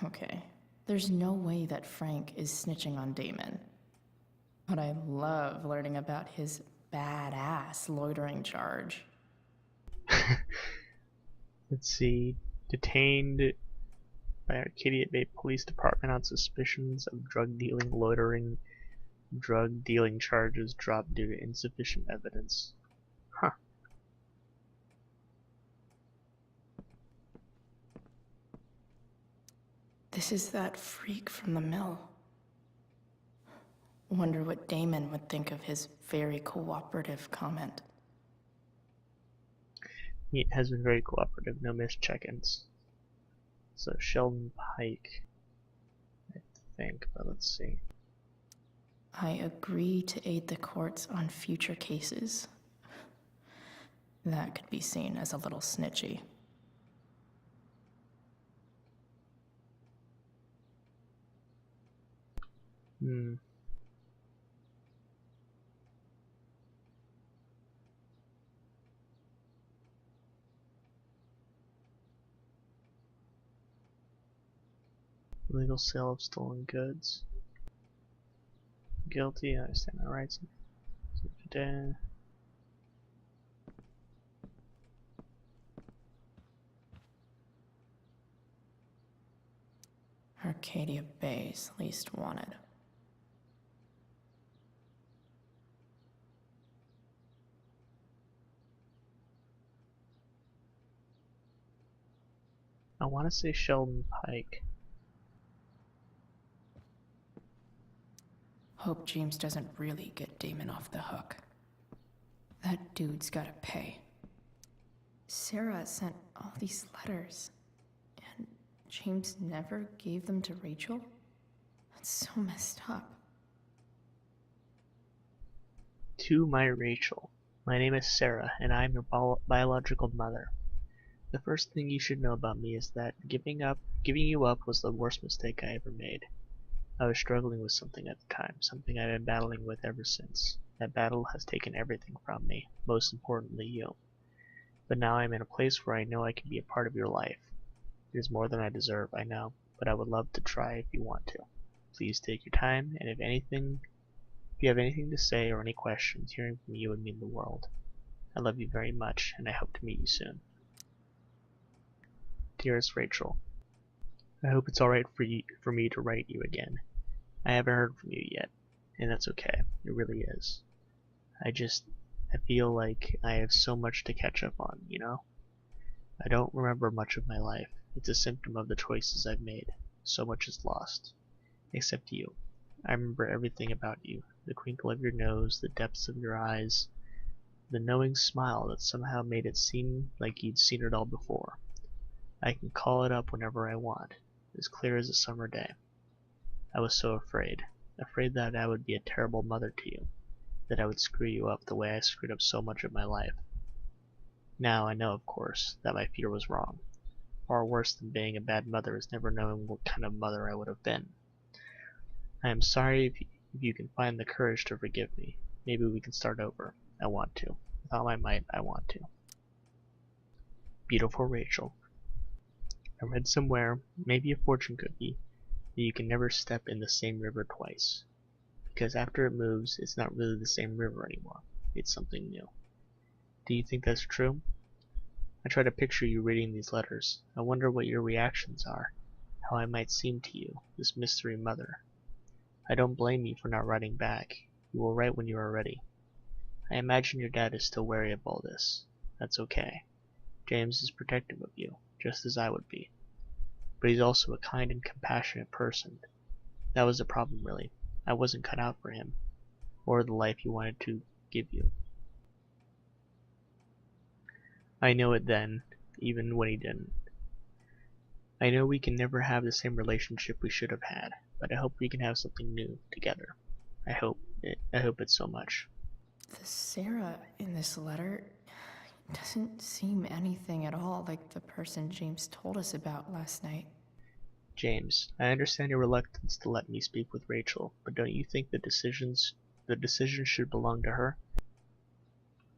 Okay, there's no way that Frank is snitching on Damon. But I love learning about his badass loitering charge. Let's see. Detained by Arcadia Bay Police Department on suspicions of drug dealing, loitering. Drug dealing charges dropped due to insufficient evidence. Huh. This is that freak from the mill. Wonder what Damon would think of his very cooperative comment. He has been very cooperative, no missed check-ins. So Sheldon Pike, I think, but let's see. I agree to aid the courts on future cases. That could be seen as a little snitchy. Illegal sale of stolen goods. Guilty, I understand my rights. Arcadia Bay's least wanted. I want to say Sheldon Pike. Hope James doesn't really get Damon off the hook. That dude's gotta pay. Sarah sent all these letters, and James never gave them to Rachel? That's so messed up. To my Rachel, my name is Sarah, and I am your biological mother. The first thing you should know about me is that giving you up was the worst mistake I ever made. I was struggling with something at the time, something I've been battling with ever since. That battle has taken everything from me, most importantly you. But now I'm in a place where I know I can be a part of your life. It is more than I deserve, I know, but I would love to try if you want to. Please take your time, and if you have anything to say or any questions, hearing from you would mean the world. I love you very much, and I hope to meet you soon. Dearest Rachel, I hope it's alright for me to write you again. I haven't heard from you yet, and that's okay. It really is. I feel like I have so much to catch up on, you know? I don't remember much of my life. It's a symptom of the choices I've made. So much is lost. Except you. I remember everything about you. The crinkle of your nose, the depths of your eyes, the knowing smile that somehow made it seem like you'd seen it all before. I can call it up whenever I want, as clear as a summer day. I was so afraid that I would be a terrible mother to you, that I would screw you up the way I screwed up so much of my life. Now I know, of course, that my fear was wrong. Far worse than being a bad mother is never knowing what kind of mother I would have been. I am sorry if you can find the courage to forgive me. Maybe we can start over. I want to. With all my might, I want to. Beautiful Rachel. I read somewhere, maybe a fortune cookie, that you can never step in the same river twice. Because after it moves, it's not really the same river anymore. It's something new. Do you think that's true? I try to picture you reading these letters. I wonder what your reactions are. How I might seem to you, this mystery mother. I don't blame you for not writing back. You will write when you are ready. I imagine your dad is still wary of all this. That's okay. James is protective of you, just as I would be. But he's also a kind and compassionate person. That was the problem, really. I wasn't cut out for him, or the life he wanted to give you. I know it then, even when he didn't. I know we can never have the same relationship we should have had, but I hope we can have something new together. I hope it so much. The Sarah in this letter doesn't seem anything at all like the person James told us about last night. James, I understand your reluctance to let me speak with Rachel, but don't you think the decision should belong to her?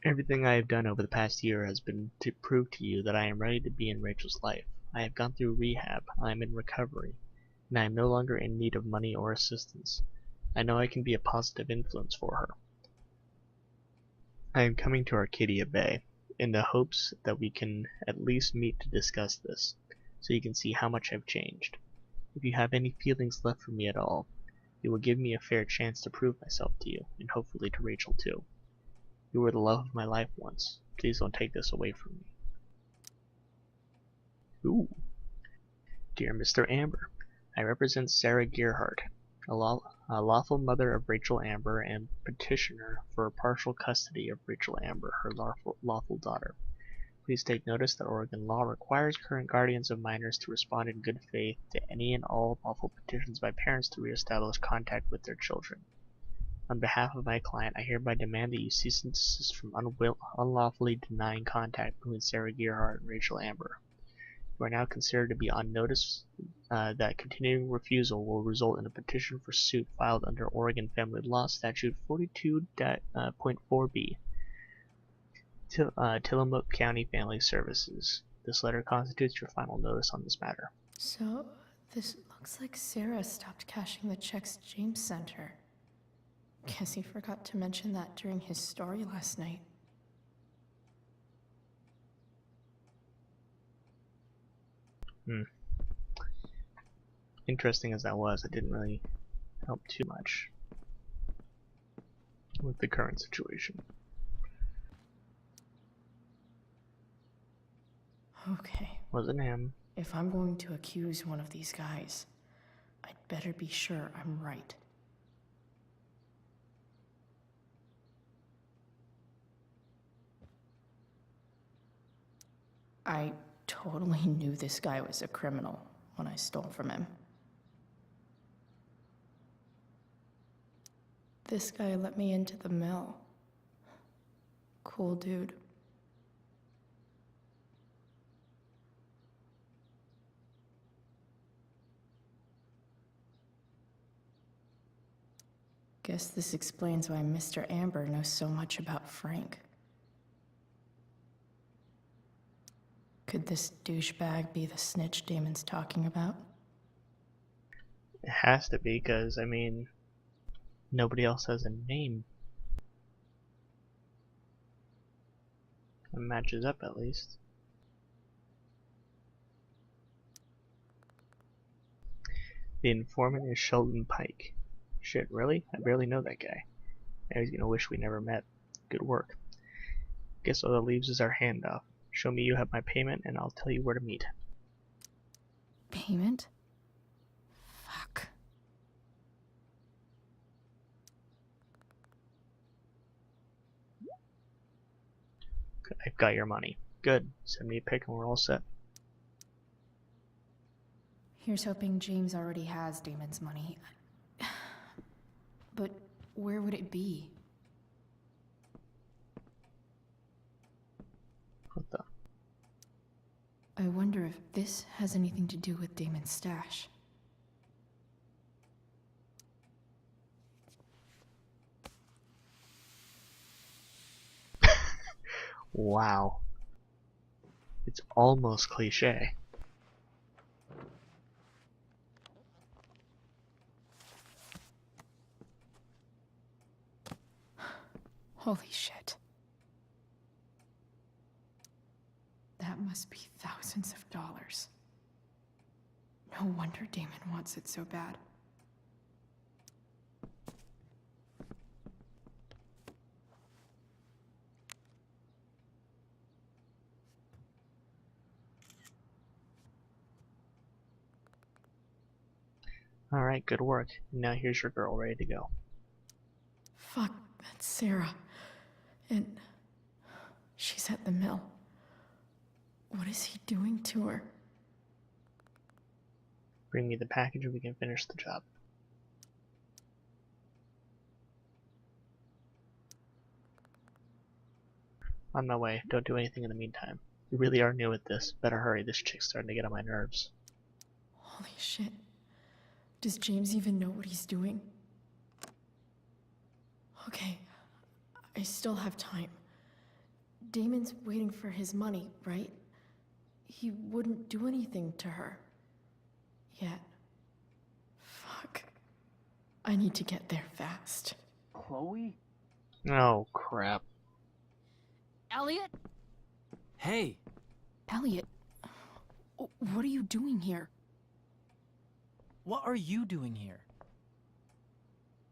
Everything I have done over the past year has been to prove to you that I am ready to be in Rachel's life. I have gone through rehab, I am in recovery, and I am no longer in need of money or assistance. I know I can be a positive influence for her. I am coming to Arcadia Bay, in the hopes that we can at least meet to discuss this, so you can see how much I've changed. If you have any feelings left for me at all, it will give me a fair chance to prove myself to you, and hopefully to Rachel too. You were the love of my life once. Please don't take this away from me. Ooh. Dear Mr. Amber, I represent Sarah Gerhardt, a lawful mother of Rachel Amber and petitioner for partial custody of Rachel Amber, her lawful daughter. Please take notice that Oregon law requires current guardians of minors to respond in good faith to any and all lawful petitions by parents to reestablish contact with their children. On behalf of my client, I hereby demand that you cease and desist from unlawfully denying contact between Sarah Gearhart and Rachel Amber. You are now considered to be on notice that continuing refusal will result in a petition for suit filed under Oregon Family Law Statute 42.4b. Tillamook County Family Services. This letter constitutes your final notice on this matter. So, this looks like Sarah stopped cashing the checks James sent her. Guess he forgot to mention that during his story last night. Interesting as that was, it didn't really help too much with the current situation. Okay. Wasn't him. If I'm going to accuse one of these guys, I'd better be sure I'm right. I totally knew this guy was a criminal when I stole from him. This guy let me into the mill. Cool dude. Guess this explains why Mr. Amber knows so much about Frank. Could this douchebag be the snitch Damon's talking about? It has to be, because, I mean, nobody else has a name. It matches up, at least. The informant is Sheldon Pike. Shit, really? I barely know that guy. Now he's gonna wish we never met. Good work. Guess all that leaves is our handoff. Show me you have my payment, and I'll tell you where to meet. Payment? Fuck. I've got your money. Good. Send me a pic and we're all set. Here's hoping James already has Damon's money. But where would it be? What the? I wonder if this has anything to do with Damon's stash. Wow. It's almost cliche. Holy shit. That must be thousands of dollars. No wonder Damon wants it so bad. Alright, good work. Now here's your girl ready to go. Fuck, that's Sarah. And she's at the mill. What is he doing to her? Bring me the package and we can finish the job. On my way. Don't do anything in the meantime. You really are new at this. Better hurry, this chick's starting to get on my nerves. Holy shit. Does James even know what he's doing? Okay, I still have time. Damon's waiting for his money, right? He wouldn't do anything to her. Yet. Fuck. I need to get there fast. Chloe? Oh, crap. Elliot? Hey! Elliot, what are you doing here? What are you doing here?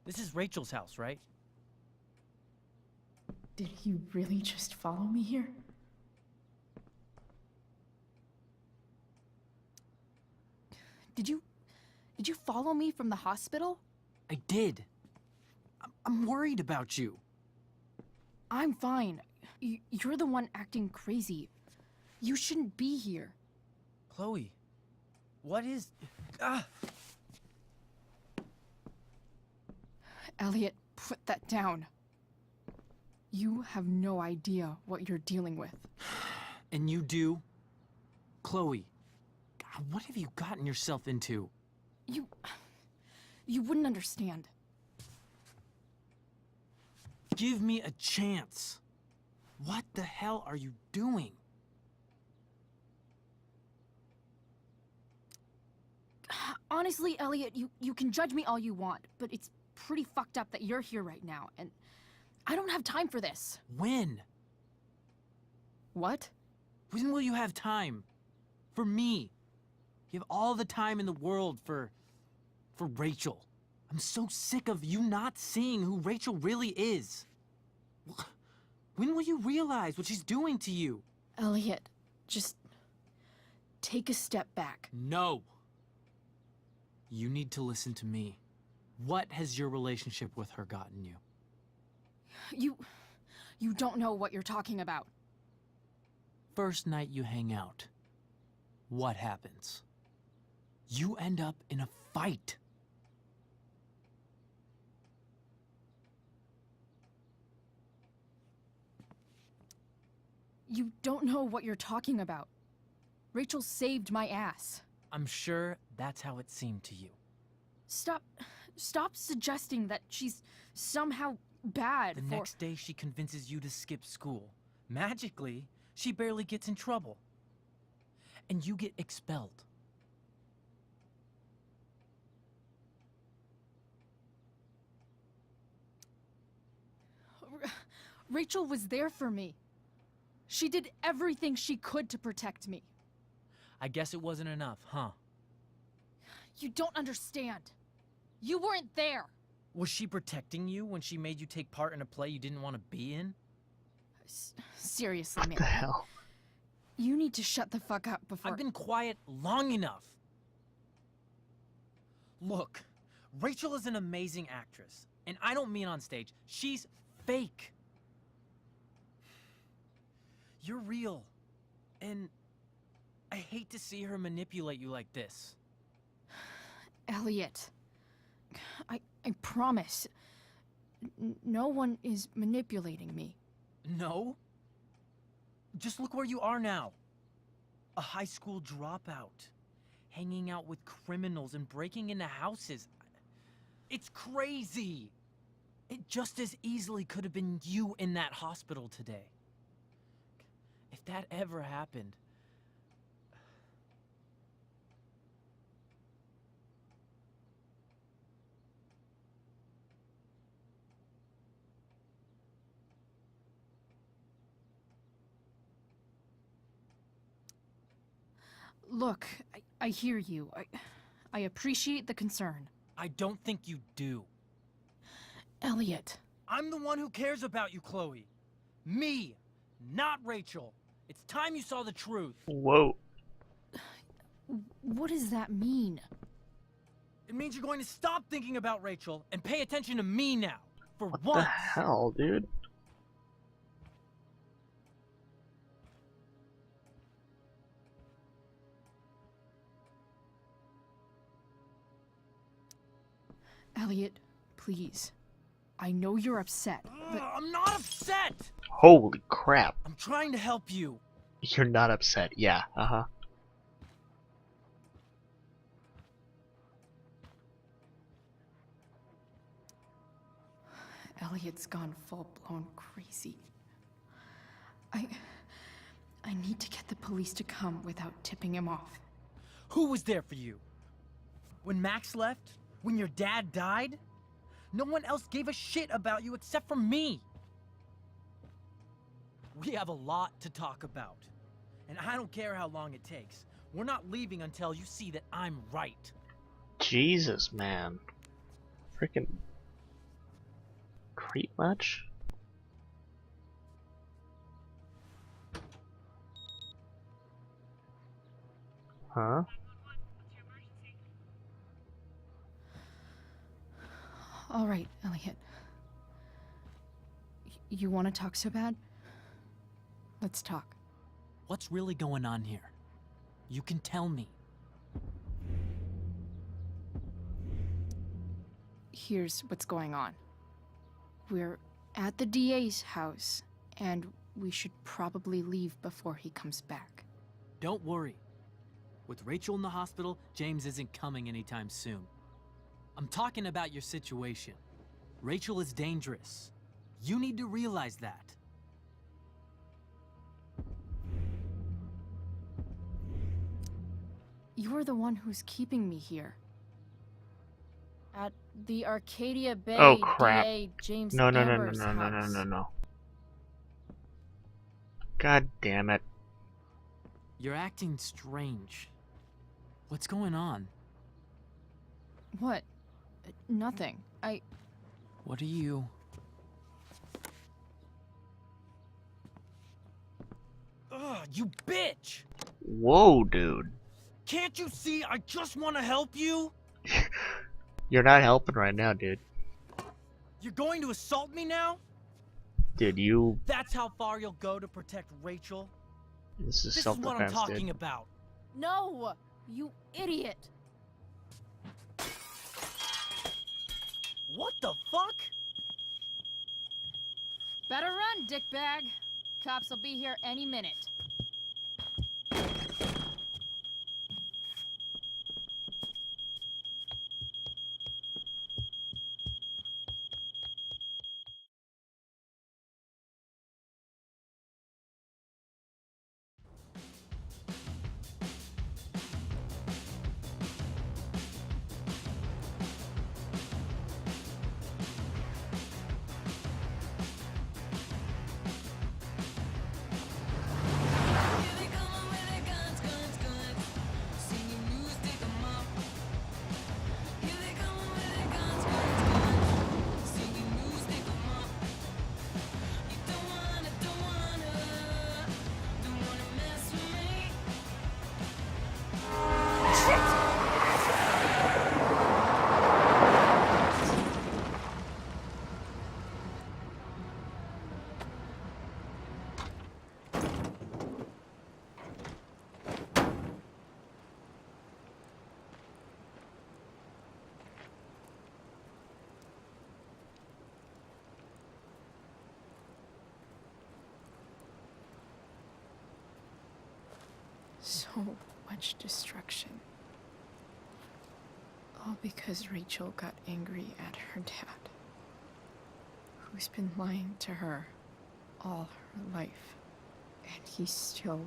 This is Rachel's house, right? Did he really just follow me here? Did you follow me from the hospital? I did. I'm worried about you. I'm fine. You're the one acting crazy. You shouldn't be here. Chloe, what is... Ah! Elliot, put that down. You have no idea what you're dealing with. And you do? Chloe, God, what have you gotten yourself into? You wouldn't understand. Give me a chance. What the hell are you doing? Honestly, Elliot, you can judge me all you want, but it's pretty fucked up that you're here right now, and I don't have time for this. When? What? When will you have time? For me. You have all the time in the world for Rachel. I'm so sick of you not seeing who Rachel really is. When will you realize what she's doing to you? Elliot, just take a step back. No. You need to listen to me. What has your relationship with her gotten you? You don't know what you're talking about. First night you hang out, what happens? You end up in a fight. You don't know what you're talking about. Rachel saved my ass. I'm sure that's how it seemed to you. Stop suggesting that she's somehow bad. The next day she convinces you to skip school. Magically, she barely gets in trouble. And you get expelled. Rachel was there for me. She did everything she could to protect me. I guess it wasn't enough, huh? You don't understand. You weren't there. Was she protecting you when she made you take part in a play you didn't want to be in? Seriously, man. What the hell? You need to shut the fuck up before— I've been quiet long enough. Look, Rachel is an amazing actress. And I don't mean on stage. She's fake. You're real. And I hate to see her manipulate you like this. Elliot, I promise, no one is manipulating me. No? Just look where you are now. A high school dropout. Hanging out with criminals and breaking into houses. It's crazy. It just as easily could have been you in that hospital today. If that ever happened... Look, I hear you. I appreciate the concern. I don't think you do. Elliot. I'm the one who cares about you, Chloe. Me, not Rachel. It's time you saw the truth. Whoa. What does that mean? It means you're going to stop thinking about Rachel and pay attention to me now. For What once. the hell, dude? Elliot, please. I know you're upset, but... I'm not upset! Holy crap. I'm trying to help you. You're not upset. Yeah, uh-huh. Elliot's gone full-blown crazy. I need to get the police to come without tipping him off. Who was there for you? When Max left? When your dad died? No one else gave a shit about you except for me. We have a lot to talk about. And I don't care how long it takes. We're not leaving until you see that I'm right. Jesus, man. Freaking creep much? Huh? All right, Elliot. You want to talk so bad? Let's talk. What's really going on here? You can tell me. Here's what's going on. We're at the DA's house, and we should probably leave before he comes back. Don't worry. With Rachel in the hospital, James isn't coming anytime soon. I'm talking about your situation. Rachel is dangerous. You need to realize that. You're the one who's keeping me here. At the Arcadia Bay Oh crap. DA James No. Amber's house. God damn it. You're acting strange. What's going on? What? Nothing. What are you... Ugh, you bitch! Whoa, dude. Can't you see I just want to help you? You're not helping right now, dude. You're going to assault me now? Dude, you... That's how far you'll go to protect Rachel? This is self-defense, what I'm talking dude. about. No! You idiot! What the fuck? Better run, dickbag. Cops will be here any minute. So much destruction. All because Rachel got angry at her dad, who's been lying to her all her life, and he's still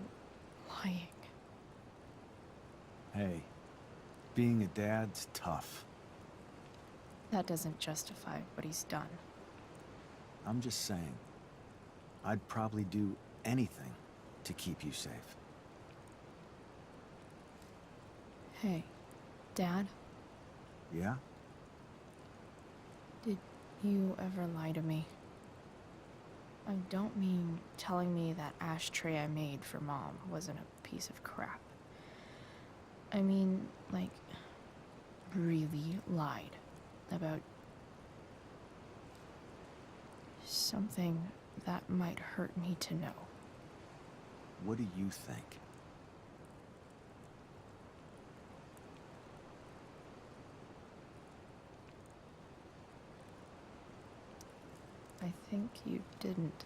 lying. Hey, being a dad's tough. That doesn't justify what he's done. I'm just saying, I'd probably do anything to keep you safe. Hey, Dad, Yeah? did you ever lie to me? I don't mean telling me that ashtray I made for Mom wasn't a piece of crap. I mean, like, really lied about something that might hurt me to know. What do you think? I think you didn't.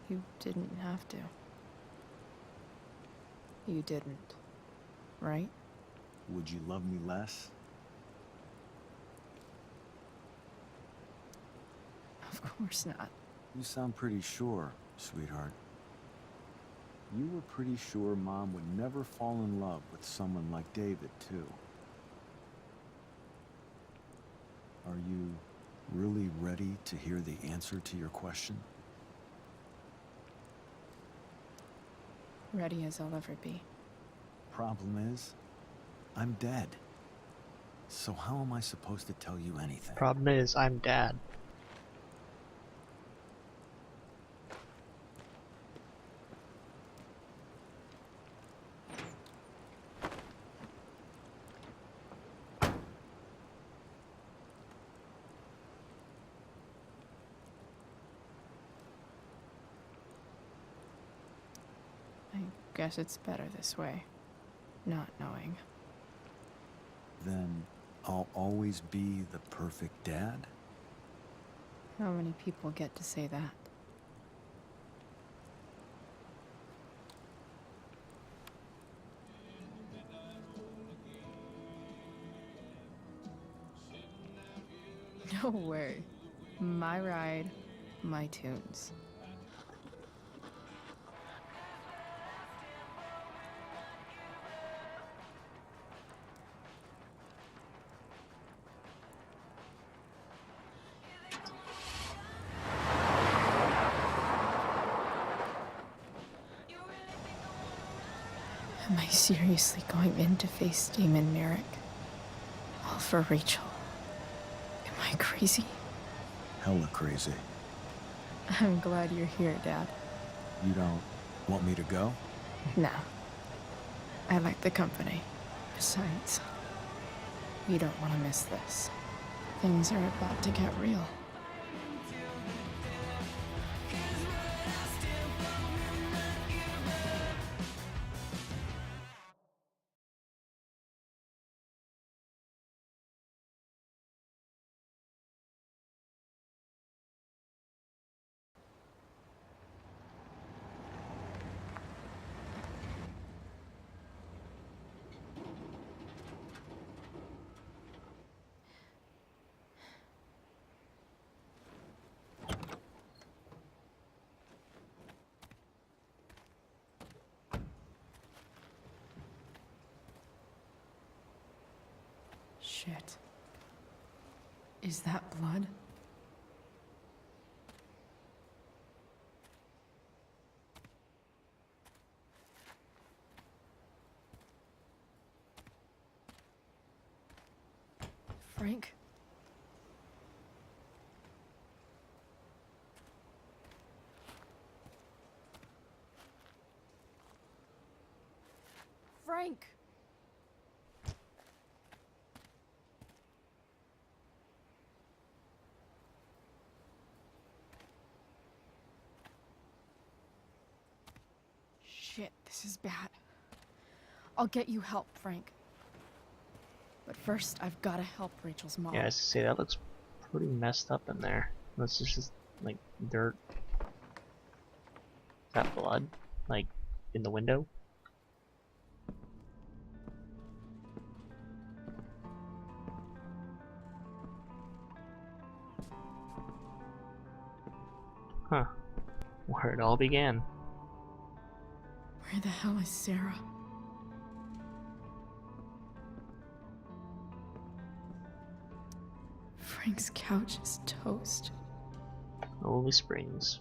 You didn't have to. You didn't, right? Would you love me less? Of course not. You sound pretty sure, sweetheart. You were pretty sure Mom would never fall in love with someone like David, too. Are you really ready to hear the answer to your question? Ready as I'll ever be. Problem is, I'm dead. So how am I supposed to tell you anything? Problem is, I'm Dad. Guess it's better this way. Not knowing. Then I'll always be the perfect dad? How many people get to say that? No way. My ride, my tunes. Am I seriously going in to face Damon Merrick? All for Rachel. Am I crazy? Hella crazy. I'm glad you're here, Dad. You don't want me to go? No. I like the company. Besides, you don't want to miss this. Things are about to get real. Shit. Is that blood? Frank? Frank! Shit, this is bad. I'll get you help, Frank. But first, I've gotta help Rachel's mom. Yeah, I was to say, that looks pretty messed up in there. This is just, like, dirt. Is that blood? Like, in the window? Huh. Where it all began. Where the hell is Sarah? Frank's couch is toast. Holy Springs.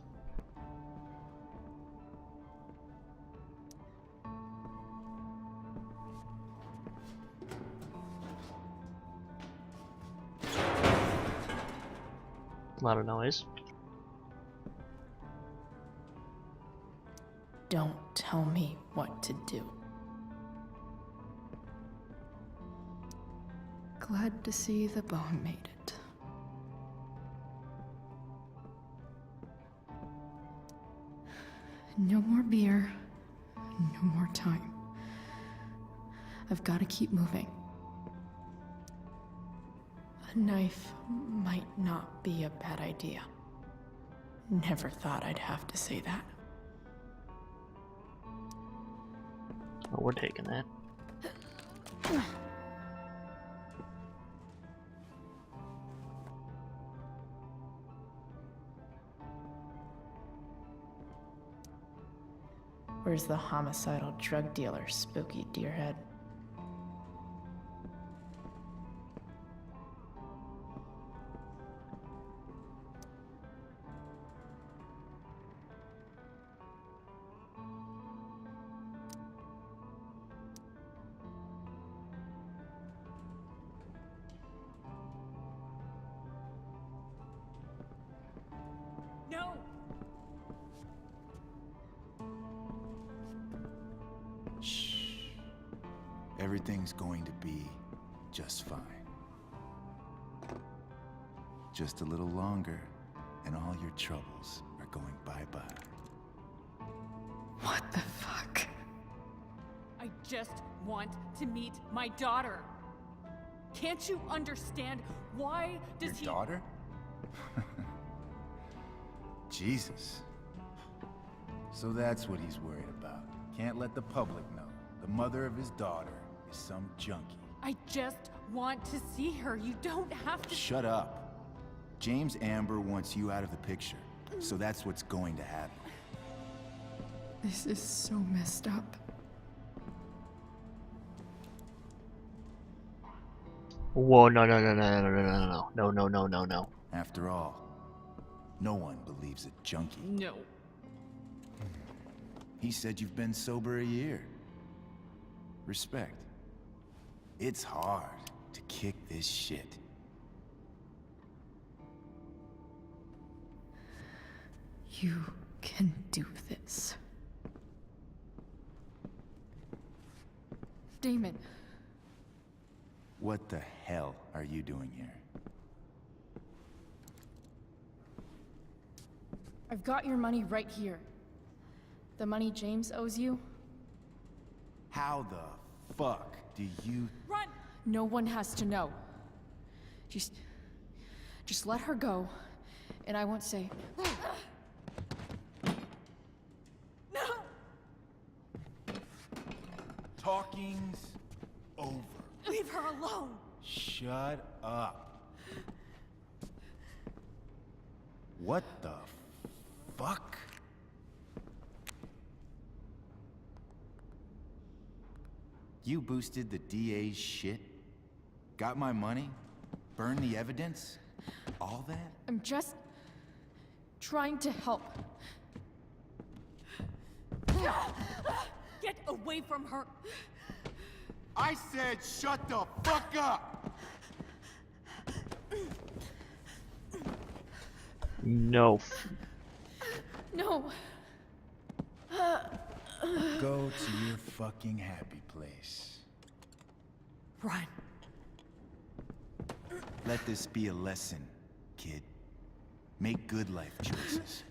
A lot of noise. Don't tell me what to do. Glad to see the bone made it. No more beer, no more time. I've got to keep moving. A knife might not be a bad idea. Never thought I'd have to say that. Oh, we're taking that. Where's the homicidal drug dealer, Spooky Deerhead? No! Shh. Everything's going to be just fine. Just a little longer, and all your troubles are going bye-bye. What the fuck? I just want to meet my daughter. Can't you understand? Why does Your daughter? Jesus. So that's what he's worried about. Can't let the public know. The mother of his daughter is some junkie. I just want to see her. You don't have to. Shut up. James Amber wants you out of the picture, so that's what's going to happen. This is so messed up. Whoa, no, no, no, no, no, no, no, no, no, no, no, no. After all, no one believes a junkie. No. He said you've been sober a year. Respect. It's hard to kick this shit. You can do this. Damon. What the hell are you doing here? I've got your money right here. The money James owes you. How the fuck do you... Run! No one has to know. Just let her go, and I won't say... No! Talking's over. Leave her alone! Shut up. What the fuck? You boosted the DA's shit? Got my money? Burned the evidence? All that? I'm just trying to help. Get away from her! I said shut the fuck up! No. No. Go to your fucking happy place. Run. Let this be a lesson, kid. Make good life choices,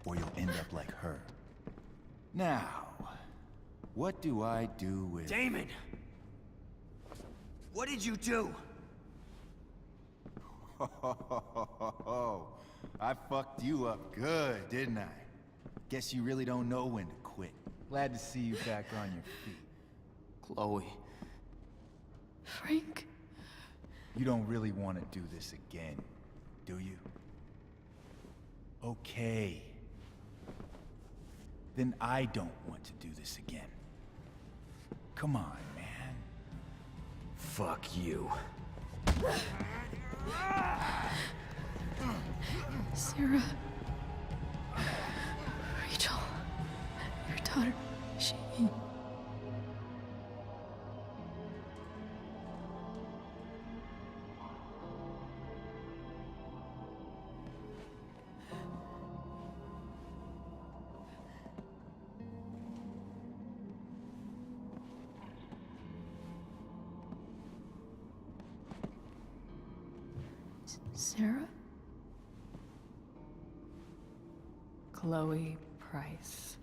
or you'll end up like her. Now, what do I do with... Damon! What did you do? I fucked you up good, didn't I? Guess you really don't know when to quit. Glad to see you back on your feet. Chloe. Frank? You don't really want to do this again, do you? Okay. Then I don't want to do this again. Come on, man. Fuck you. Sarah. Rachel. Your daughter. She... Sarah? Chloe Price.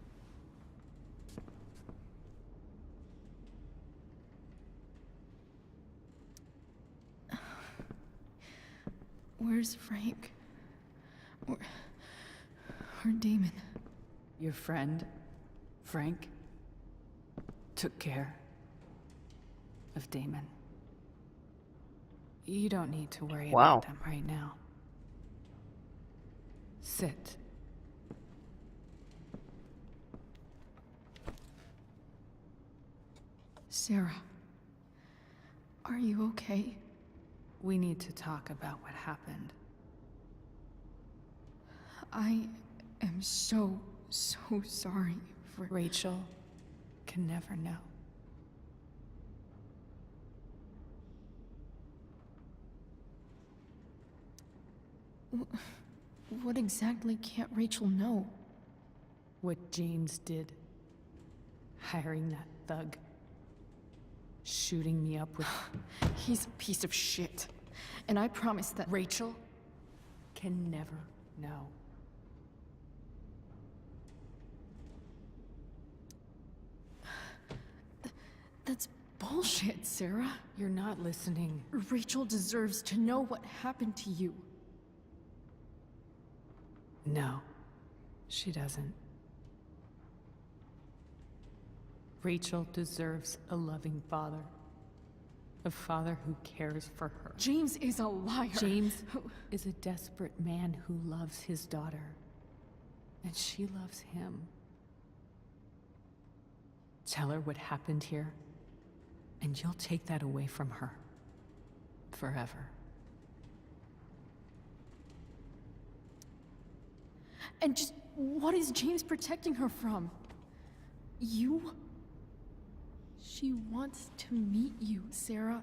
Where's Frank? Or Damon? Your friend, Frank, took care of Damon. You don't need to worry about them right now. Sit. Sarah, are you okay? We need to talk about what happened. I am so sorry for... Rachel can never know. What exactly can't Rachel know? What James did. Hiring that thug. Shooting me up with... He's a piece of shit. And I promise that... Rachel can never know. bullshit, Sarah. You're not listening. Rachel deserves to know what happened to you. No, she doesn't. Rachel deserves a loving father. A father who cares for her. James is a liar. James is a desperate man who loves his daughter. And she loves him. Tell her what happened here, and you'll take that away from her. Forever. And just what is James protecting her from? You? She wants to meet you, Sarah.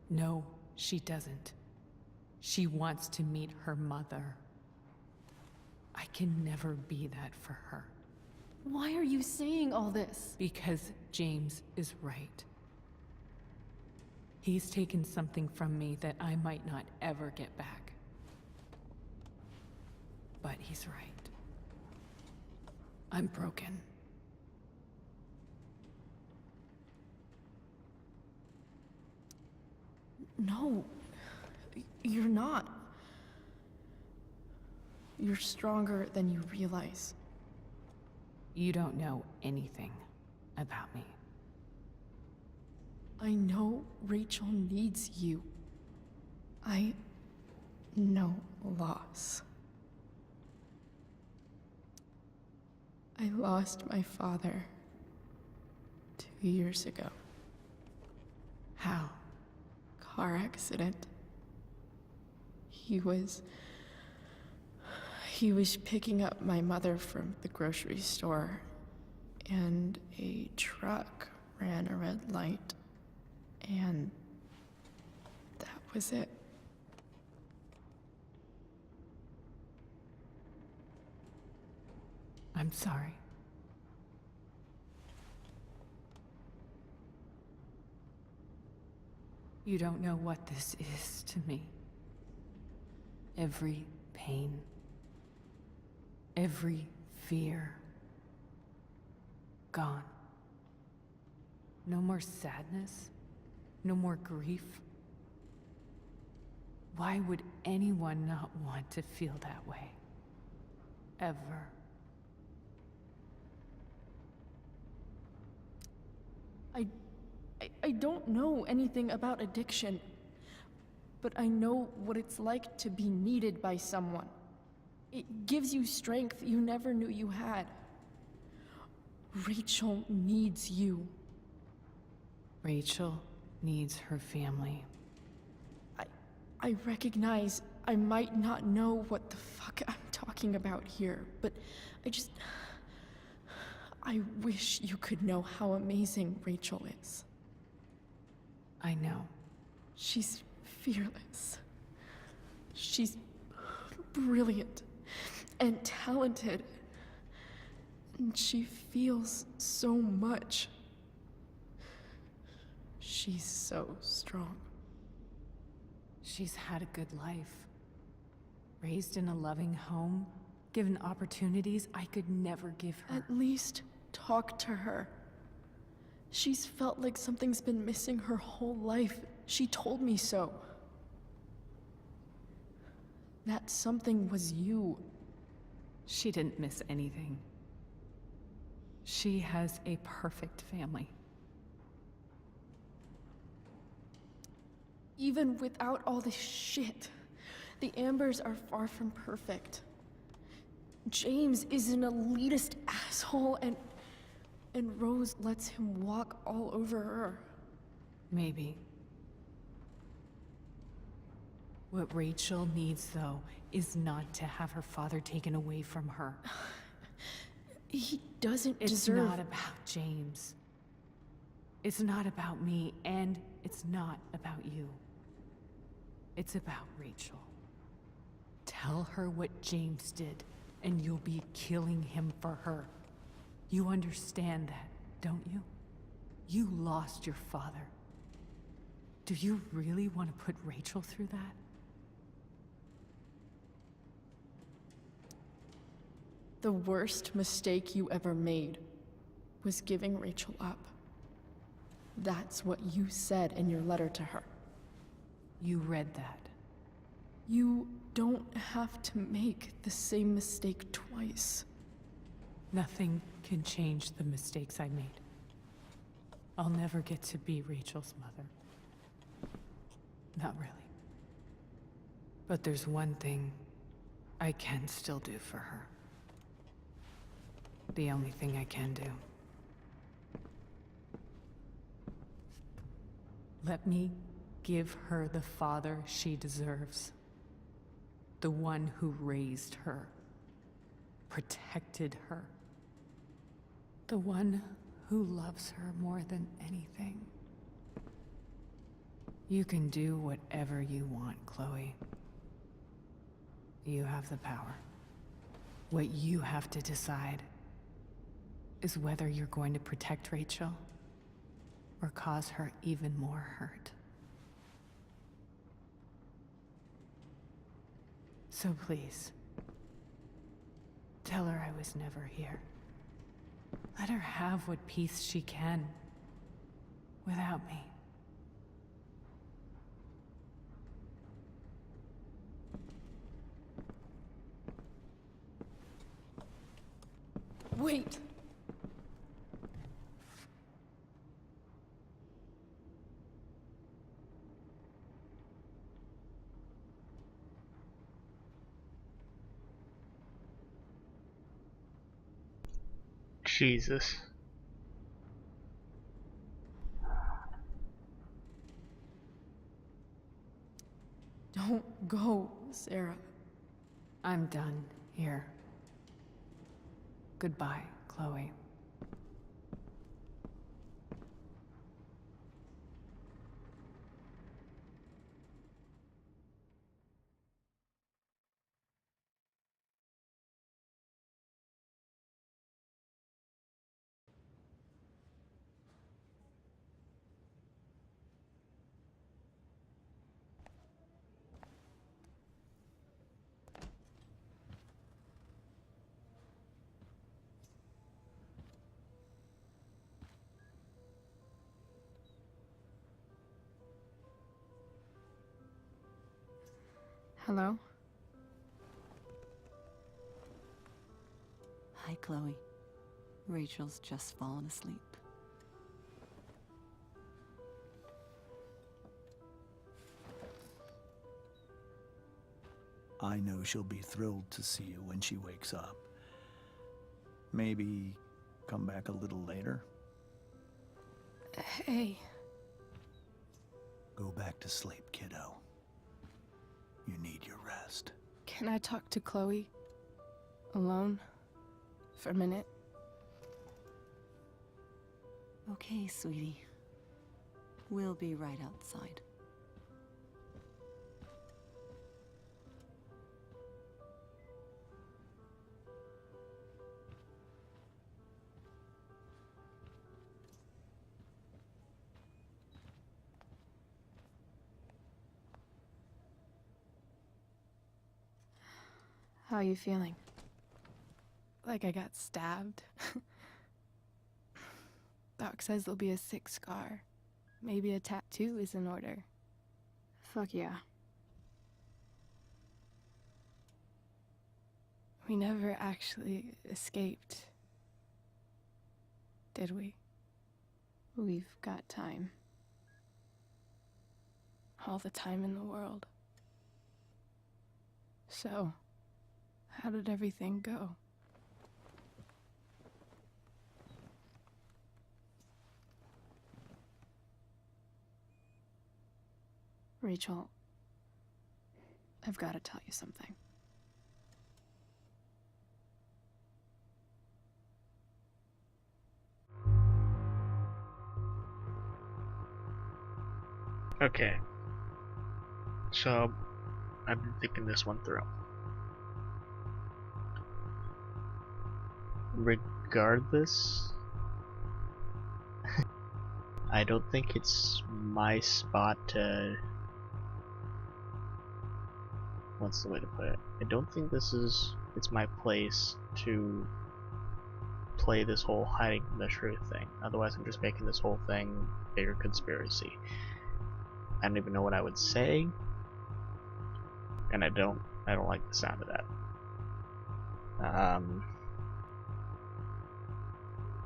No, she doesn't. She wants to meet her mother. I can never be that for her. Why are you saying all this? Because James is right. He's taken something from me that I might not ever get back. But he's right. I'm broken. No, you're not. You're stronger than you realize. You don't know anything about me. I know Rachel needs you. I know loss. I lost my father 2 years ago. How? Car accident. He was picking up my mother from the grocery store, and a truck ran a red light, and that was it. I'm sorry. You don't know what this is to me. Every pain, every fear, gone. No more sadness, no more grief. Why would anyone not want to feel that way? Ever. I don't know anything about addiction, but I know what it's like to be needed by someone. It gives you strength you never knew you had. Rachel needs you. Rachel needs her family. I recognize I might not know what the fuck I'm talking about here, but I wish you could know how amazing Rachel is. I know. She's fearless. She's brilliant and talented. And she feels so much. She's so strong. She's had a good life. Raised in a loving home, given opportunities I could never give her. At least talk to her. She's felt like something's been missing her whole life. She told me so. That something was you. She didn't miss anything. She has a perfect family. Even without all this shit, the Ambers are far from perfect. James is an elitist asshole, and Rose lets him walk all over her. Maybe. What Rachel needs, though, is not to have her father taken away from her. He doesn't It's deserve... not about James. It's not about me, and it's not about you. It's about Rachel. Tell her what James did, and you'll be killing him for her. You understand that, don't you? You lost your father. Do you really want to put Rachel through that? The worst mistake you ever made was giving Rachel up. That's what you said in your letter to her. You read that. You don't have to make the same mistake twice. Nothing can change the mistakes I made. I'll never get to be Rachel's mother. Not really. But there's one thing I can still do for her. The only thing I can do. Let me give her the father she deserves. The one who raised her, protected her. The one who loves her more than anything. You can do whatever you want, Chloe. You have the power. What you have to decide is whether you're going to protect Rachel or cause her even more hurt. So please, tell her I was never here. Let her have what peace she can without me. Wait! Jesus. Don't go, Sarah. I'm done here. Goodbye, Chloe. Hello? Hi, Chloe. Rachel's just fallen asleep. I know she'll be thrilled to see you when she wakes up. Maybe come back a little later? Hey. Go back to sleep, kiddo. You need your rest. Can I talk to Chloe? Alone? For a minute? Okay, sweetie. We'll be right outside. How are you feeling? Like I got stabbed? Doc says there'll be a sick scar. Maybe a tattoo is in order. Fuck yeah. We never actually escaped, did we? We've got time. All the time in the world. So, how did everything go? Rachel, I've got to tell you something. Okay. So, I've been thinking this one through. Regardless, I don't think it's my spot to... What's the way to put it? I don't think it's my place to play this whole hiding from the truth thing. Otherwise, I'm just making this whole thing bigger conspiracy. I don't even know what I would say, and I don't like the sound of that.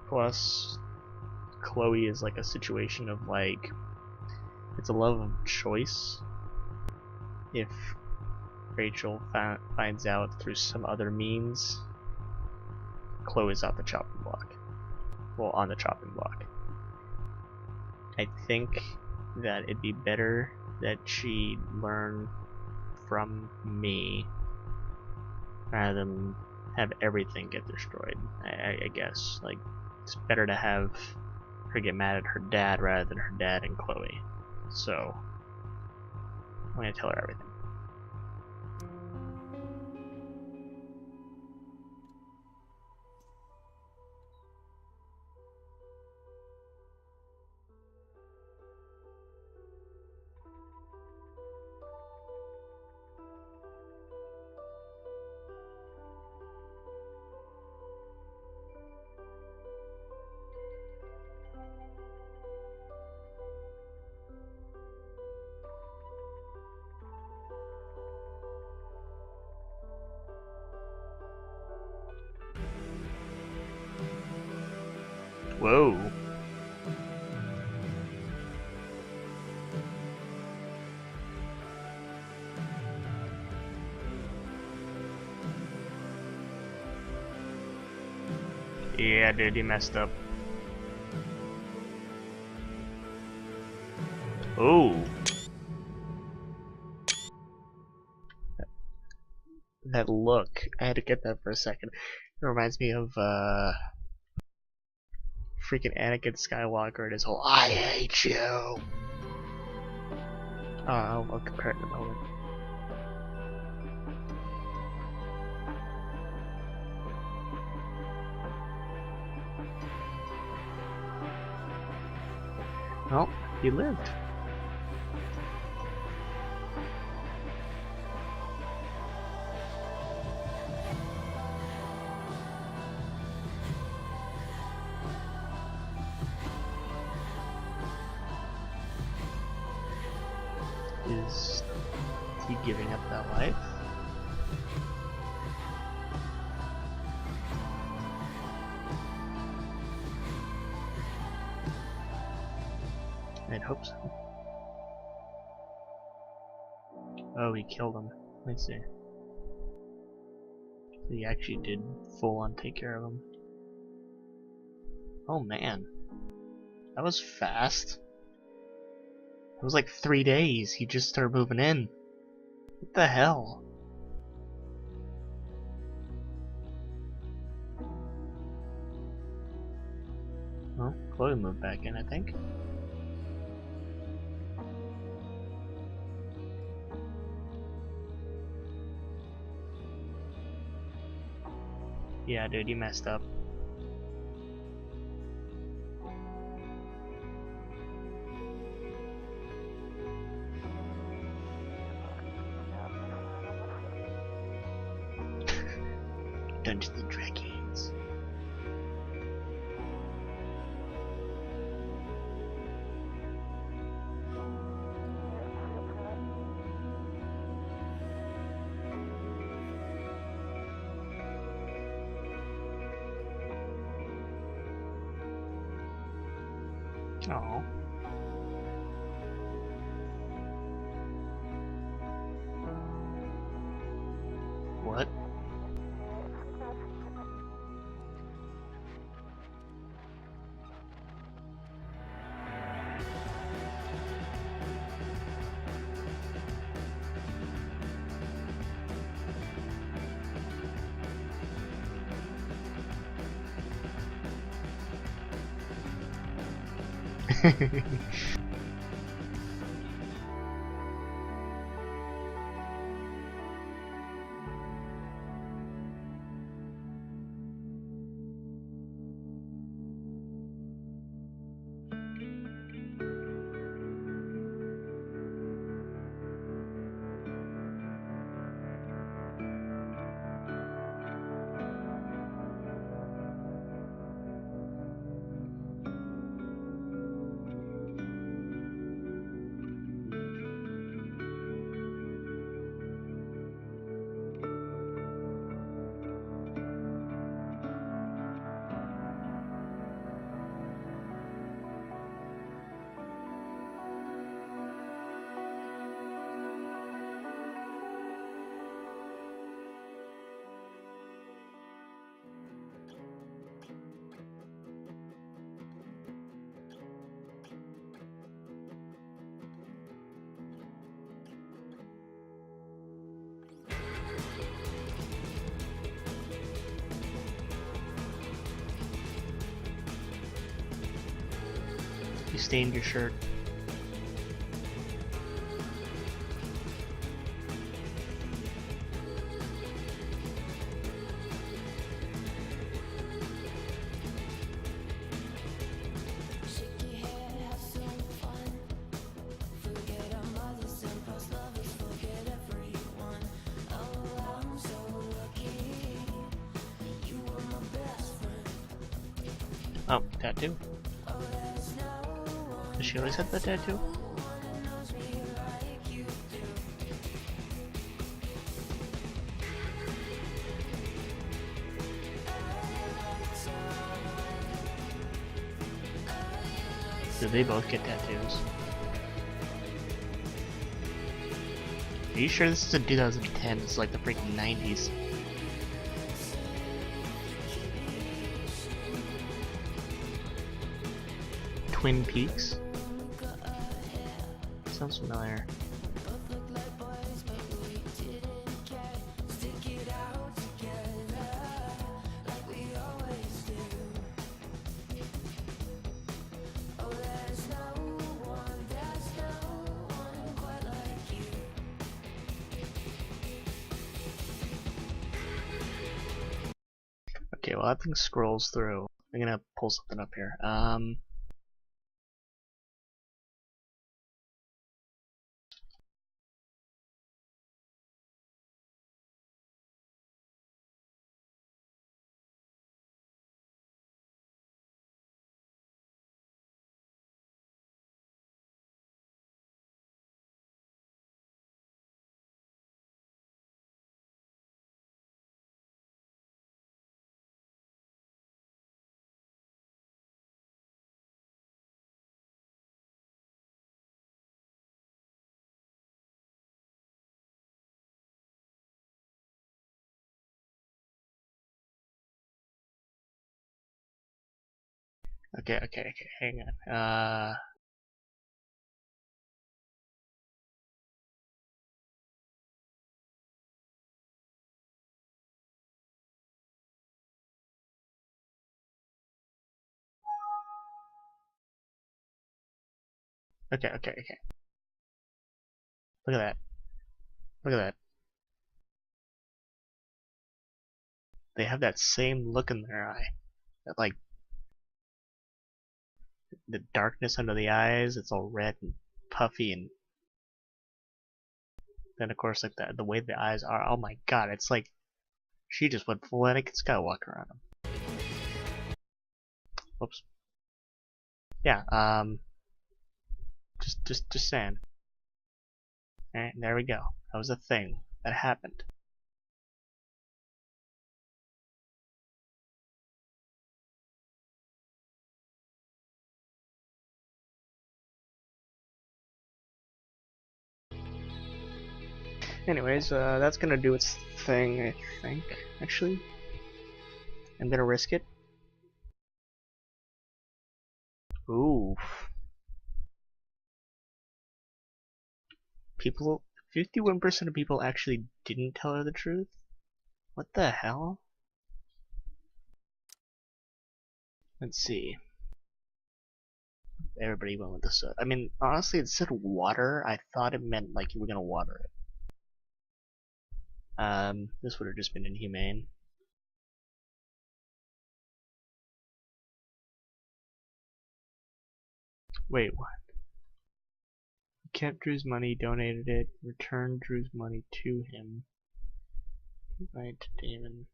Plus, Chloe is like a situation of like, it's a love of choice. If Rachel finds out through some other means, Chloe's off the chopping block. Well, on the chopping block. I think that it'd be better that she learn from me rather than have everything get destroyed. I guess, like, it's better to have her get mad at her dad rather than her dad and Chloe. So I'm gonna tell her everything. Whoa. Yeah, dude, he messed up. Oh. That look. I had to get that for a second. It reminds me of freaking Anakin Skywalker and his whole "I hate you." I'll compare it in a moment. Well, he lived. Is he giving up that life? I'd hope so. Oh, he killed him. I see. So he actually did full on take care of him. Oh man. That was fast. It was like 3 days. He just started moving in. What the hell? Well, Chloe moved back in, I think. Yeah, dude, you messed up. Dungeons and Dragons. Oh. What? stained your shirt. Oh, tattoo. Does she always have that tattoo? Do they both get tattoos? Are you sure this is in 2010? It's like the freaking 90s. Twin Peaks? Sounds familiar. Okay, well that thing scrolls through. I'm gonna pull something up here. Okay, hang on. Okay. Look at that. Look at that. They have that same look in their eye. That, like, the darkness under the eyes, it's all red and puffy, and then of course like the way the eyes are, oh my god, it's like she just went full Anakin Skywalker on him. Whoops. Yeah, just saying. Alright, there we go. That was a thing that happened. Anyways, that's gonna do its thing, I think, actually. I'm gonna risk it. Ooh. People, 51% of people actually didn't tell her the truth? What the hell? Let's see. Everybody went with the soda. I mean, honestly, it said water. I thought it meant like you were gonna water it. This would have just been inhumane. Wait, what? He kept Drew's money, donated it, returned Drew's money to him. Right to Damon.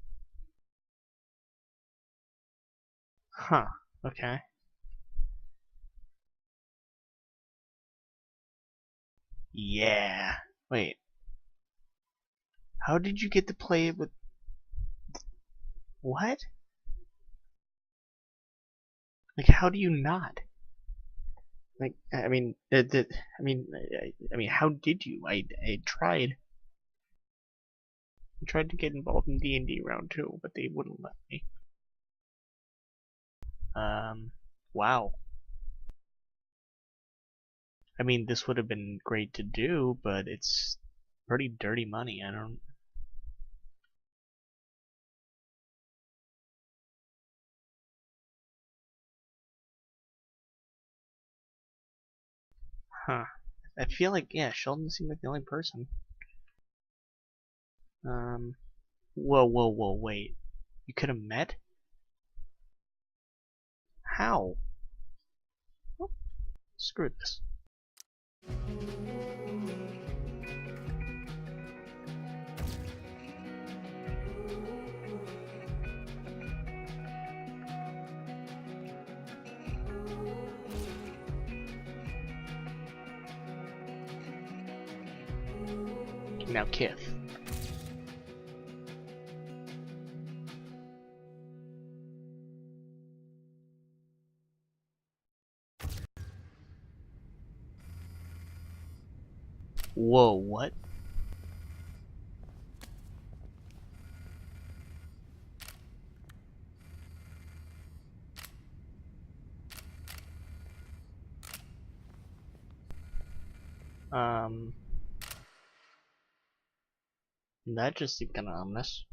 Huh, okay. Yeah. Wait. How did you get to play it with... What? Like, how do you not? Like, I mean, I mean, how did you? I tried. I tried to get involved in D&D round 2, but they wouldn't let me. Wow. I mean, this would have been great to do, but it's pretty dirty money. I don't... Huh. I feel like, yeah, Sheldon seemed like the only person. Whoa, wait. You could have met? How? Oh, screw this. Now, Kith. Whoa, what? That just seemed kinda ominous.